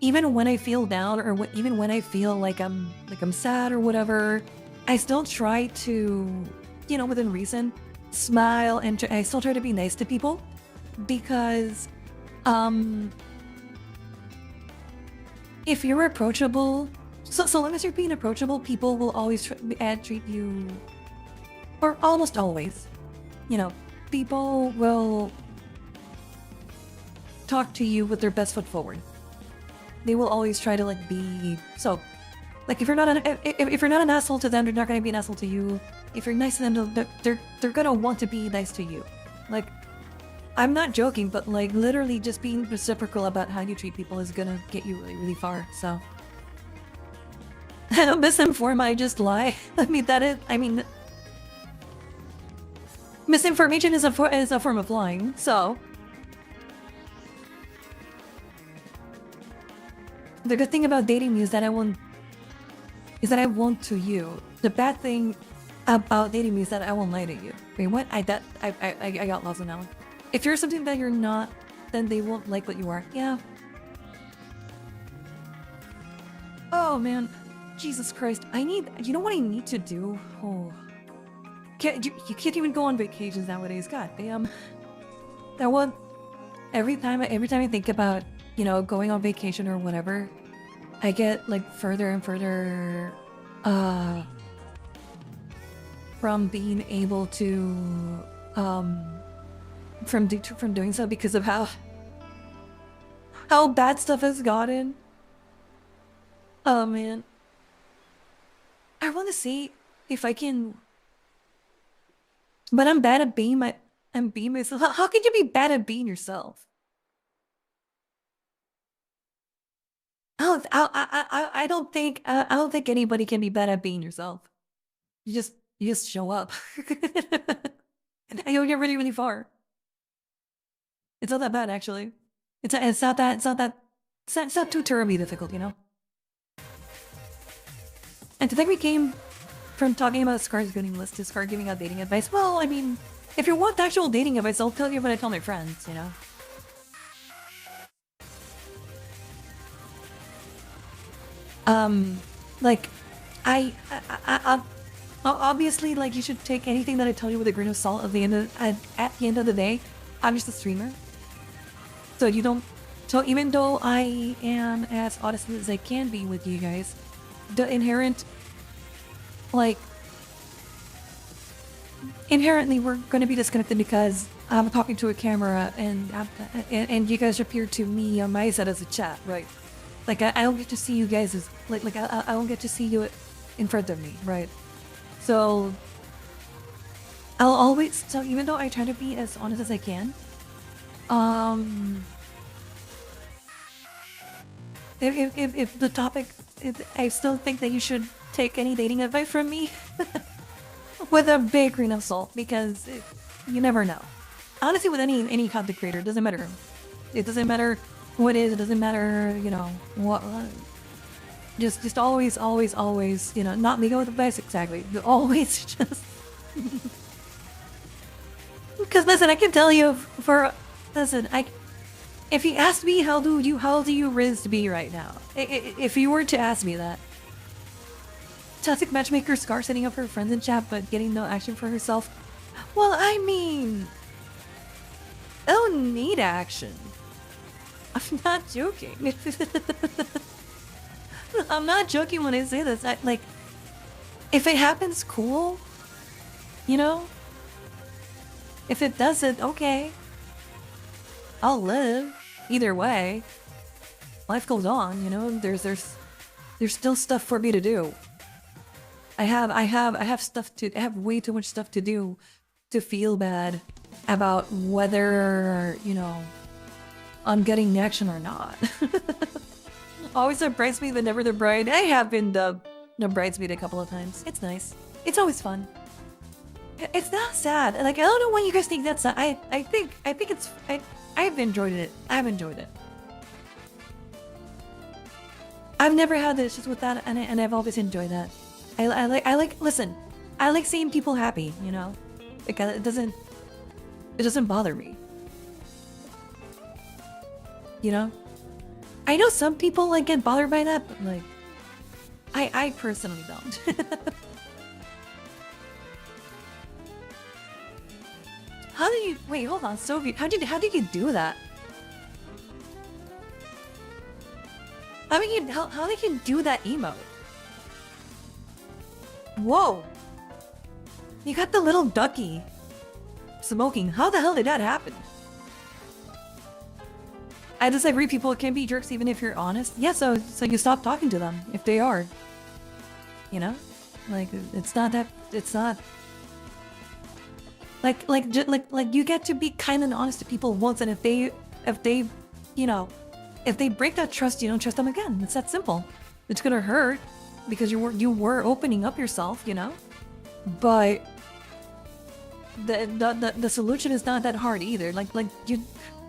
down, or even when I feel like I'm sad or whatever, I still try to, you know, within reason, smile, and I still try to be nice to people, because if you're approachable, so long as you're being approachable, people will always treat you, or almost always, you know, people will talk to you with their best foot forward. They will always try to like be so. Like if you're not an asshole to them, they're not gonna be an asshole to you. If you're nice to them, they're gonna want to be nice to you. Like, I'm not joking, but like literally just being reciprocal about how you treat people is gonna get you really, really far. So I don't misinform, I just lie. Misinformation is a form of lying. So the good thing about dating me is that I won't to you. The bad thing about dating me is that I won't lie to you. Wait, what? I got lost on that one. If you're something that you're not, then they won't like what you are. Yeah. Oh man, Jesus Christ! You know what I need to do? Oh, you can't even go on vacations nowadays. God damn. That one. Every time I think about, you know, going on vacation or whatever, I get like further and further from being able to from doing so, because of how bad stuff has gotten. Oh man, I want to see if I can, but I'm bad at being myself. How could you be bad at being yourself? I don't think anybody can be bad at being yourself. You just show up, and you'll get really, really far. It's not that bad, actually. It's not too terribly difficult, you know. And today we came from talking about Scar's giving list to Scar giving out dating advice. Well, I mean, if you want actual dating advice, I'll tell you what I tell my friends, you know. Like, I obviously, like, you should take anything that I tell you with a grain of salt. At the end of the day, I'm just a streamer, so you don't. So even though I am as honest as I can be with you guys, the inherently we're going to be disconnected because I'm talking to a camera and you guys appear to me on my side as a chat, right? Like I don't get to see you guys as I don't get to see you in front of me, right? So even though I try to be as honest as I can, if the topic, I still think that you should take any dating advice from me with a big grain of salt, because you never know. Honestly, with any content creator, it doesn't matter. It doesn't matter what it is. It doesn't matter, you know, what. Just always, you know, not legal advice, exactly. Always just. Because listen, I can tell you Listen, if you asked me how do you riz to be right now, if you were to ask me that, toxic matchmaker Scar setting up her friends in chat but getting no action for herself. Well, I mean, I don't need action. I'm not joking. I'm not joking when I say this. Like, if it happens, cool. You know? If it doesn't, okay. I'll live. Either way. Life goes on, you know? There's still stuff for me to do. I have way too much stuff to do to feel bad about whether, you know, I'm getting action or not. Always a bridesmaid but never the bride. I have been the bridesmaid a couple of times. It's nice. It's always fun. It's not sad. Like, I don't know why you guys think that's sad. I think it's I've enjoyed it. I've enjoyed it. I've never had issues with that, and I've always enjoyed that. I like listen. I like seeing people happy. You know, like it doesn't bother me. You know, I know some people like get bothered by that, but like, I personally don't. How do you wait? Hold on, Soviet. How did you do that? How did you do that emote? Whoa! You got the little ducky smoking. How the hell did that happen? I disagree. People can be jerks even if you're honest. Yeah, so you stop talking to them if they are. You know, like it's not that. It's not. Like you get to be kind and honest to people once, and if they, you know, if they break that trust, you don't trust them again. It's that simple. It's gonna hurt because you were opening up yourself, you know, but the solution is not that hard either. Like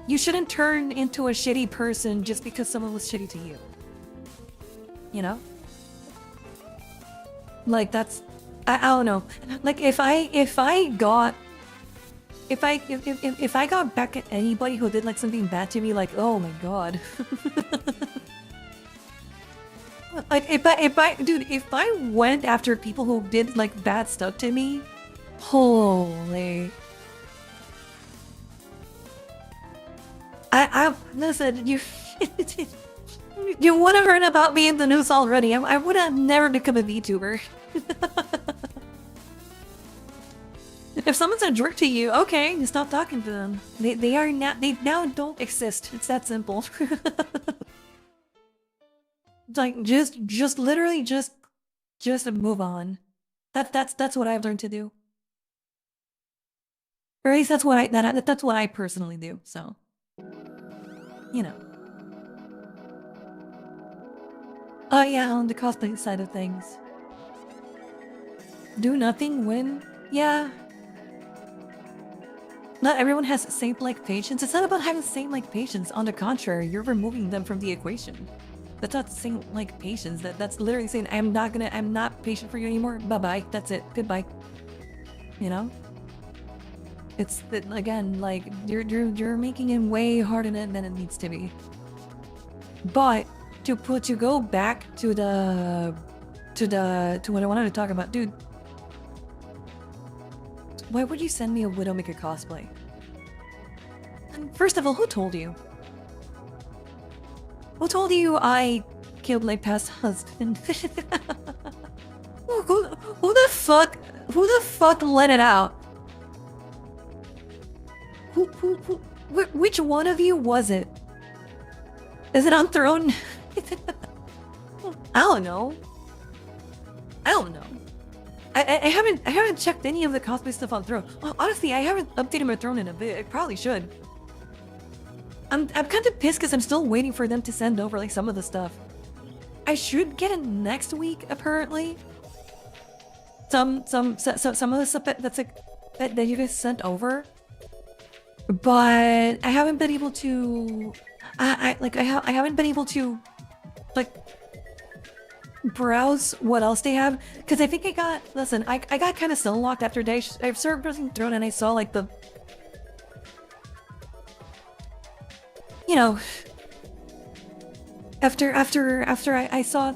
you shouldn't turn into a shitty person just because someone was shitty to you. You know, like that's I don't know. Like if I got back at anybody who did like something bad to me, like, oh my god. Like if I went after people who did like bad stuff to me, holy. I listen, you you would have heard about me in the news already. I would have never become a VTuber. If someone's a jerk to you, okay, you stop talking to them. They now don't exist. It's that simple. Like just literally just move on. That's what I've learned to do. Or at least that's what I personally do. So, you know. Oh yeah, on the cosplay side of things. Do nothing, win. Yeah. Not everyone has saint-like patience. It's not about having saint-like patience. On the contrary, you're removing them from the equation. That's not saint-like patience. That's literally saying, I'm not patient for you anymore. Bye-bye. That's it. Goodbye. You know? It's again, like you're making it way harder than it needs to be. But to go back to what I wanted to talk about, dude. Why would you send me a Widowmaker cosplay? And first of all, who told you? Who told you I killed my past husband? who the fuck let it out? Which one of you was it? Is it on Throne? I don't know. I haven't checked any of the cosplay stuff on Throne. Well, honestly, I haven't updated my Throne in a bit. I probably should. I'm kind of pissed because I'm still waiting for them to send over like some of the stuff. I should get it next week, apparently. Some of the stuff that's like that you guys sent over, but I haven't been able to. I haven't been able to like browse what else they have, because I think I got kind of still locked after I started browsing Throne and I saw like you know, after I saw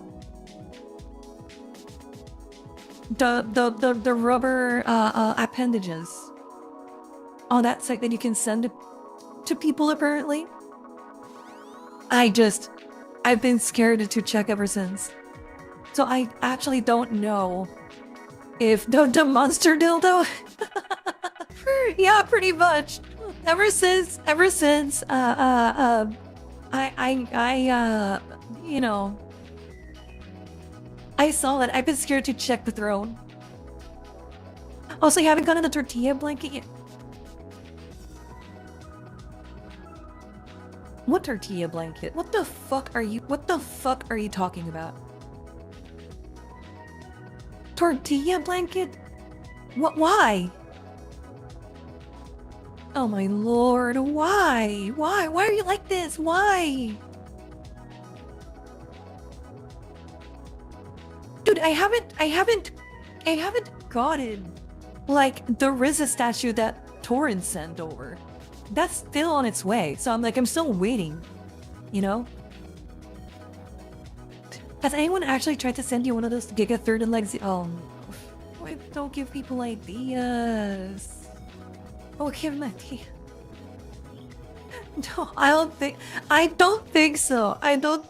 the rubber appendages on that site that you can send to people apparently, I've been scared to check ever since. So I actually don't know if the monster dildo. Yeah, pretty much. Ever since you know, I saw it. I've been scared to check the throne. Also, you haven't gotten the tortilla blanket yet. What tortilla blanket? What the fuck are you talking about? Tortilla blanket? What? Why? Oh my lord, why? Why? Why are you like this? Why? Dude, I haven't gotten, like, the RZA statue that Torrent sent over. That's still on its way, so I'm still waiting, you know? Has anyone actually tried to send you one of those Giga Third and Legs? Oh, wait, don't give people ideas. Oh, give them ideas. No, I don't think so. I don't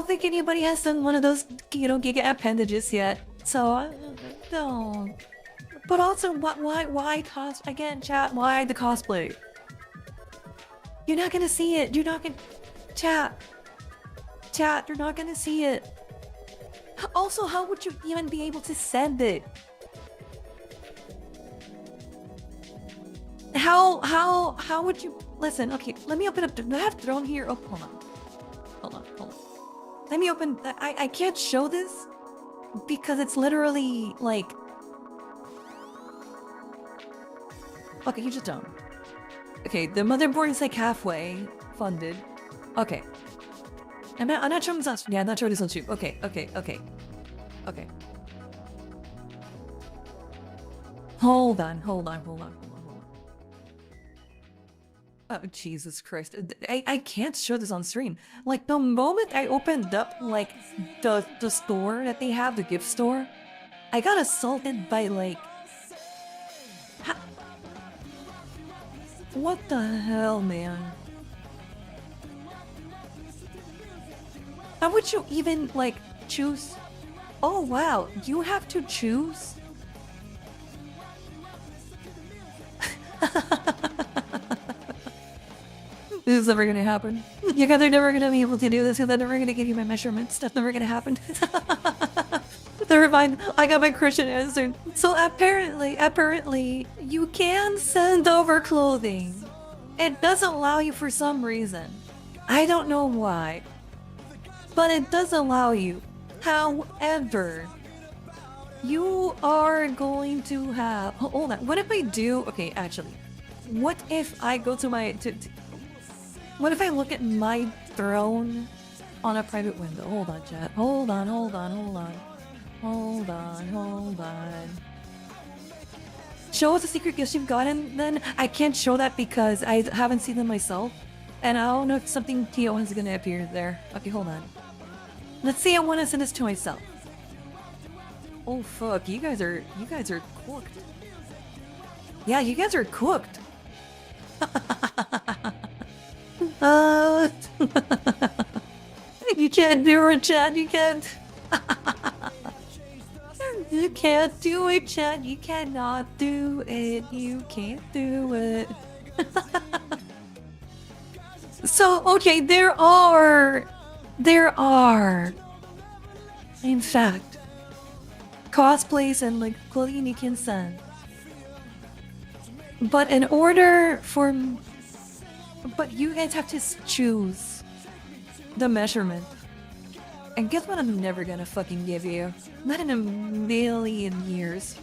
think anybody has done one of those, you know, Giga appendages yet. So, no. But also, why again, chat, why the cosplay? You're not gonna see it. You're not gonna... Chat, you're not gonna see it. Also, how would you even be able to send it? How would you... Listen, okay, let me open up... Do I have Throne here? Oh, hold on. Let me open... I can't show this because it's literally, like... Okay, you just don't. Okay, the motherboard is like halfway funded. Okay. I'm not sure this on... Yeah, I'm not sure this on YouTube. Okay. Hold on. Oh, Jesus Christ. I can't show this on stream. Like, the moment I opened up, like, the store that they have, the gift store, I got assaulted by, like... What the hell, man? How would you even, like, choose? Oh, wow. You have to choose? This is never gonna happen. You guys are never gonna be able to do this, because I'm never gonna give you my measurements. That's never gonna happen. Never mind. I got my Christian answer. So apparently, you can send over clothing. It doesn't allow you for some reason. I don't know why. But it does allow you. However, you are going to have... Hold on. What if I do... Okay, actually. What if I go to my... What if I look at my throne on a private window? Hold on, chat. Hold on. Show us the secret gifts you've gotten, then? I can't show that because I haven't seen them myself. And I don't know if something TO is gonna appear there. Okay, hold on. Let's see, I wanna send this to myself. Oh fuck, you guys are cooked. Yeah, you guys are cooked. You can't do it, Chad, you can't. You can't do it, Chad. You cannot do it. You can't do it. So, okay, there are, in fact, cosplays and, like, clothing you can send. But in order for... But you guys have to choose the measurement. And guess what I'm never gonna fucking give you? Not in a million years.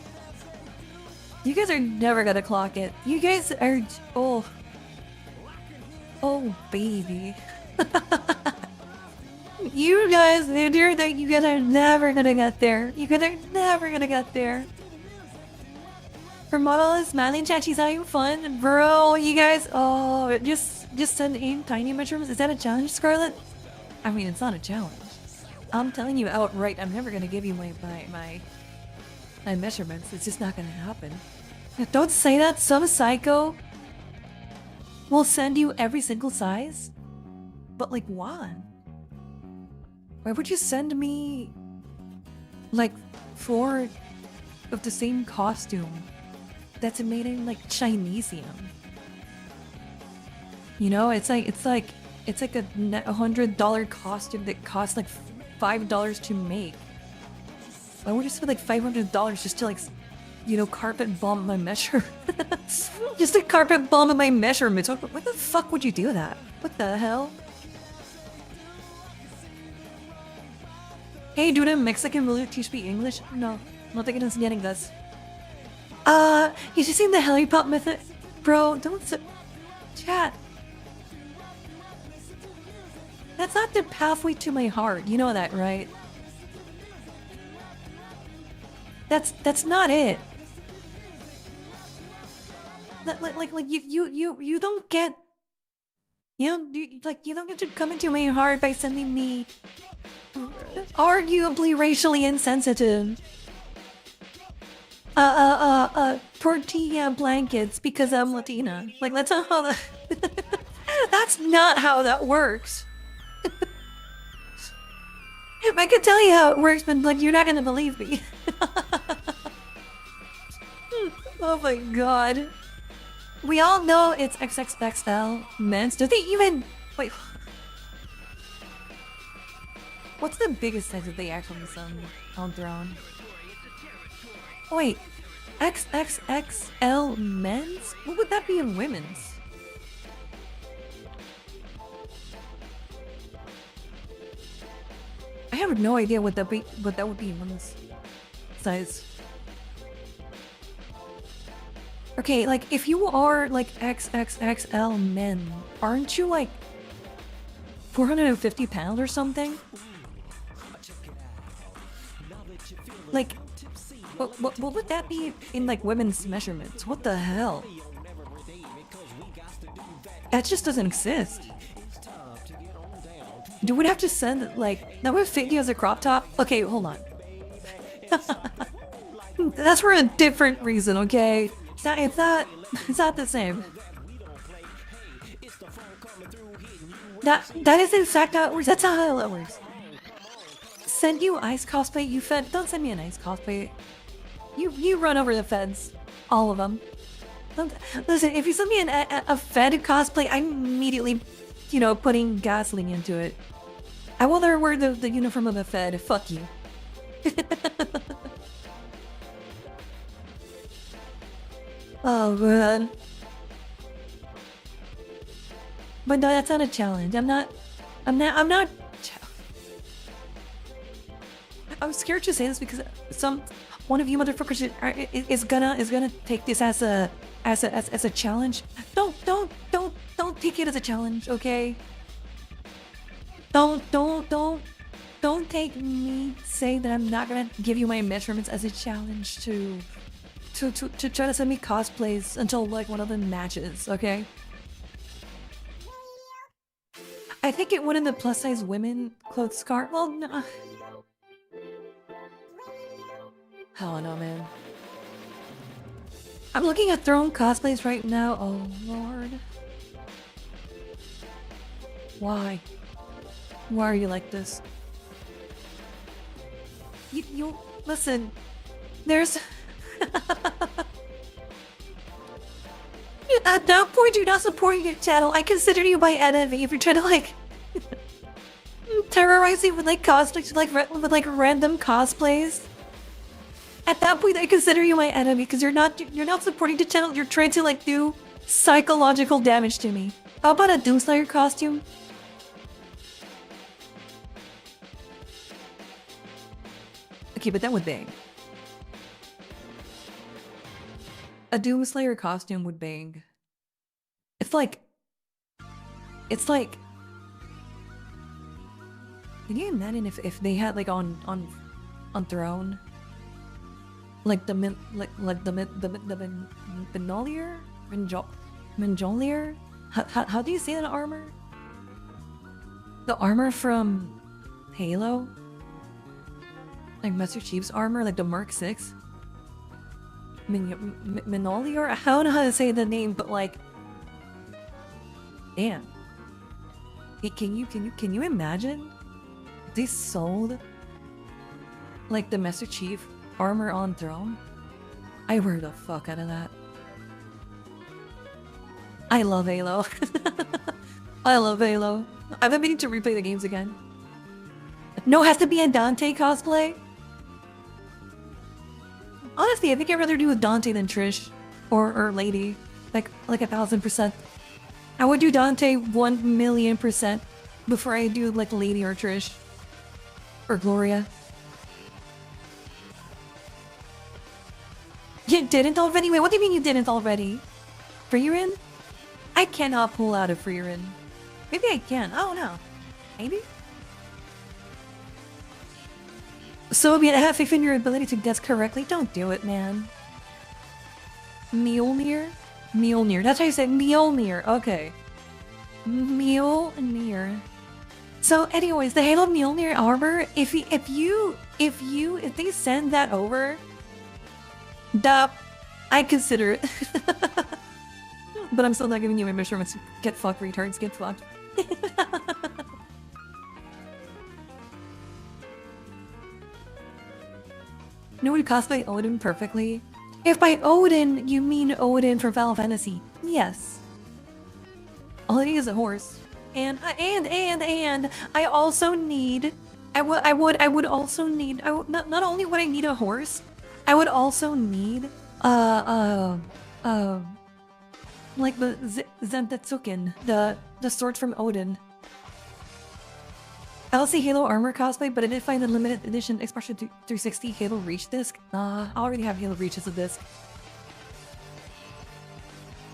You guys are never gonna clock it. You guys are... Oh, baby. You guys are never gonna get there. You guys are never gonna get there. Her model is smiling chat. She's having fun, bro. You guys, oh, just send in tiny measurements. Is that a challenge, Scarlett? I mean, it's not a challenge. I'm telling you outright, I'm never gonna give you my measurements. It's just not gonna happen. Don't say that. Some psycho will send you every single size. But like, why? Why would you send me like 4 of the same costume that's made in like Chinesium? You know, it's like a $100 costume that costs like $5 to make. Why would you spend like $500 just to like, you know, carpet bomb my measure? Just to carpet bomb my measurements. What the fuck would you do that? What the hell? Hey, dude, I'm Mexican. Will you teach me English? No, no te quedas ni inglés. You just seen the helipop method? Bro, don't chat. That's not the pathway to my heart. You know that, right? That's not it. Like you don't get, you don't get to come into my heart by sending me arguably racially insensitive tortilla blankets because I'm Latina. Like, that's not how that that's not how that works. I could tell you how it works, but like, you're not gonna believe me. Oh my god. We all know it's XXXL men's. Do they even wait? What's the biggest size that they actually sell on Throne? Wait, XXXL men's? What would that be in women's? I have no idea what that would be in women's size. Okay, like if you are like XXXL men, aren't you like 450 pounds or something? Like, what would that be in like women's measurements? What the hell? That just doesn't exist. Do we have to send like that would fit you as a crop top? Okay, hold on. That's for a different reason, okay? It's not the same. That is in fact how it works. That's how it works. Send you ice cosplay. You fed. Don't send me an ice cosplay. You run over the feds, all of them. Listen, if you send me a fed cosplay, I'm immediately, you know, putting gasoline into it. I will never wear the uniform of a fed. Fuck you. Oh god. But no, that's not a challenge. I'm not. I'm scared to say this because one of you motherfuckers is gonna take this as a challenge. Don't take it as a challenge, okay? Don't take me saying that I'm not gonna give you my measurements as a challenge to try to send me cosplays until like one of them matches, okay? I think it went in the plus size women clothes cart. Well, no. Hell no, man. I'm looking at Throne cosplays right now. Oh lord. Why? Why are you like this? You listen. There's at that point, you're not supporting your channel. I consider you my enemy if you're trying to like terrorize me with like cosplays, with like random cosplays. At that point, I consider you my enemy because you're not supporting the channel. You're trying to like do psychological damage to me. How about a Doomslayer costume? Okay, but that would bang. A Doomslayer costume would bang. It's like... Can you imagine if they had like on Throne? like the Benolier? Minjolier? How do you say that armor? The armor from Halo? Like Master Chief's armor, like the Mark 6? Minolier? I don't know how to say the name, but like... Damn. Can you imagine? They sold like the Master Chief armor on throne? I wear the fuck out of that. I love Halo. I love Halo. I've been meaning to replay the games again. No, it has to be a Dante cosplay? Honestly, I think I'd rather do with Dante than Trish. Or Lady. Like 1000%. I would do Dante 1,000,000% before I do like Lady or Trish. Or Gloria. You didn't already? Wait, what do you mean you didn't already? Freerin? I cannot pull out a Freerin. Maybe I can. I don't know. Maybe? Soviet, I have faith in your ability to guess correctly. Don't do it, man. Mjolnir? Mjolnir. That's how you say Mjolnir. Okay. Mjolnir. So anyways, the Halo Mjolnir armor, if they send that over, I consider it. But I'm still not giving you my measurements. Get fucked, retards. Get fucked. No one cosplay Odin perfectly. If by Odin you mean Odin from Final Fantasy, yes. All I need is a horse. And I also need. I would also need. Not only would I need a horse, I would also need like the Zentetsuken, the sword from Odin. I'll see Halo armor cosplay, but I didn't find the limited edition Xbox 360 Halo Reach disc. I already have Halo Reach as a disc.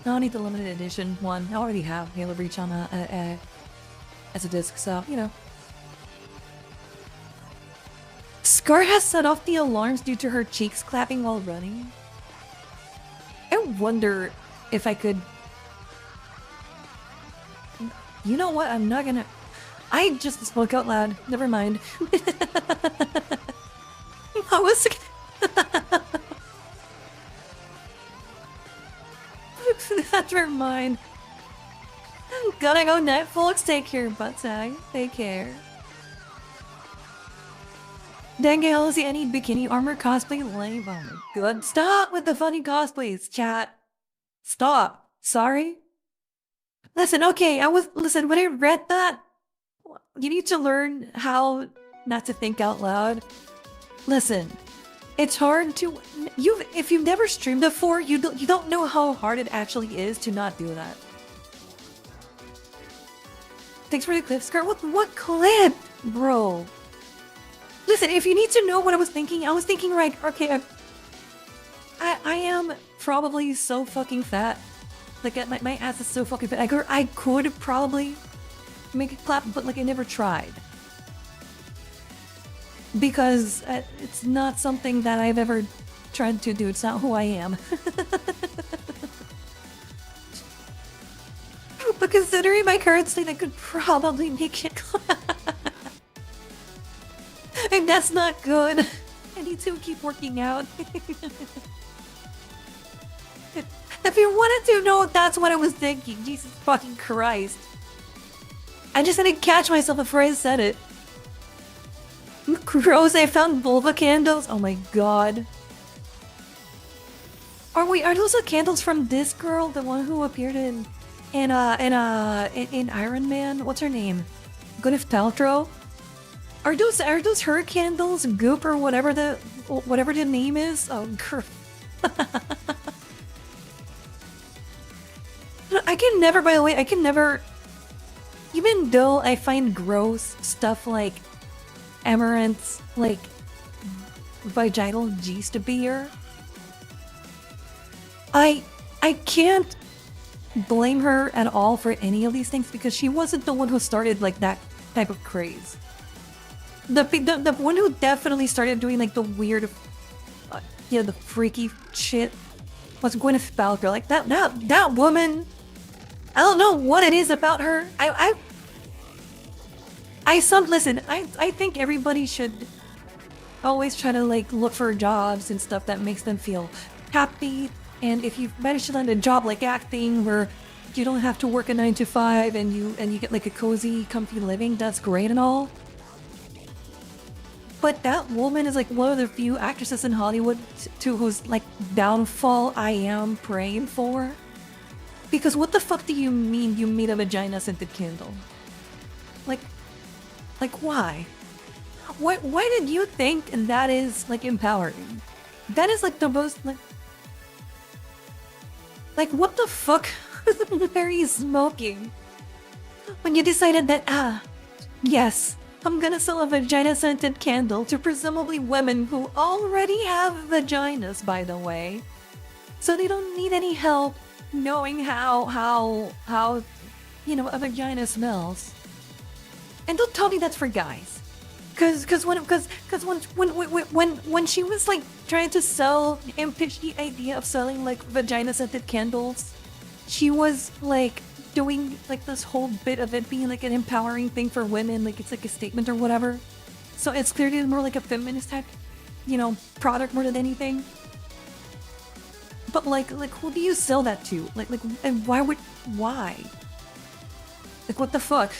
I don't need the limited edition one. I already have Halo Reach on as a disc, so you know. Scar has set off the alarms due to her cheeks clapping while running. I wonder if I could. You know what? I'm not gonna. I just spoke out loud. Never mind. I was. Never mind. I'm gonna go Netflix. Take care, Buttag. Take care. Dang, I see any bikini armor cosplay lame. Oh my god. Stop with the funny cosplays, chat. Stop. Sorry. Listen, okay, listen, when I read that, you need to learn how not to think out loud. Listen, it's hard to, if you've never streamed before, you don't know how hard it actually is to not do that. Thanks for the clip, Scar. What clip, bro? Listen, if you need to know what I was thinking right, okay, I am probably so fucking fat. Like, my ass is so fucking fat. I could probably make it clap, but like I never tried. Because it's not something that I've ever tried to do. It's not who I am. But considering my current state, I could probably make it clap. And that's not good. I need to keep working out. If you wanted to know, that's what I was thinking. Jesus fucking Christ. I just had to catch myself before I said it. Gross, I found vulva candles. Oh my god. Are those the candles from this girl? The one who appeared in Iron Man? What's her name? Gwyneth Paltrow? Are those her candles? Goop or whatever the name is? Oh, girl. I can never, by the way, even though I find gross stuff like amaranth's, like, vaginal yeast beer, I can't blame her at all for any of these things because she wasn't the one who started, like, that type of craze. The one who definitely started doing, like, the weird, you know, the freaky shit was Gwyneth Paltrow. Like that woman. I don't know what it is about her. Listen, I think everybody should always try to like look for jobs and stuff that makes them feel happy. And if you've managed to land a job like acting where you don't have to work a 9 to 5 and you get like a cozy, comfy living, that's great and all. But that woman is like one of the few actresses in Hollywood to whose like downfall I am praying for. Because what the fuck do you mean you made a vagina scented candle? Like why? Why did you think that is like empowering? That is like the most like what the fuck are you smoking? When you decided that yes, I'm gonna sell a vagina scented candle to presumably women who already have vaginas, by the way. So they don't need any help knowing how you know a vagina smells. And don't tell me that's for guys. Cause when she was like trying to sell and pitch the idea of selling like vagina scented candles, she was like doing like this whole bit of it being like an empowering thing for women, like it's like a statement or whatever. So it's clearly more like a feminist type, you know, product more than anything. But like who do you sell that to? Like and why? Like what the fuck?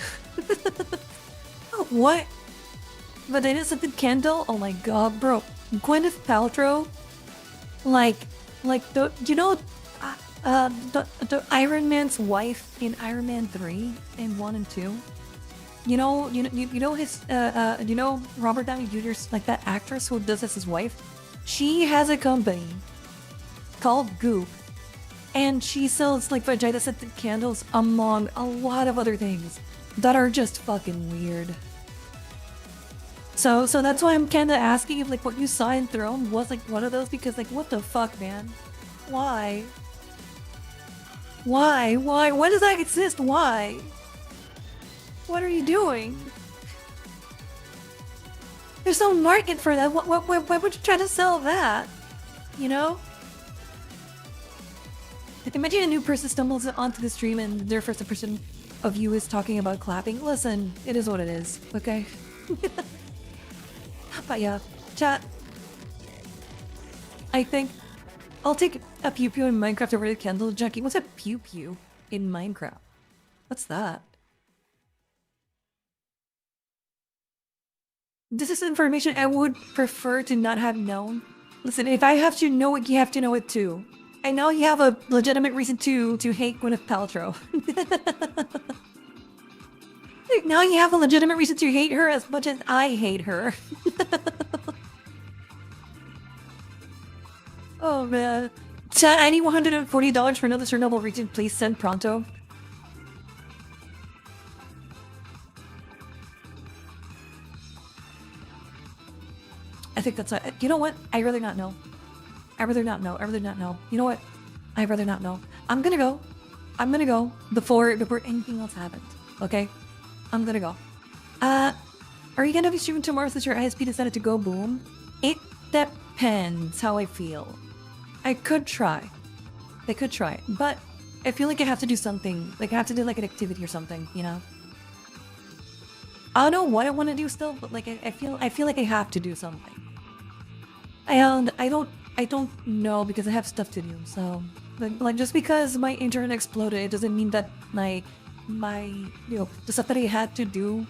What? Vagina scented candle? Oh my god, bro. Gwyneth Paltrow? Like the, you know, the Iron Man's wife in Iron Man 3 and 1 and 2? You know his, you know Robert Downey Jr.'s, like that actress who does as his wife? She has a company called Goop. And she sells like vagina scented candles among a lot of other things that are just fucking weird. So that's why I'm kinda asking if like what you saw in Throne was like one of those, because like what the fuck, man? Why? Why? Why does that exist? Why? What are you doing? There's no market for that. Why would you try to sell that? You know? Imagine a new person stumbles onto the stream and their first impression of you is talking about clapping. Listen, it is what it is, okay? But yeah, chat. I think I'll take a pew pew in Minecraft over to Kendall. Jackie, what's a pew pew in Minecraft? What's that? This is information I would prefer to not have known. Listen, if I have to know it, you have to know it too. I know you have a legitimate reason to hate Gwyneth Paltrow. Now you have a legitimate reason to hate her as much as I hate her. Oh man. Chat, I need $140 for another Chernobyl region. Please send pronto. I think that's it. You know what? I'd rather not know. I'd rather not know. I'd rather not know. You know what? I'd rather not know. I'm gonna go. I'm gonna go before anything else happens. Okay? I'm gonna go. Are you gonna be streaming tomorrow since your ISP decided to go boom? It depends how I feel. I could try. They could try. But I feel like I have to do something. Like I have to do like an activity or something, you know? I don't know what I want to do still, but like I feel like I have to do something. And I don't know because I have stuff to do. So like just because my internet exploded, it doesn't mean that like my you know the stuff that I had to do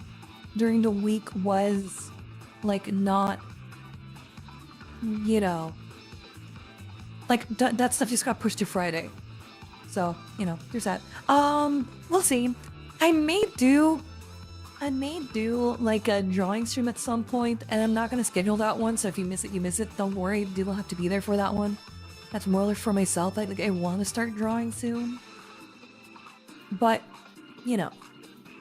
during the week was like not, you know, like that stuff just got pushed to Friday. So you know there's that. We'll see. I may do like a drawing stream at some point, and I'm not gonna schedule that one, so if you miss it, you miss it. Don't worry, you will have to be there for that one. That's more like for myself. Like I want to start drawing soon. But, you know,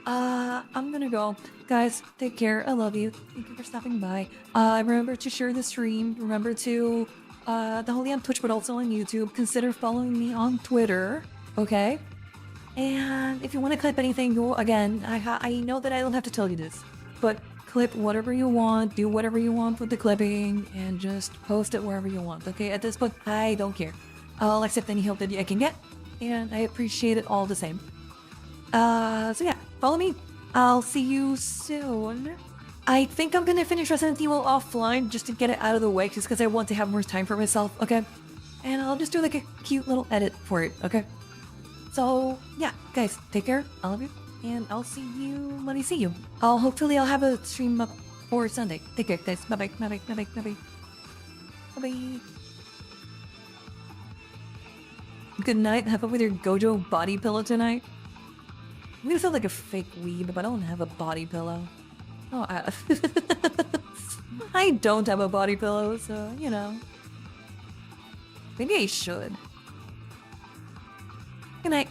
I'm gonna go. Guys, take care. I love you. Thank you for stopping by. Remember to share the stream. Remember to, not only on Twitch, but also on YouTube. Consider following me on Twitter, okay? And if you want to clip anything, again, I know that I don't have to tell you this, but clip whatever you want, do whatever you want with the clipping, and just post it wherever you want, okay? At this point, I don't care. I'll accept any help that I can get, and I appreciate it all the same. So yeah, follow me. I'll see you soon. I think I'm gonna finish Resident Evil offline just to get it out of the way, just because I want to have more time for myself, okay? And I'll just do like a cute little edit for it, okay? So yeah, guys, take care. I love you, and I'll see you when I see you. Hopefully I'll have a stream up for Sunday. Take care, guys. Bye bye. Bye bye. Bye bye. Bye bye. Bye bye. Good night. Have fun with your Gojo body pillow tonight. I'm gonna sound like a fake weeb, but I don't have a body pillow. Oh, I don't have a body pillow, so, you know. Maybe I should. Good night.